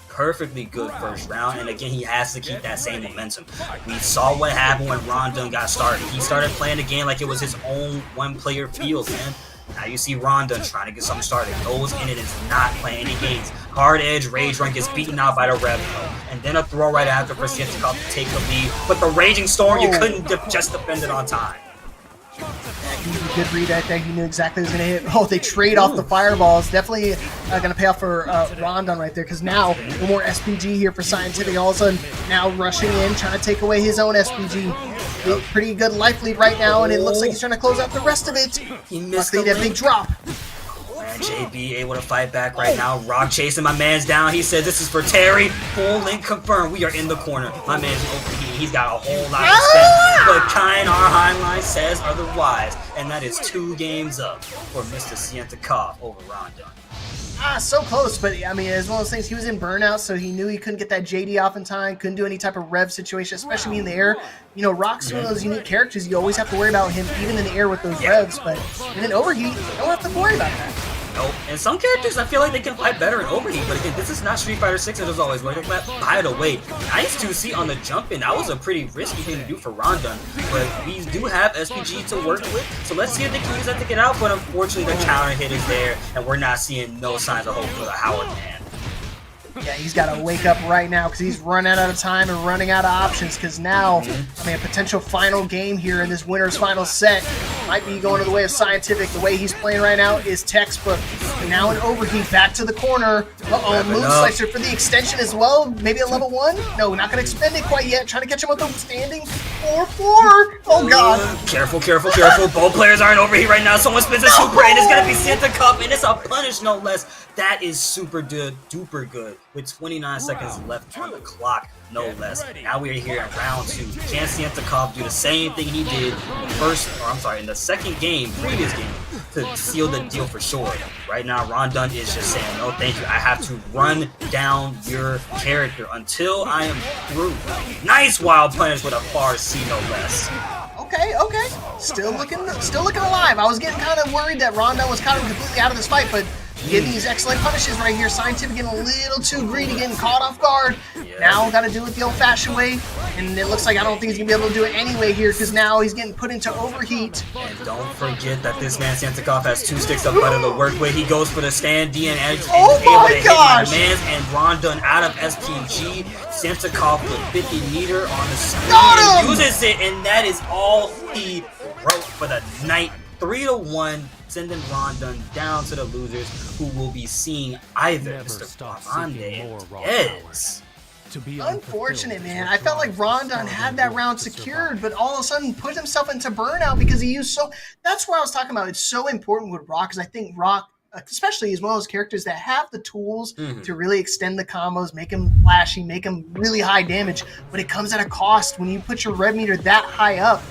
perfectly good first round, and again, he has to keep that same momentum. We saw what happened when Rondon got started. He started playing the game like it was his own one-player field, man. Now you see Rondon trying to get something started, goes in and is not playing any games. Hard edge, rage run, gets beaten out by the rev, and then a throw right after for Scientific to take the lead. But the Raging Storm, you couldn't just defend it on time. He was a good read right there. He knew exactly what was going to hit. Oh, they trade off the fireballs. Definitely going to pay off for Rondon right there, because now no more SPG here for Scientific. All of a sudden, now rushing in, trying to take away his own SPG. Pretty good life lead right now, and it looks like he's trying to close out the rest of it. He missed Luckily, that big drop. Man, JB able to fight back right now. Rock chasing my man's down. He said this is for Terry. Full link confirmed. We are in the corner. My man's overheating. He's got a whole lot to spend. But Kyan, our highline, says otherwise. And that is 2 games up for Mr. Scientific over Rondon. So close, but I mean, it's one of those things. He was in burnout, so he knew he couldn't get that JD off in time, couldn't do any type of rev situation, especially in the air. You know, Rock's one of those unique characters. You always have to worry about him, even in the air with those revs, but in an overheat, you don't have to worry about that. Nope. And some characters, I feel like they can fight better in overheat, but again, this is not Street Fighter 6 as always, where they let by the way. Nice to see on the jump in. That was a pretty risky thing to do for Rondon, but we do have SPG to work with, so let's see if they can use that to get out, but unfortunately the counter hit is there, and we're not seeing no signs of hope for the Howard man. Yeah, he's got to wake up right now because he's running out of time and running out of options because now, I mean, a potential final game here in this winner's final set might be going to the way of Scientific. The way he's playing right now is textbook. Now an overheat, back to the corner. Uh-oh, move slicer for the extension as well. Maybe a level 1? No, not going to expend it quite yet. Trying to catch him with the standing 4-4. Oh, God. Careful, careful, careful. Both players are in overheat right now. Someone spins a super, and it's going to be Santa Cup, and it's a punish, no less. That is super good, duper good. With 29 seconds left on the clock, no less. Now we are here in round 2. Can Santa Cup do the same thing he did in the second game, previous game, to seal the deal for sure? Right now, Rondon is just saying, no, thank you. I have to run down your character until I am through. Nice wild punish with a far C, no less. Okay. Still looking alive. I was getting kind of worried that Rondon was kind of completely out of this fight, but getting these excellent punishes right here. Scientific getting a little too greedy, getting caught off guard. Yeah. Now got to do it the old-fashioned way, and it looks like I don't think he's going to be able to do it anyway here because now he's getting put into overheat. And don't forget that this man Santikov has 2 sticks of butter to work with. He goes for the stand D and is able to hit my man and Rondon out of SPG. Santikov with 50 meter on the screen, uses it, and that is all he wrote for the night. 3-1, sending Rondon down to the losers, who will be seeing either Mr. Bavande and Diaz. Unfortunate, man. I felt like Rondon had that round secured, but all of a sudden put himself into burnout because he used so... That's what I was talking about. It's so important with Rock, because I think Rock, especially, is one of those characters that have the tools to really extend the combos, make them flashy, make them really high damage, but it comes at a cost. When you put your red meter that high up,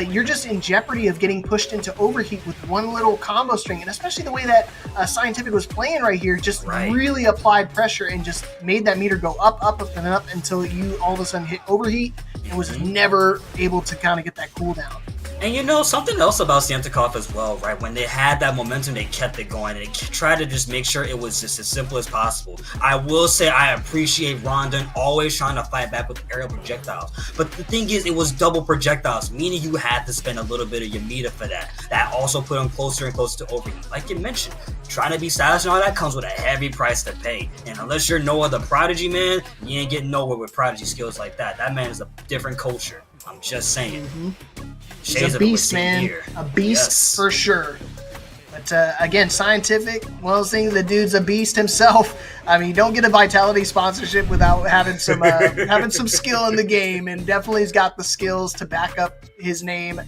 you're just in jeopardy of getting pushed into overheat with one little combo string, and especially the way that Scientific was playing right here just really applied pressure and just made that meter go up, and up until you all of a sudden hit overheat and was never able to kind of get that cooldown. And you know, something else about Santikov as well, right? When they had that momentum, they kept it going. And they tried to just make sure it was just as simple as possible. I will say I appreciate Rondon always trying to fight back with aerial projectiles. But the thing is, it was double projectiles, meaning you had to spend a little bit of your meter for that. That also put him closer and closer to overheat. Like you mentioned, trying to be stylish and all that comes with a heavy price to pay. And unless you're Noah the Prodigy, man, you ain't getting nowhere with Prodigy skills like that. That man is a different culture. I'm just saying. He's a beast, man. A beast for sure. But again, Scientific, one of those things, the dude's a beast himself. I mean, you don't get a Vitality sponsorship without having some having some skill in the game, and definitely has got the skills to back up his name.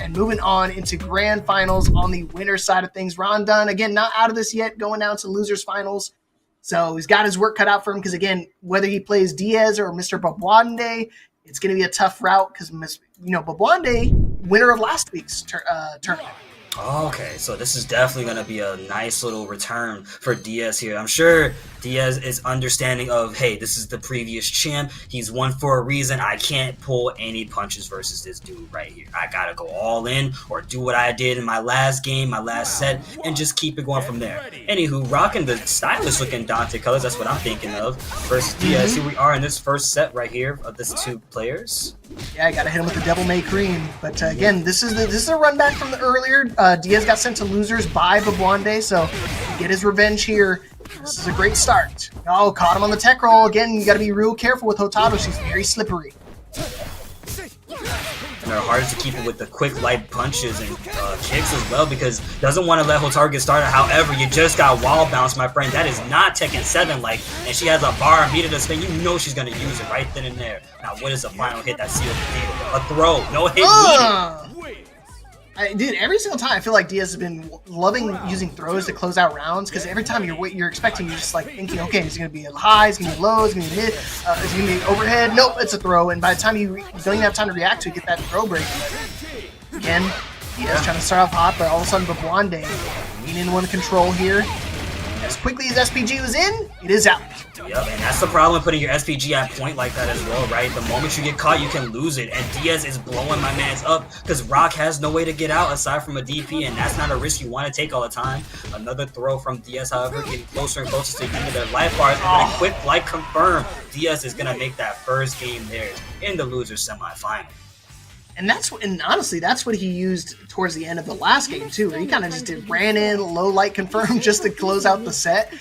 And moving on into grand finals on the winner side of things. Rondon, again, not out of this yet, going down to losers finals. So he's got his work cut out for him because, again, whether he plays Diaz or Mr. Babwande, it's going to be a tough route because, Babwande, winner of last week's tournament. Okay, so this is definitely going to be a nice little return for Diaz here. I'm sure Diaz is understanding of, hey, this is the previous champ. He's won for a reason. I can't pull any punches versus this dude right here. I got to go all in or do what I did in my last game, my last set, and just keep it going from there. Anywho, rocking the stylish looking Dante colors, that's what I'm thinking of, versus Diaz. Here we are in this first set right here of these 2 players. Yeah, I got to hit him with the Devil May Cream. But again, this is a run back from the earlier. Diaz got sent to losers by Babwande, so get his revenge here. This is a great start. Oh, caught him on the tech roll. Again, you got to be real careful with Hotaru. She's very slippery. And they're hard to keep it with the quick light punches and kicks as well, because doesn't want to let Hotaru get started. However, you just got wall bounce, my friend. That is not Tekken 7 like, and she has a bar and meter to spin. You know she's going to use it right then and there. Now, what is the final hit that seals the deal? A throw. No hit needed. Dude, every single time I feel like Diaz has been loving using throws to close out rounds, because every time you're expecting, you're just like thinking, okay, is it going to be high, is it going to be low, is it going to be mid, is it going to be overhead? Nope, it's a throw, and by the time you don't even have time to react to it, get that throw break. Again, Diaz trying to start off hot, but all of a sudden Babwande needing one control here. As quickly as SPG was in, it is out. Yep, and that's the problem putting your SPG at point like that as well, right? The moment you get caught, you can lose it, and Diaz is blowing my man's up because Rock has no way to get out aside from a DP, and that's not a risk you want to take all the time. Another throw from Diaz, however, getting closer and closer to the end of their life bars, and then a quick like confirm. Diaz is going to make that first game theirs in the loser's semifinal. And honestly, that's what he used towards the end of the last game too. Where he kind of just ran in, low light confirm just to close out the set.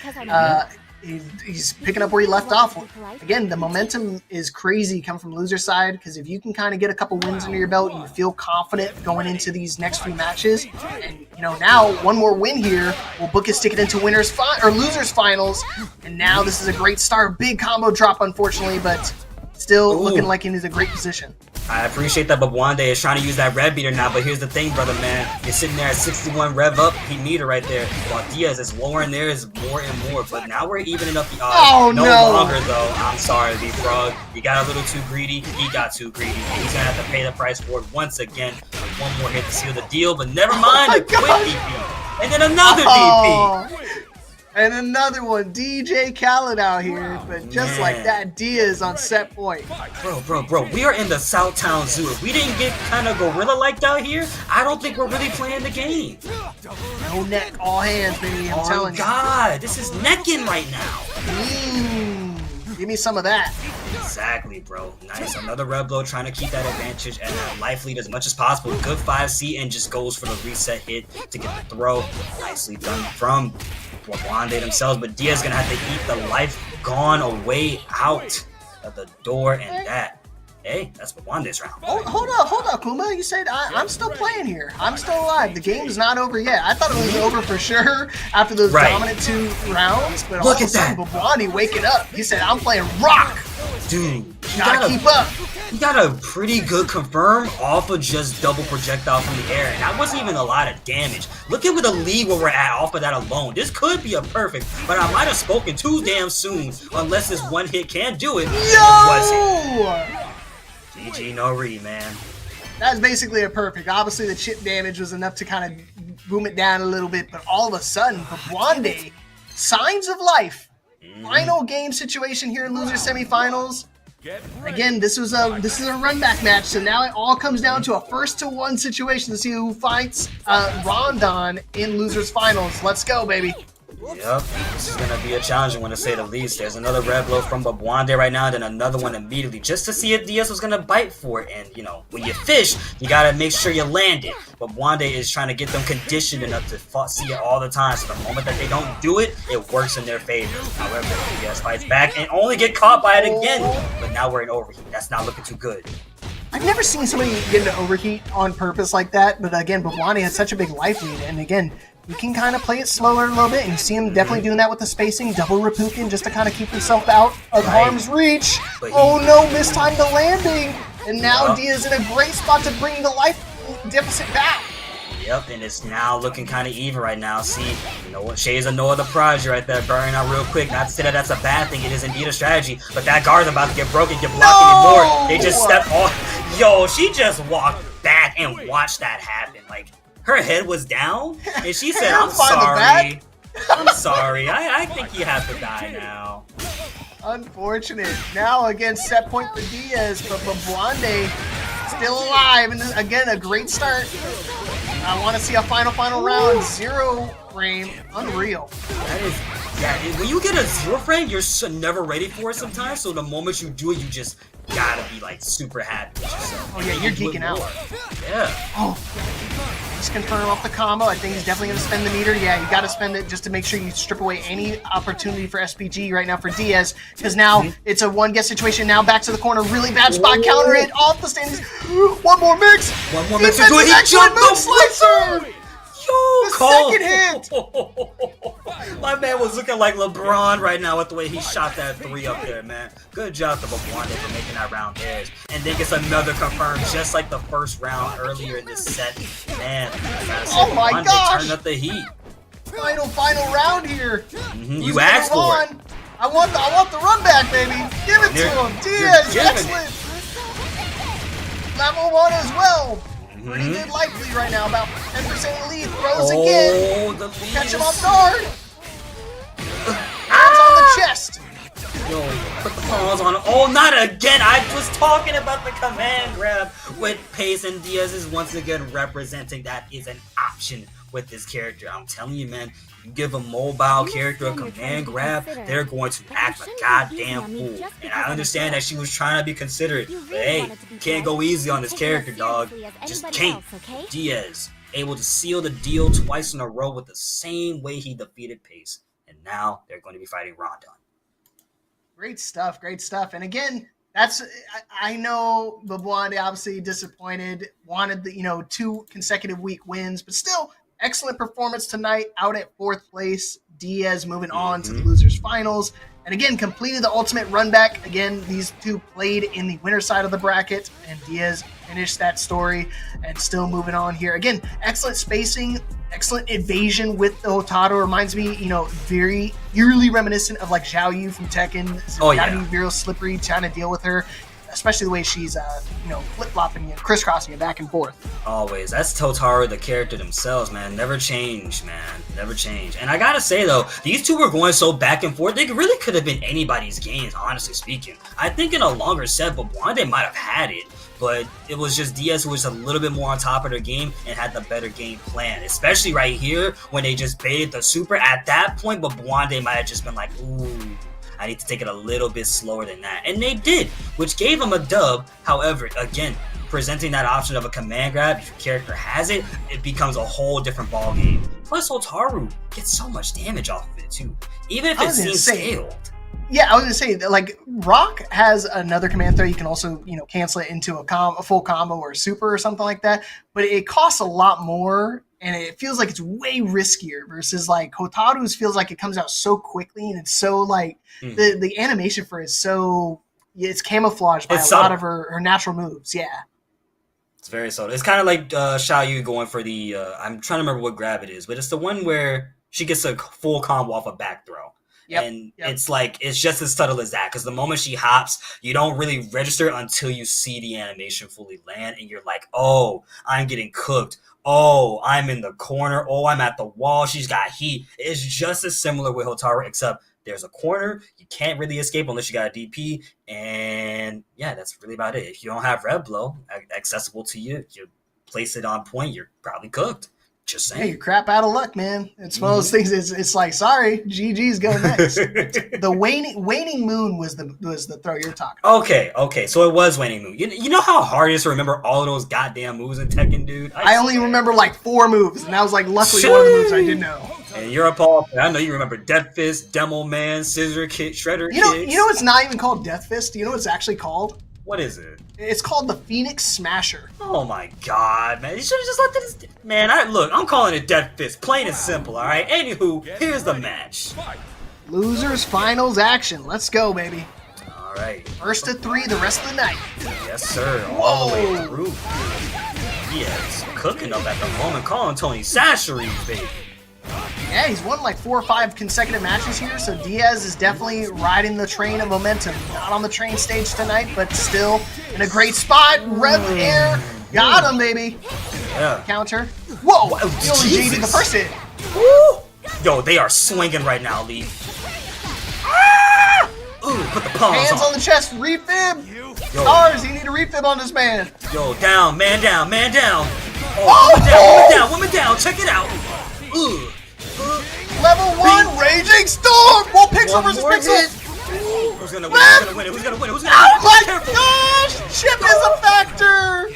He's picking up where he left off. Again, the momentum is crazy coming from loser side because if you can kind of get a couple wins under your belt, you feel confident going into these next few matches. And now one more win here will book his ticket into losers finals. And now this is a great start. Big combo drop, unfortunately, but still looking like he's in a great position. I appreciate that, but Wande is trying to use that rev beater now, but here's the thing, brother, man. You're sitting there at 61 rev up, he meter right there, while Diaz is lowering theirs more and more, but now we're evening up the odds. Oh, no longer, though. I'm sorry, B-Frog. You got a little too greedy. He got too greedy, and he's going to have to pay the price for it once again with one more hit to seal the deal, but never mind, a quick DP. And then another DP. And another one, DJ Khaled out here, but just like that, Diaz on set point. Bro, we are in the Southtown Zoo. If we didn't get kind of gorilla-like out here, I don't think we're really playing the game. No neck, all hands, baby, I'm telling you. Oh, God, this is necking right now. Give me some of that. Exactly, bro. Nice. Another red blow trying to keep that advantage and that life lead as much as possible. Good 5C and just goes for the reset hit to get the throw. Nicely done from Wande themselves, but Diaz gonna have to eat the life gone away out of the door, and that, hey, that's Wande's round. Hold up, Kuma. You said I'm still playing here. I'm still alive. The game's not over yet. I thought it was over for sure after those dominant 2 rounds, but look at that. Wande waking up. He said, I'm playing rock. Dude, you gotta keep up. He got a pretty good confirm off of just double projectile from the air, and that wasn't even a lot of damage. Look at where the lead where we're at off of that alone. This could be a perfect, but I might have spoken too damn soon unless this one hit can do it. Yo! It wasn't. GG no re, man. That's basically a perfect. Obviously, the chip damage was enough to kind of boom it down a little bit, but all of a sudden, Wande, signs of life. Final game situation here in loser semifinals. Again, this is a run back match, so now it all comes down to a 1-to-1 situation to see who fights Rondon in losers finals. Let's go, baby. Yep, this is going to be a challenging one to say the least. There's another red blow from Wande right now, and then another one immediately, just to see if Diaz was going to bite for it. And, when you fish, you got to make sure you land it. But Wande is trying to get them conditioned enough to see it all the time. So the moment that they don't do it, it works in their favor. However, Diaz fights back and only get caught by it again. But now we're in overheat. That's not looking too good. I've never seen somebody get into overheat on purpose like that. But again, Wande has such a big life lead. And again, you can kind of play it slower a little bit, and you see him definitely doing that with the spacing, double Rapukin just to kind of keep himself out of harm's reach. Oh no, mistimed the landing, and now Diaz in a great spot to bring the life deficit back. Yep, and it's now looking kind of even right now. See, you know what? Shades of no other prodigy right there, burning out real quick. Not to say that that's a bad thing. It is indeed a strategy, but that guard's about to get broken, get blocked anymore. They just stepped off. Yo, she just walked back and watched that happen. Like, her head was down, and she said, I'm sorry. I'm sorry. I think you have to die now. Unfortunate. Now, again, set point for Diaz, but Wande still alive. And again, a great start. I want to see a final round. 0 frame. Unreal. That is, yeah, when you get a 0 frame, you're never ready for it sometimes. So the moment you do it, you just gotta be like super happy with yourself. Oh, yeah, you're geeking out. Yeah. Oh, he's confirming off the combo. I think he's definitely going to spend the meter. Yeah, you got to spend it just to make sure you strip away any opportunity for SPG right now for Diaz, because now it's a one-guess situation. Now back to the corner. Really bad spot. Counter it off the stands. One more mix. One more mix to do it. He jumped the slicer. Yo, second hit. My man was looking like LeBron right now with the way he shot that 3 up there, man. Good job to Wande for making that round theirs. And then gets another confirmed, just like the first round earlier in this set. Man, oh my gosh! Turn up the heat. Final round here. You asked for it. I want the run back, baby. Give it to him. Diaz, excellent. Level 1 as well. Pretty good life lead right now, about 10% lead. Throws again. Catch him off guard. Hands on the chest. Put the pause on. Oh, not again. I was talking about the command grab with pace, and Diaz is once again representing that is an option with this character. I'm telling you, man, you give a mobile character a command grab, they're going to act a goddamn fool. And I understand that she was trying to be considerate, but hey, you can't go easy on this character, dog. Just can't. Diaz, able to seal the deal twice in a row with the same way he defeated Pace. And now they're going to be fighting Ronda. Great stuff, great stuff. And again, I know Babuande obviously disappointed, wanted the 2 consecutive week wins, but still excellent performance tonight out at 4th place. Diaz moving on to the losers finals. And again, completed the ultimate run back. Again, these 2 played in the winner side of the bracket, and Diaz finished that story and still moving on here. Again, excellent spacing, excellent evasion with the Hotaru. Reminds me, very eerily reminiscent of like Xiao Yu from Tekken. Oh, gotta yeah. be real slippery trying to deal with her, especially the way she's, flip-flopping and crisscrossing it back and forth. Always. That's Hotaru, the character themselves, man. Never change, man. Never change. And I gotta say, though, these 2 were going so back and forth, they really could have been anybody's games, honestly speaking. I think in a longer set, Babuande might have had it, but it was just Diaz who was a little bit more on top of their game and had the better game plan. Especially right here, when they just baited the super. At that point, Babuande might have just been like, ooh, I need to take it a little bit slower than that. And they did, which gave them a dub. However, again, presenting that option of a command grab, if your character has it, it becomes a whole different ball game. Plus, Hotaru gets so much damage off of it, too. Even if it seems scaled. Yeah, I was going to say, that, like, Rock has another command throw. You can also, cancel it into a full combo or a super or something like that. But it costs a lot more, and it feels like it's way riskier versus, like, Hotaru's feels like it comes out so quickly, and it's so, like, the animation for it is so, it's camouflaged by a lot of her natural moves, yeah. It's very subtle. It's kind of like Xiao Yu going for the, I'm trying to remember what grab it is, but it's the one where she gets a full combo off a back throw. Yep. It's like, it's just as subtle as that, because the moment she hops, you don't really register until you see the animation fully land, and you're like, oh, I'm getting cooked. Oh, I'm in the corner. Oh, I'm at the wall. She's got heat. It's just as similar with Hotaru, except there's a corner. You can't really escape unless you got a DP, and yeah, that's really about it. If you don't have Red Blow accessible to you, you place it on point, you're probably cooked. Just saying. Hey, you're crap out of luck, man. It's one of those things. It's like, sorry, GG's going next. The waning moon was the throw you're talking about. Okay. So it was waning moon. You know how hard it is to remember all of those goddamn moves in Tekken, dude? I only remember like 4 moves, and that was like luckily one of the moves I did know. And you're a Paul. I know you remember Death Fist, Demo Man, Scissor Kick, Shredder Kicks. You know it's not even called Death Fist. Do you know what it's actually called? What is it? It's called the Phoenix Smasher. Oh my god, man. You should have just let this... Man, I'm calling it Death Fist. Plain and simple, alright? Anywho, here's the match. Losers finals action. Let's go, baby. Alright. First of 3 the rest of the night. Yes, sir. All the way through. Yes, cooking up at the moment. Calling Tony Sashery, baby. Yeah, he's won like 4 or 5 consecutive matches here, so Diaz is definitely riding the train of momentum. Not on the train stage tonight, but still in a great spot. Rev air. Got him, baby. Yeah. Counter. Whoa! He only JD'd the first hit. Woo! Yo, they are swinging right now, Lee. Ah! Ooh, put the palms Hands on the chest. Refib. Yo. Stars, you need a refib on this man. Yo, down, man down, man down. Oh, woman down. Check it out. Ooh. Level 1, Raging Storm! Whoa, Pixel versus Pixel! Who's gonna win? Who's gonna win? Who's gonna win? Who's gonna win? Oh my gosh! Chip is a factor!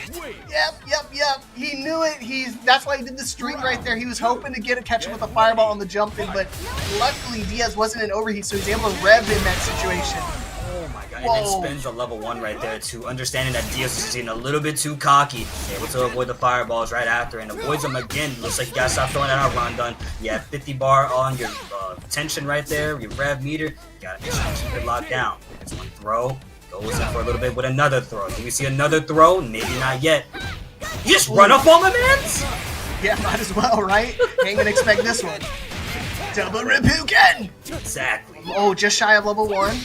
Yep. He knew it. That's why he did the streak right there. He was hoping to catch him with a fireball on the jump in, but luckily Diaz wasn't in overheat, so he's able to rev in that situation. Oh my god, and then spins a level 1 right there too, understanding that Diaz is getting a little bit too cocky, able to avoid the fireballs right after, and avoids them again. Looks like you gotta stop throwing that out, Rondon. You have 50 bar on your tension right there, your rev meter, you gotta make sure you keep it locked down. It's one throw, goes in for a little bit with another throw. Do we see another throw? Maybe not yet. You just run up on my mans? Yeah, might as well, right? Ain't gonna expect this one. Double Reppuken! Exactly. Oh, just shy of level 1.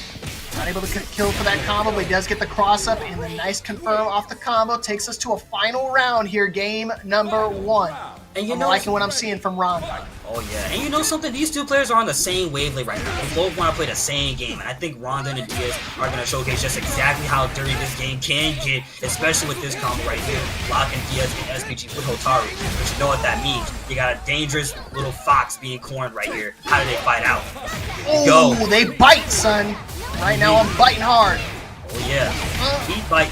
Not able to kill for that combo, but he does get the cross up and the nice confirm off the combo. Takes us to a final round here, game number 1. And I'm liking what I'm seeing from Ron. Oh yeah, and you know something? These two players are on the same wavelength right now. They both want to play the same game, and I think Rondon and Diaz are going to showcase just exactly how dirty this game can get, especially with this combo right here, locking Diaz and SPG with Hotaru. But you know what that means? You got a dangerous little fox being cornered right here. How do they fight out? Oh, they bite, son. Right now I'm biting hard. Oh yeah, beat bite.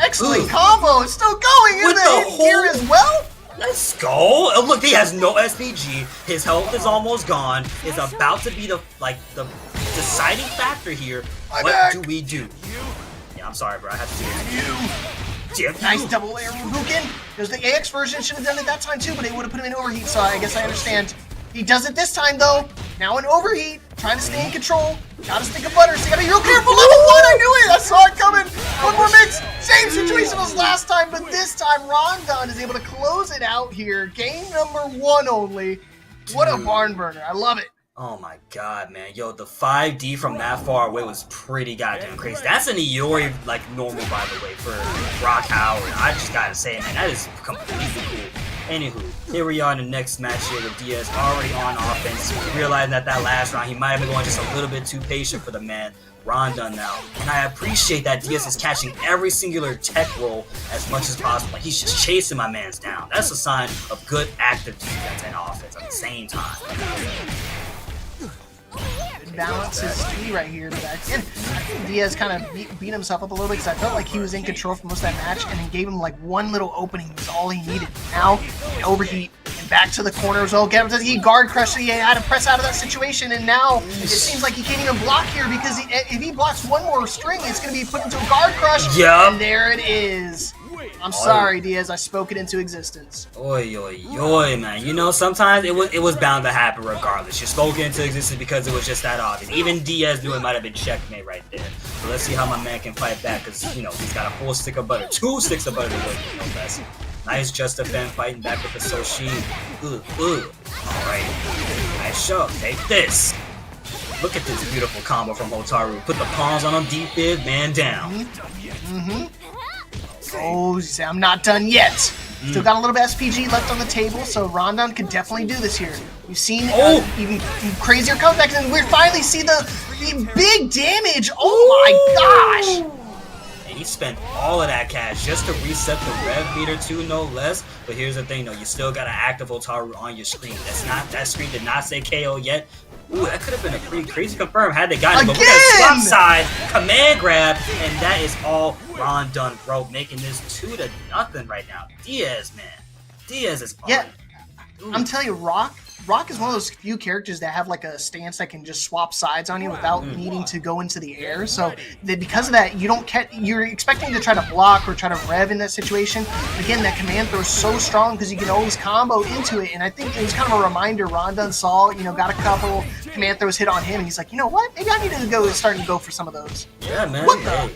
Excellent combo. It's still going in there here as well. Let's go! Oh, look, he has no SPG. His health is almost gone. It's about to be the deciding factor here. What do we do? Yeah, I'm sorry, bro. I have to do it. Nice double air Rubuken. There's the AX version. Should have done it that time too, but it would have put him in overheat. So I guess I understand. He does it this time though. Now in overheat, trying to stay in control. Gotta stick of butter, so you gotta be real careful. Level 1, I knew it! I saw it coming! One more mix! Same situation as last time, but this time Rondon is able to close it out here. Game number 1 only. What a barn burner. I love it. Oh my god, man. Yo, the 5D from that far away was pretty goddamn crazy. That's an Iori, like, normal, by the way, for Brock Howard. I just gotta say, man, that is completely cool. Anywho, here we are in the next match here with Diaz already on offense. Realizing that last round he might have been going just a little bit too patient for the man. Rondon now. And I appreciate that Diaz is catching every singular tech roll as much as possible. Like, he's just chasing my mans down. That's a sign of good active defense and offense at the same time. Balance his key right here. But again, I think Diaz kind of beat himself up a little bit because I felt like he was in control for most of that match and then gave him like one little opening was all he needed. Now, overheat and back to the corner as well. Get him to the guard crush, so he had to press out of that situation, and now it seems like he can't even block here because if he blocks one more string, it's going to be put into a guard crush. Yep. And there it is. I'm sorry, Diaz. I spoke it into existence. Oi, oi, oi, man. You know, sometimes it was bound to happen regardless. You spoke it into existence because it was just that obvious. Even Diaz knew it might have been checkmate right there. So let's see how my man can fight back because, you know, he's got a full stick of butter. 2 sticks of butter to work with, no less. Nice Just-A-Fan fighting back with the Soshi. Alright. Nice show. Take this. Look at this beautiful combo from Hotaru. Put the palms on him, deep man down. Oh, I'm not done yet. Still got a little bit of SPG left on the table, so Rondon can definitely do this here. We've seen even crazier comebacks, and we finally see the big damage. Oh my gosh! And he spent all of that cash just to reset the rev meter too, no less. But here's the thing, though. You still got to active Hotaru on your screen. That screen did not say KO yet. Ooh, that could have been a pretty crazy confirm had they gotten it. But we got swap side, command grab, and that is all Rondon, bro, making this 2-0 right now. Diaz, man. Diaz is on. Yeah, I'm telling you, Rock is one of those few characters that have like a stance that can just swap sides on you without needing to go into the air. So because of that, you're expecting to try to block or try to rev in that situation. Again, that command throw is so strong because you can always combo into it. And I think it was kind of a reminder. Rondon saw, got a couple command throws hit on him, and he's like, you know what? Maybe I need to start to go for some of those. Yeah, man. What the?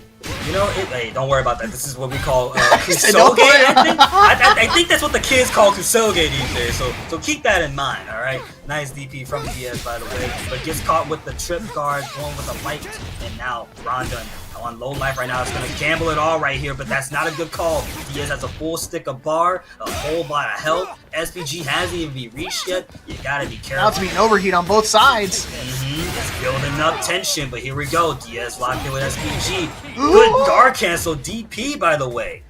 You know, hey, don't worry about that. This is what we call Kusoge, I think. I think that's what the kids call Kusoge these days, so keep that in mind, alright? Nice DP from Diaz, by the way, but gets caught with the trip guard, going with a light, and now Rondon on low life right now is going to gamble it all right here, but that's not a good call. Diaz has a full stick of bar, a whole lot of health. SPG hasn't even been reached yet. You gotta be careful. Now it's being overheat on both sides. It's building up tension, but here we go. Diaz locked in with SPG. Good guard cancel DP, by the way.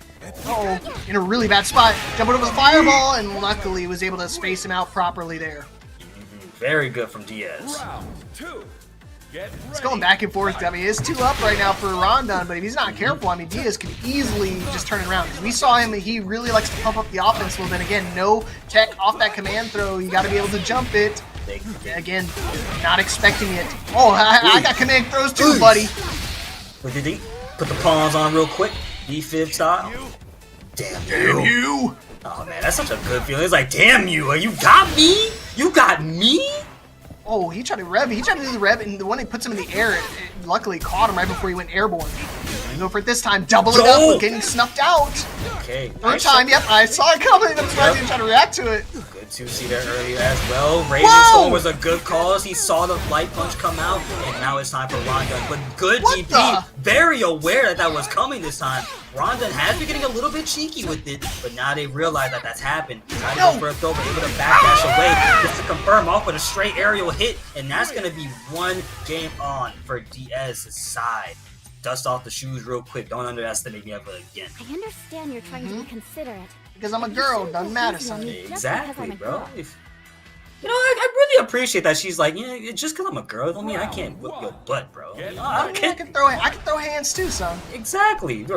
In a really bad spot. Jumping over the fireball, and luckily was able to space him out properly there. Very good from Diaz. It's going back and forth. I mean, it's 2 up right now for Rondon, but if he's not careful, I mean, Diaz can easily just turn it around. We saw him, he really likes to pump up the offense a little bit. Again, no tech off that command throw. You got to be able to jump it. Again, not expecting it. Oh, I got command throws too, buddy. Put the palms on real quick. D5 style. Damn you. Oh, man, that's such a good feeling. It's like, damn you. You got me? You got me? Oh, he tried to rev. He tried to do the rev, and the one that puts him in the air, it luckily caught him right before he went airborne. Gonna go for it this time. Double it up. We're getting snuffed out. Okay. Third time. Yep, I saw it coming. That's why I didn't try to react to it. Good to see that earlier as well. Raging Storm was a good call. He saw the light punch come out, and now it's time for Rondon. But good DP, very aware that was coming this time. Rondon has been getting a little bit cheeky with it, but now they realize that that's happened. Trying to go for a throw, but able to backdash away just to confirm off with a straight aerial hit, and that's going to be one game on for Diaz's side. Dust off the shoes real quick. Don't underestimate me ever again. I understand you're trying to be considerate. Because I'm a girl, doesn't matter, son. Exactly, bro. You know, I really appreciate that she's like, yeah, just because I'm a girl don't mean I can't whip your butt, bro. You know, I can throw hands too, son. Exactly.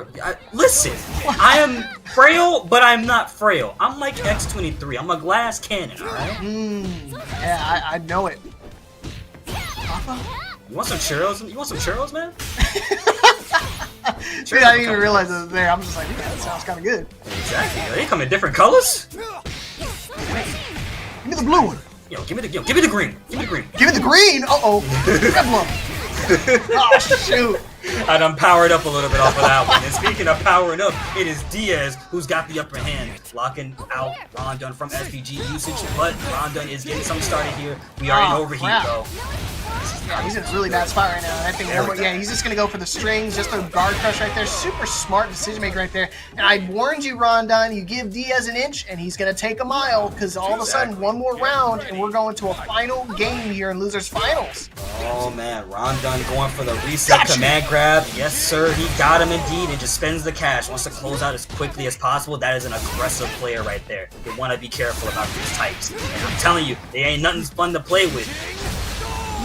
Listen, I am frail, but I'm not frail. I'm like X-23. I'm a glass cannon, all right? Yeah, I know it. Papa? You want some churros? You want some churros, man? Dude, I didn't even realize it was there. I'm just like, yeah, that sounds kind of good. Exactly. They come in different colors. Give me the blue one. Yo, give me the green. Give me the green. Give me the green. Red one. Oh shoot. I done powered up a little bit off of that one. And speaking of powering up, it is Diaz who's got the upper hand, locking out Rondon from SPG usage. But Rondon is getting some started here. We are in overheat, though. Yeah, he's in a really bad spot right now. I think he's just gonna go for the strings, just a guard crush right there. Super smart decision maker right there. And I warned you, Rondon, you give Diaz an inch and he's gonna take a mile, because all of a sudden one more round and we're going to a final game here in losers finals. Oh man, Rondon going for the reset command grab. Yes sir, he got him indeed, and just spends the cash. Wants to close out as quickly as possible. That is an aggressive player right there. You want to be careful about these types. And I'm telling you, they ain't nothing fun to play with.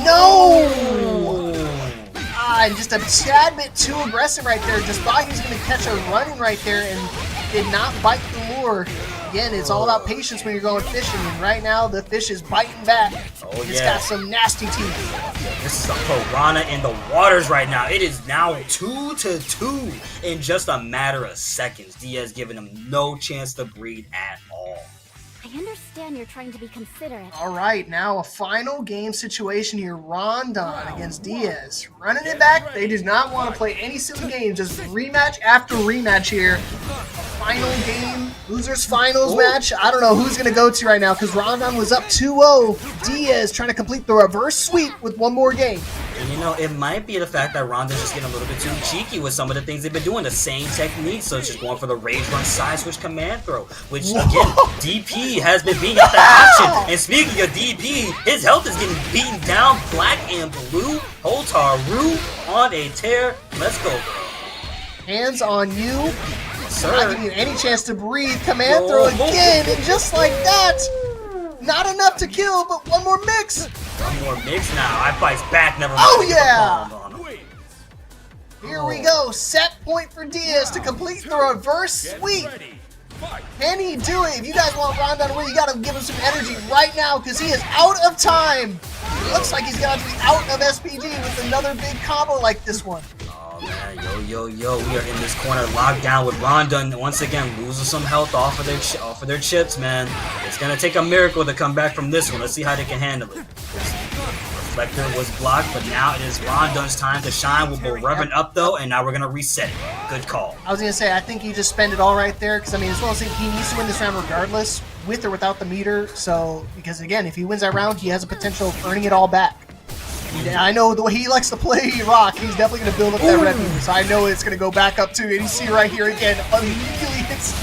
No! And just a tad bit too aggressive right there. Just thought he was going to catch a running right there and did not bite the lure. Again, it's all about patience when you're going fishing, and right now the fish is biting back. It's got some nasty teeth. This is a piranha in the waters right now. It is now 2-2 in just a matter of seconds. Diaz giving him no chance to breathe at all. I understand you're trying to be considerate. All right, now a final game situation here. Rondon against Diaz. Running it back. They do not want to play any silly games. Just rematch after rematch here. A final game, losers finals match. I don't know who's going to go to right now, because Rondon was up 2-0. Diaz trying to complete the reverse sweep with one more game. And you know, it might be the fact that Rondon's just getting a little bit too cheeky with some of the things they've been doing. The same techniques, so it's just going for the rage run side switch command throw, which again, DP has been beating up that action. And speaking of DP, his health is getting beaten down. Black and blue, Hotaru on a tear. Let's go, bro. Hands on you. Sir. Not giving you any chance to breathe. Command throw again, and just like that, not enough to kill, but one more mix. One more mix now. I fight back. Never mind. Oh yeah. Here we go. Set point for Diaz to complete the reverse sweep. Can he do it? If you guys want Rondon to win, you gotta give him some energy right now, because he is out of time. It looks like he's gonna have to be out of SPG with another big combo like this one. Oh man, yo, we are in this corner locked down with Rondon once again losing some health off of their chips, man. It's gonna take a miracle to come back from this one. Let's see how they can handle it. Reflector was blocked, but now it is Rondon's time to shine. We'll go revving up though, and now we're gonna reset it. Good call. I was gonna say, I think you just spend it all right there, because I mean, as well as he needs to win this round regardless, with or without the meter. So, because again, if he wins that round, he has a potential of earning it all back. I know the way he likes to play Rock, he's definitely going to build up that red meter, so I know it's going to go back up too. And you see right here again, immediately it's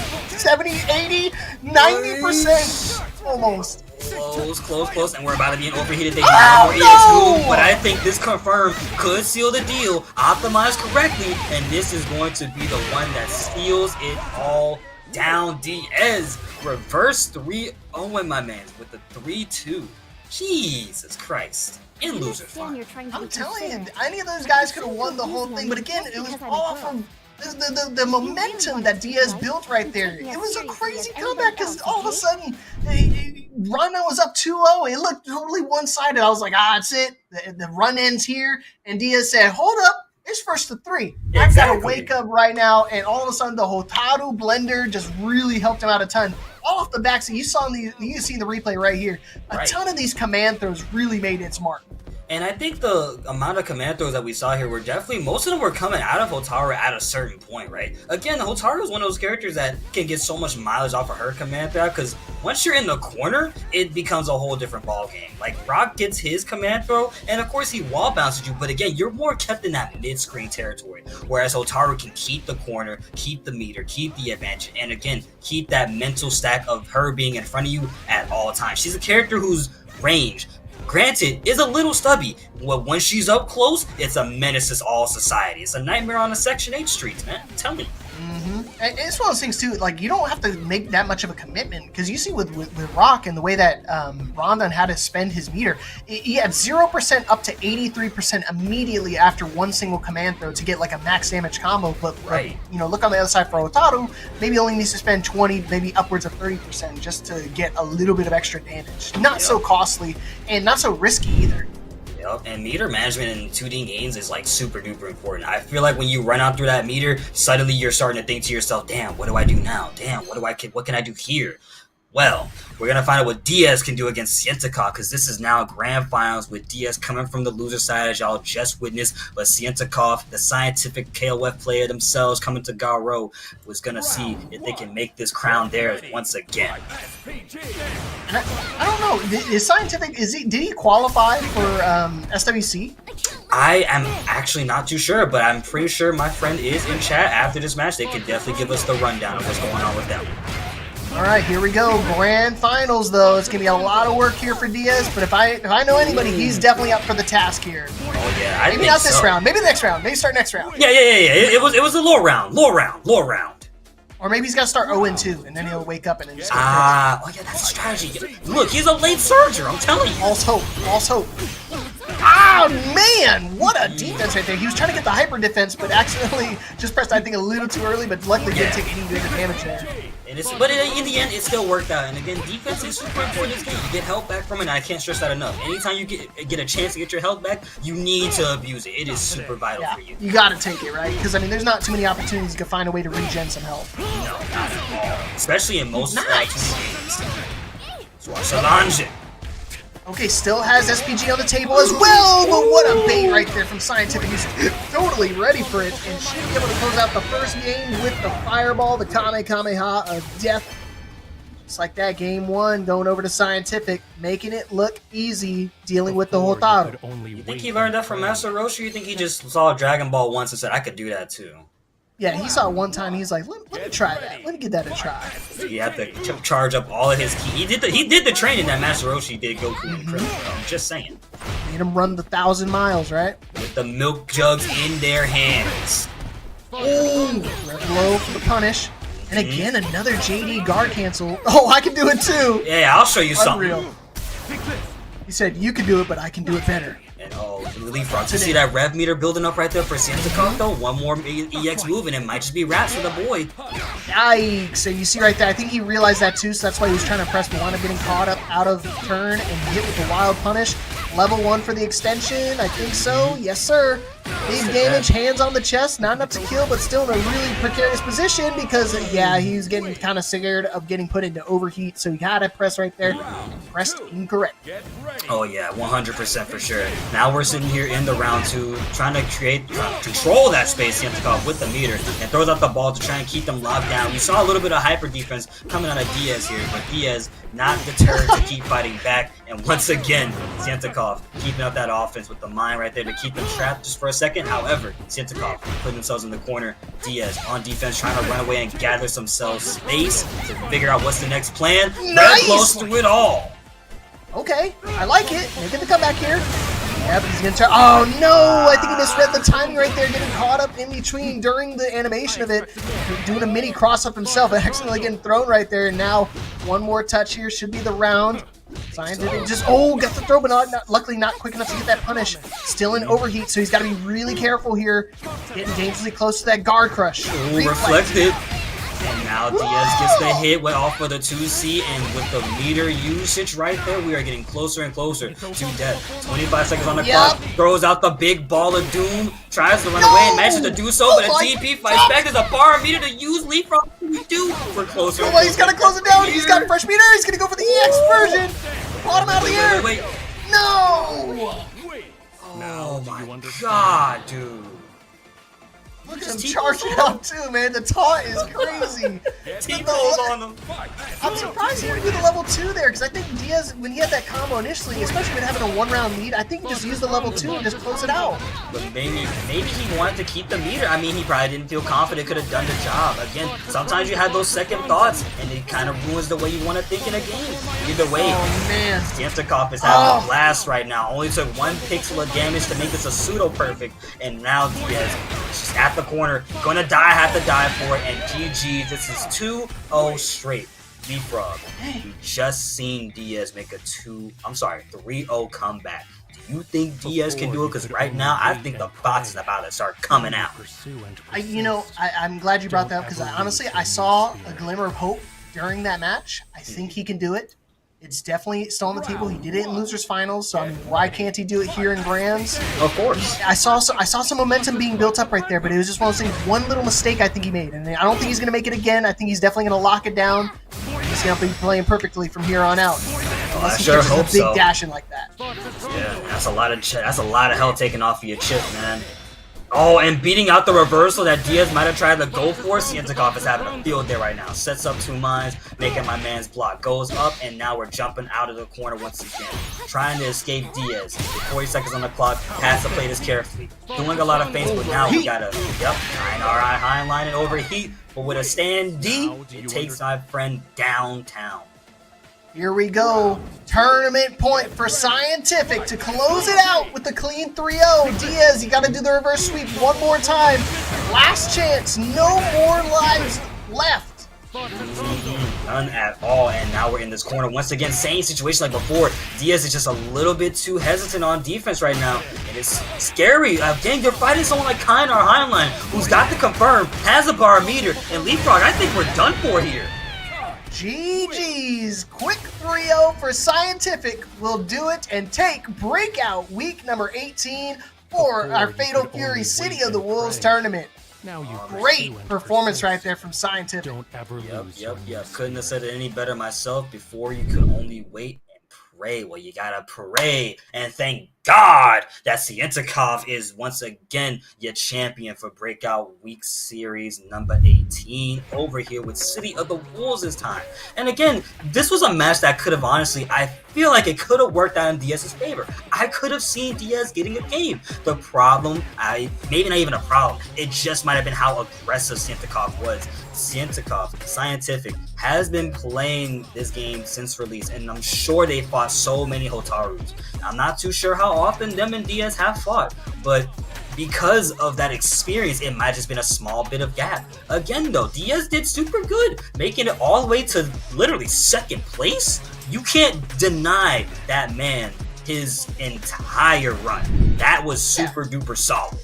70, 80, 90% almost. Close, and we're about to be in overheated. They have more EX2, but I think this confirmed could seal the deal, optimized correctly, and this is going to be the one that seals it all down. Diaz reverse 3-0, my man, with the 3-2. Jesus Christ. In loser final. I'm telling you, any of those guys could have won the whole thing, but again, it was all from the momentum that Diaz built right there. It was a crazy comeback, because all of a sudden, Rondon was up 2-0. It looked totally one-sided. I was like, that's it. The run ends here. And Diaz said, hold up. It's first to 3. Exactly. I've got to wake up right now. And all of a sudden, the Hotaru blender just really helped him out a ton. All off the back. So you see the replay right here. A ton of these command throws really made its mark. And I think the amount of command throws that we saw here were definitely, most of them were coming out of Hotaru at a certain point, right? Again, Hotaru is one of those characters that can get so much mileage off of her command throw, because once you're in the corner, it becomes a whole different ball game. Like, Rock gets his command throw, and of course he wall bounces you, but again, you're more kept in that mid-screen territory, whereas Hotaru can keep the corner, keep the meter, keep the advantage, and again, keep that mental stack of her being in front of you at all times. She's a character whose range, granted, is a little stubby. Well, when she's up close, it's a menace to all society. It's a nightmare on the Section 8 streets, man. Tell me. And it's one of those things too. Like, you don't have to make that much of a commitment, because you see with Rock and the way that Rondon had to spend his meter, he had 0% up to 83% immediately after one single command throw to get like a max damage combo. But you know, look on the other side for Hotaru, maybe only needs to spend 20, maybe upwards of 30% just to get a little bit of extra damage. Not so costly and not so risky either. Yep, and meter management in 2D games is like super duper important. I feel like when you run out through that meter, suddenly you're starting to think to yourself, damn, what do I do now? Damn, what can I do here? Well, we're going to find out what Diaz can do against Sientakov, because this is now grand finals with Diaz coming from the loser side, as y'all just witnessed. But Sientakov, the scientific KOF player themselves, coming to Garo, was going to see if they can make this crown theirs once again. And I don't know, is scientific, did he qualify for SWC? I am actually not too sure, but I'm pretty sure my friend is in chat after this match. They can definitely give us the rundown of what's going on with them. All right, here we go. Grand finals, though. It's gonna be a lot of work here for Diaz. But if I know anybody, he's definitely up for the task here. Oh yeah, maybe not this round. Maybe the next round. Maybe start next round. Yeah. It was a low round. Or maybe he's got to start 0-2, and then he'll wake up and then just. Oh yeah, that's a strategy. Look, he's a late surger. I'm telling you. False hope. False hope. Ah, man! What a defense right there. He was trying to get the hyper defense, but accidentally just pressed, I think, a little too early, but luckily didn't take any bigger damage there. But in the end, it still worked out. And again, defense is super important in this game. You get health back from it, and I can't stress that enough. Anytime you get a chance to get your health back, you need to abuse it. It is super vital for you. You gotta take it, right? Because, I mean, there's not too many opportunities to find a way to regen some health. No, not at all. Especially in most games. Solange. Okay, still has SPG on the table as well, but what a bait right there from Scientific. He's totally ready for it, and should be able to close out the first game with the fireball, the Kamehameha of death. Just like that, game one, going over to Scientific, making it look easy, dealing with the Hotaru. You think he learned that from Master Roshi, or you think he just saw Dragon Ball once and said, I could do that too? Yeah, he saw it one time. He's like, let me try that. Let me give that a try. He had to charge up all of his ki. He did the training that Master Roshi did Goku and Krillin. I'm just saying. Made him run the 1,000 miles, right? With the milk jugs in their hands. Ooh, red blow for the punish. And again, another JD guard cancel. Oh, I can do it too. Yeah, I'll show you Unreal. something. He said, you can do it, but I can do it better. And Relief Rock. You see that rev meter building up right there for Sientakov though? One more EX move and it might just be wraps for the boy. Yikes. And you see right there, I think he realized that too, so that's why he was trying to press, but wound up getting caught up out of turn and hit with the wild punish. Level 1 for the extension, I think so. Yes, sir. Big damage, hands on the chest, not enough to kill, but still in a really precarious position because, yeah, he's getting kind of scared of getting put into overheat, so he had to press right there. Pressed incorrect. Oh yeah, 100% for sure. Now we're sitting here in the round 2, trying to control that space Sientakov with the meter, and throws out the ball to try and keep them locked down. We saw a little bit of hyper defense coming out of Diaz here, but Diaz not deterred to keep fighting back, and once again, Sientakov keeping up that offense with the mine right there to keep them trapped just for a second. However, Sientakov putting themselves in the corner. Diaz on defense trying to run away and gather some space to figure out what's the next plan. Nice! Close to it all. Okay, I like it. Making the comeback here. Yep, he's gonna try. Oh no! I think he misread the timing right there, getting caught up in between during the animation of it, doing a mini cross up himself and accidentally getting thrown right there. And now one more touch here should be the round. Scientific just got the throw, but luckily not quick enough to get that punish. Still in overheat, so he's got to be really careful here. Getting dangerously close to that guard crush. Reflected. And now Diaz gets the hit off of the 2C, and with the meter usage right there, we are getting closer and closer to death. 25 seconds on the clock, throws out the big ball of doom, tries to run away and manages to do so, but a DP fights back. There's a bar meter to use. Leapfrog, we do. We're closer. Oh, he's got to close it down. He's got fresh meter. He's going to go for the EX version. Bottom out of the air. Wait. No! Oh my god, dude. Look at him charging out too, man. The taunt is crazy. T-pose on him. I'm surprised he didn't do the level 2 there, because I think Diaz, when he had that combo initially, especially with having a 1-round lead, I think he just used the level 2 and just close it out. But maybe he wanted to keep the meter. I mean, he probably didn't feel confident could have done the job. Again, sometimes you have those second thoughts, and it kind of ruins the way you want to think in a game. Either way, oh man, Stantikov is having a blast right now. Only took 1 pixel of damage to make this a pseudo-perfect, and now Diaz just at the corner, gonna die, have to die for it, and GG, this is 2-0 straight. Leapfrog. We just seen Diaz make a 3-0 comeback. Do you think Diaz can do it? Because right now, I think the box is about to start coming out. I'm glad you brought that up, because honestly, I saw a glimmer of hope during that match. I think he can do it. It's definitely still on the table. He did it in losers finals, so I mean, why can't he do it here in grands? Of course. I saw some momentum being built up right there, but it was just one of those things. One little mistake I think he made, and I don't think he's going to make it again. I think he's definitely going to lock it down. He's going to be playing perfectly from here on out. I sure hope a big dash in like that. Yeah, that's a lot of hell taken off of your chip, man. Oh, and beating out the reversal that Diaz might have tried to go for. Stantikov is having a field there right now. Sets up 2 mines, making my man's block. Goes up, and now we're jumping out of the corner once again. Trying to escape Diaz. 40 seconds on the clock. Has to play this carefully. Doing a lot of feints, but now we gotta, 9RI high line and overheat. But with a stand D, it takes my friend downtown. Here we go. Tournament point for Scientific to close it out with the clean 3-0. Diaz, you got to do the reverse sweep one more time. Last chance. No more lives left. None at all, and now we're in this corner once again. Same situation like before. Diaz is just a little bit too hesitant on defense right now, and it's scary. Dang, you're fighting someone like Kainar Heinlein, who's got the confirm, has a bar meter, and Leapfrog. I think we're done for here. GG's. Quick 3-0 for Scientific will do it and take Breakout week number 18 for our Fatal Fury City of the Wolves tournament. Great performance right there from Scientific. Don't ever lose. Yep. Couldn't have said it any better myself. Before, you could only wait and pray. Well, you gotta pray and thank God that Stantikov is once again your champion for Breakout Week Series number 18 over here with City of the Wolves this time. And again, this was a match that could have honestly, I feel like it could have worked out in Diaz's favor. I could have seen Diaz getting a game. The problem, maybe not even a problem, it just might have been how aggressive Stantikov was. Scientific, has been playing this game since release, and I'm sure they fought so many Hotarus. I'm not too sure how often them and Diaz have fought, but because of that experience, it might just been a small bit of gap. Again though, Diaz did super good, making it all the way to literally second place. You can't deny that man his entire run. That was super duper solid.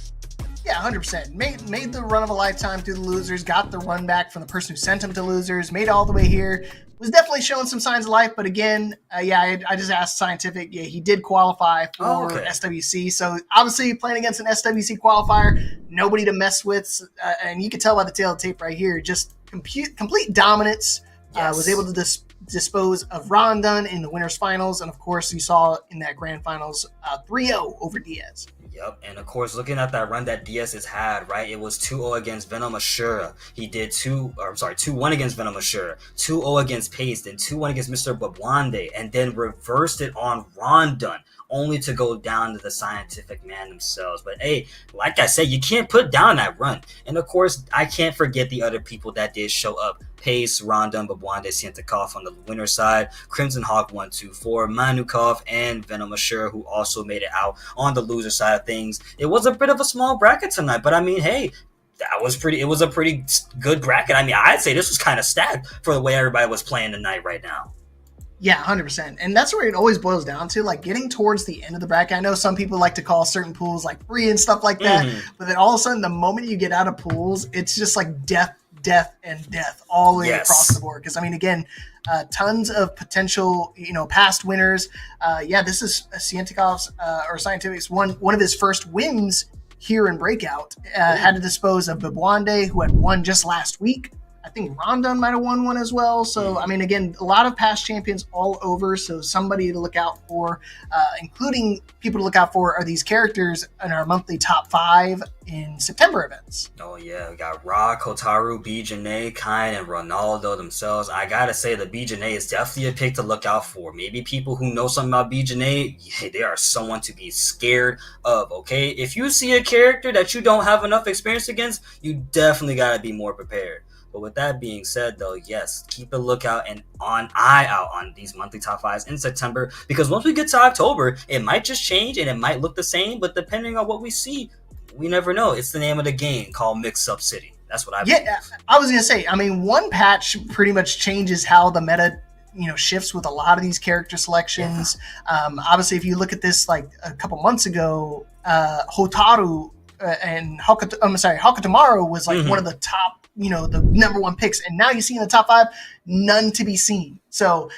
Yeah, 100%. Made the run of a lifetime through the losers, got the run back from the person who sent him to losers, made it all the way here. Was definitely showing some signs of life, but again, I just asked Scientific. Yeah, he did qualify for SWC, so obviously playing against an SWC qualifier, nobody to mess with, and you can tell by the tail of the tape right here, just complete dominance. Was able to dispose of Rondon in the winners finals, and of course you saw in that grand finals 3-0 over Diaz. Yep, and of course, looking at that run that Diaz has had, right, it was 2-0 against Venom Ashura. He did 2-1 against Venom Ashura, 2-0 against Pace, then 2-1 against Mr. Babwande, and then reversed it on Rondon, only to go down to the Scientific man themselves. But hey, like I said, you can't put down that run. And of course, I can't forget the other people that did show up. Pace, Rondon, Babwande, Stantikov on the winner side, Crimson Hawk 1-2-4, Manukov, and Venom Ashura, who also made it out on the loser side of things. It was a bit of a small bracket tonight, but I mean, hey, it was a pretty good bracket. I mean, I'd say this was kind of stacked for the way everybody was playing tonight right now. Yeah, 100%. And that's where it always boils down to, like getting towards the end of the bracket. I know some people like to call certain pools like free and stuff like that, but then all of a sudden, the moment you get out of pools, it's just like death, and death all the way across the board. Because I mean, again, tons of potential, past winners. This is Scientific's one of his first wins here in Breakout. Had to dispose of Babwande, who had won just last week. I think Rondon might have won one as well. So, I mean, again, a lot of past champions all over. So somebody to look out for, including people to look out for are these characters in our monthly top 5 in September events. Oh, yeah. We got Ra, Kotaru, B. Janae, Kain, and Ronaldo themselves. I got to say, the B. Janae is definitely a pick to look out for. Maybe people who know something about B. Janae, yeah, they are someone to be scared of, okay? If you see a character that you don't have enough experience against, you definitely got to be more prepared. But with that being said, though, yes, keep a lookout and eye out on these monthly top 5s in September, because once we get to October, it might just change and it might look the same, but depending on what we see, we never know. It's the name of the game called Mix Up City. That's what I believe. Yeah, I was going to say, I mean, one patch pretty much changes how the meta shifts with a lot of these character selections. Yeah. Obviously, if you look at this like a couple months ago, Hotaru and Hakutamaru was like one of the top, the number 1 picks, and now you see in the top 5, none to be seen. So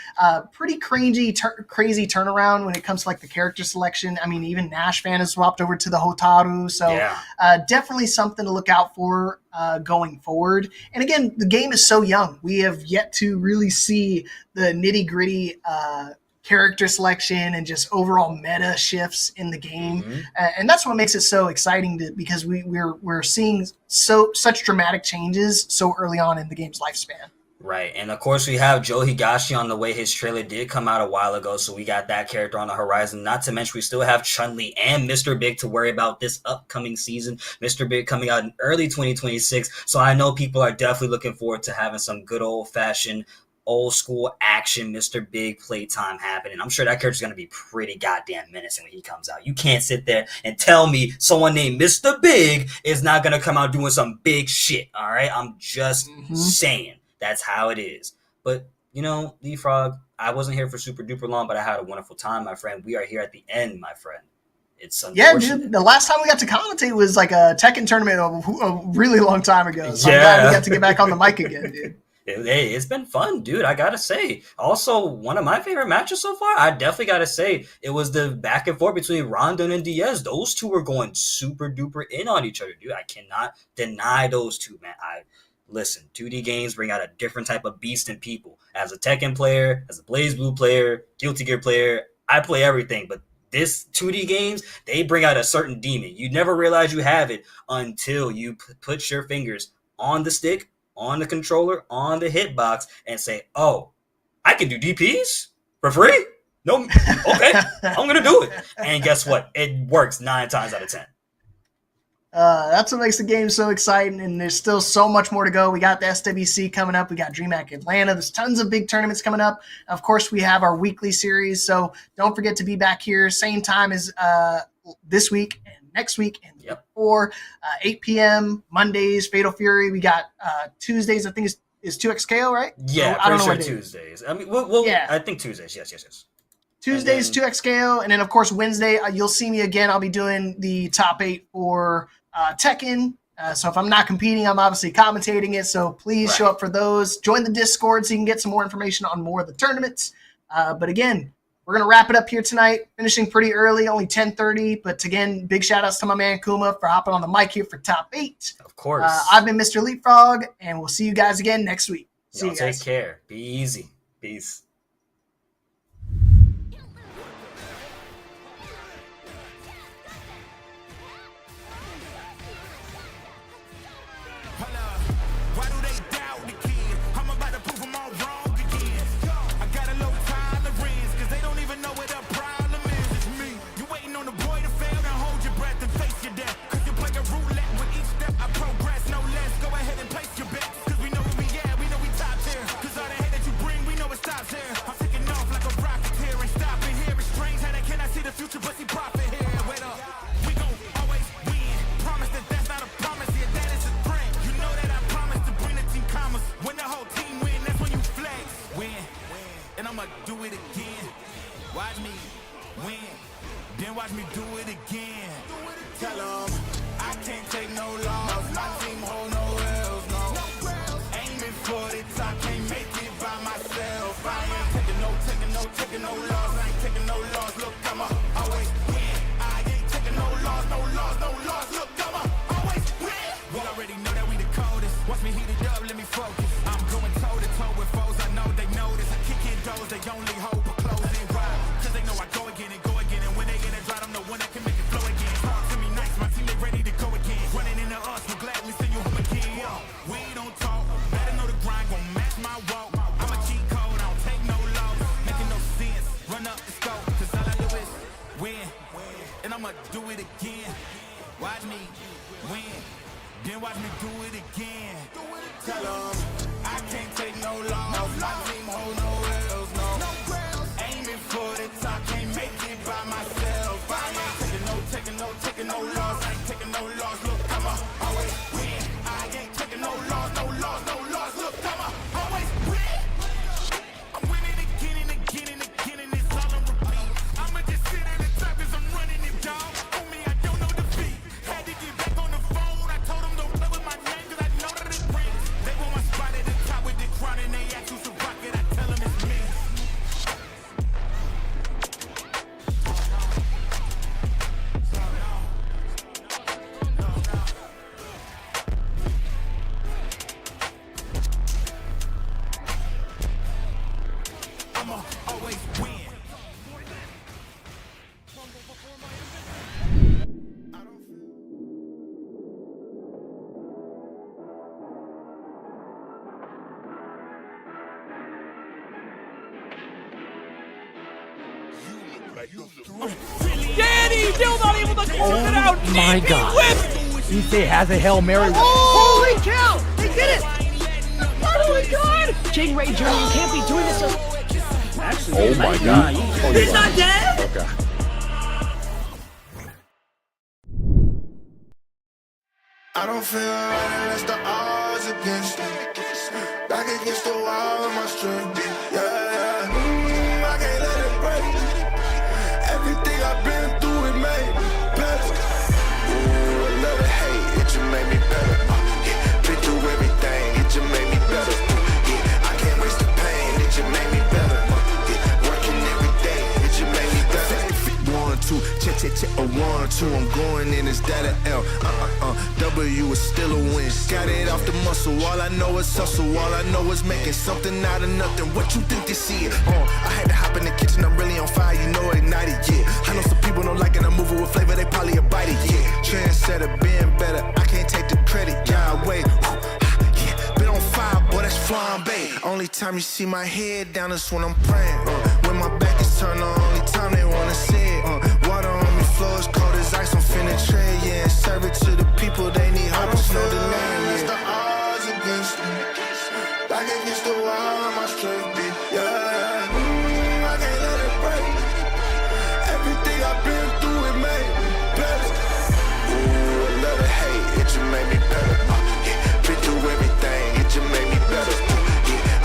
pretty crazy turnaround when it comes to like the character selection. I mean, even Nash fan has swapped over to the Hotaru. So definitely something to look out for going forward. And again, the game is so young. We have yet to really see the nitty gritty character selection and just overall meta shifts in the game, and that's what makes it so exciting because we're seeing such dramatic changes so early on in the game's lifespan. Right, and of course we have Joe Higashi on the way. His trailer did come out a while ago, so we got that character on the horizon. Not to mention we still have Chun-Li and Mr. Big to worry about this upcoming season. Mr. Big coming out in early 2026, so I know people are definitely looking forward to having some good old-fashioned old school action Mr. Big playtime happening. I'm sure that character's going to be pretty goddamn menacing when he comes out. You can't sit there and tell me someone named Mr. Big is not going to come out doing some big shit, all right? I'm just saying. That's how it is. But, Leapfrog, I wasn't here for super duper long, but I had a wonderful time, my friend. We are here at the end, my friend. It's unfortunate. Yeah, dude, the last time we got to commentate was like a Tekken tournament a really long time ago. So I'm glad we got to get back on the mic again, dude. Hey, it's been fun, dude. I gotta say. Also, one of my favorite matches so far, I definitely gotta say, it was the back and forth between Rondon and Diaz. Those two were going super duper in on each other, dude. I cannot deny those two, man. Listen, 2D games bring out a different type of beast in people. As a Tekken player, as a BlazBlue player, Guilty Gear player, I play everything, but this 2D games, they bring out a certain demon. You never realize you have it until you put your fingers on the stick, on the controller, on the hitbox, and say, oh, I can do DPs for free? No, okay, I'm going to do it. And guess what? It works 9 times out of 10. That's what makes the game so exciting, and there's still so much more to go. We got the SWC coming up. We got DreamHack Atlanta. There's tons of big tournaments coming up. Of course, we have our weekly series, so don't forget to be back here same time as this week and next week and before 8 p.m. Mondays, Fatal Fury. We got Tuesdays, I think is 2XKO, right? Yeah, I don't know pretty sure Tuesdays. I mean, I think Tuesdays. Yes. Tuesdays, 2XKO, and then, of course, Wednesday, you'll see me again. I'll be doing the top 8 for Tekken. So if I'm not competing, I'm obviously commentating it. So please show up for those. Join the Discord so you can get some more information on more of the tournaments. But again, we're going to wrap it up here tonight, finishing pretty early, only 10:30. But again, big shout-outs to my man Kuma for hopping on the mic here for top 8. Of course. I've been Mr. Leapfrog, and we'll see you guys again next week. See you guys. Take care. Be easy. Peace. Watch me heat it up. up, let me focus. I'm going toe to toe with foes, I know they notice. I kick in doors, they only hope for closing. Why? Cause they know I go again and go again. And when they in a drought, I'm the one that can make it flow again. Talk to me nice, my team they ready to go again. Running into us, we'll gladly send you home again. Yo, we don't talk, better know the grind, gon' match my walk. I'm a cheat code, I don't take no loss. Making no sense, run up the scope. Cause all I do is win, and I'ma do it again. Watch me win, then watch me do it again. Tell 'em I can't take no loss. My team hold no L's, no. Aiming for the top, can't make it by myself. I ain't taking no loss. I ain't taking no loss. Look, I'ma always win. I ain't taking no loss. Look, I'ma always win. I'm winning again and again and again, and it's all on repeat. I'ma just sit at the top 'cause I'm running it, dog. On me, I don't know defeat. Had to get back on the phone. I told them don't play with my name 'cause I know that it brings. They want my spot at the top with the crown and they ask who's the rocket. I tell them it's me. I'ma always win. Danny still not able to close it out. My God. He has a Hail Mary. Holy cow! They did it! Oh my God! King Ray Jr., you can't be doing this. Oh my God. He's not dead? Okay. I don't feel right unless the odds against me. Back against the wall of my strength. Yeah. I can't let it break. Everything I've been through, it made me better. Ooh, I love the hate, it just made me better. Been through everything, it just made me better. I can't waste the pain, it just made me better. Working every day, it just made me better. 1, 2, check, a 1, 2, I'm going in, is that an L? W is still a win. Got it off the muscle, all I know is hustle. All I know is making something out of nothing. What you think this is? I had to hop in the kitchen, I'm really on fire, you know ignite it, yeah. I know some people don't like it, I'm moving with flavor, they probably a bite it, yeah. Trendsetter, being better, I can't take the credit, yeah, wait. Yeah, been on fire, boy, that's flambe. Only time you see my head down is when I'm praying. When my back is turned, the only time they wanna see it. Water on me, floor is cold as ice, I'm finna trade, yeah. And serve it to the people, they need help, it's no delay, yeah. The odds against me, back against the wall, my strength, yeah. I can't let it break. Everything I've been through, it made me better. Ooh, I love the hate, it just made me better. Been through everything, it just made me better.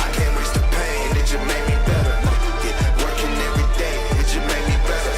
I can't waste the pain, it just made me better. Working every day, it just made me better.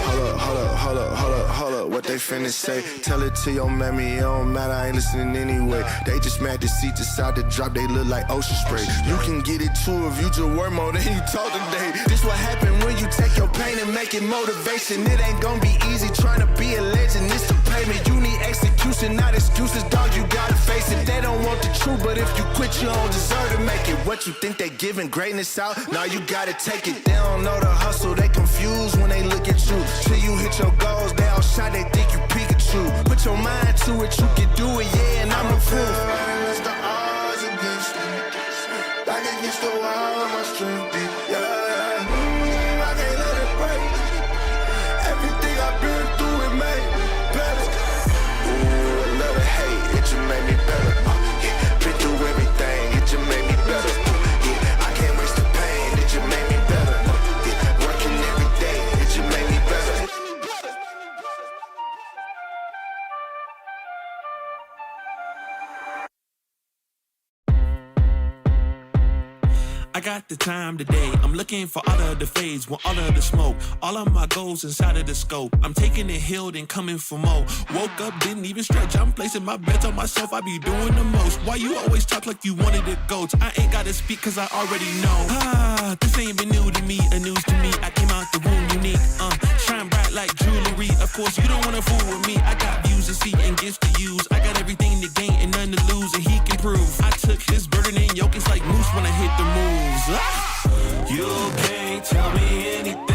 Hold up, what they finna say? Tell it to your mammy, it don't matter, I ain't listening anyway. They just mad to see decide to drop, they look like ocean spray. You can get it too if you just work more than you talk today. This what happen when you take your pain and make it motivation. It ain't gonna be easy trying to be a legend, it's the payment. You need execution, not excuses, dog, you gotta face it. They don't want the truth, but if you quit, you don't deserve to make it. What you think they giving greatness out? Now you gotta take it. They don't know the hustle, they confused when they look at you. Till you hit your goals, they all shot, they think you Pikachu. Put your mind to it, you can do it, yeah, and I'm the proof. Unless the odds against me, back against the wall of my strength, yeah. I can't let it break. Everything I've been through, it made me better. Ooh, I love the hate, it just made me better. Been through everything, it just made me better. I can't waste the pain, it just made me better. Working every day, it just made me better. I got the time today. I'm looking for all of the fades, want all of the smoke. All of my goals inside of the scope. I'm taking it healed and coming for more. Woke up, didn't even stretch. I'm placing my bets on myself. I be doing the most. Why you always talk like you wanted to go? I ain't gotta speak cause I already know. This ain't been new to me, a news to me. I came out the womb unique. Shine bright like jewelry. Of course, you don't wanna fool with me. I got views to see and gifts to use. I got everything to gain and none to lose, and he can prove. I took his burden and yoke. It's like moose when I hit the moves. You can't tell me anything.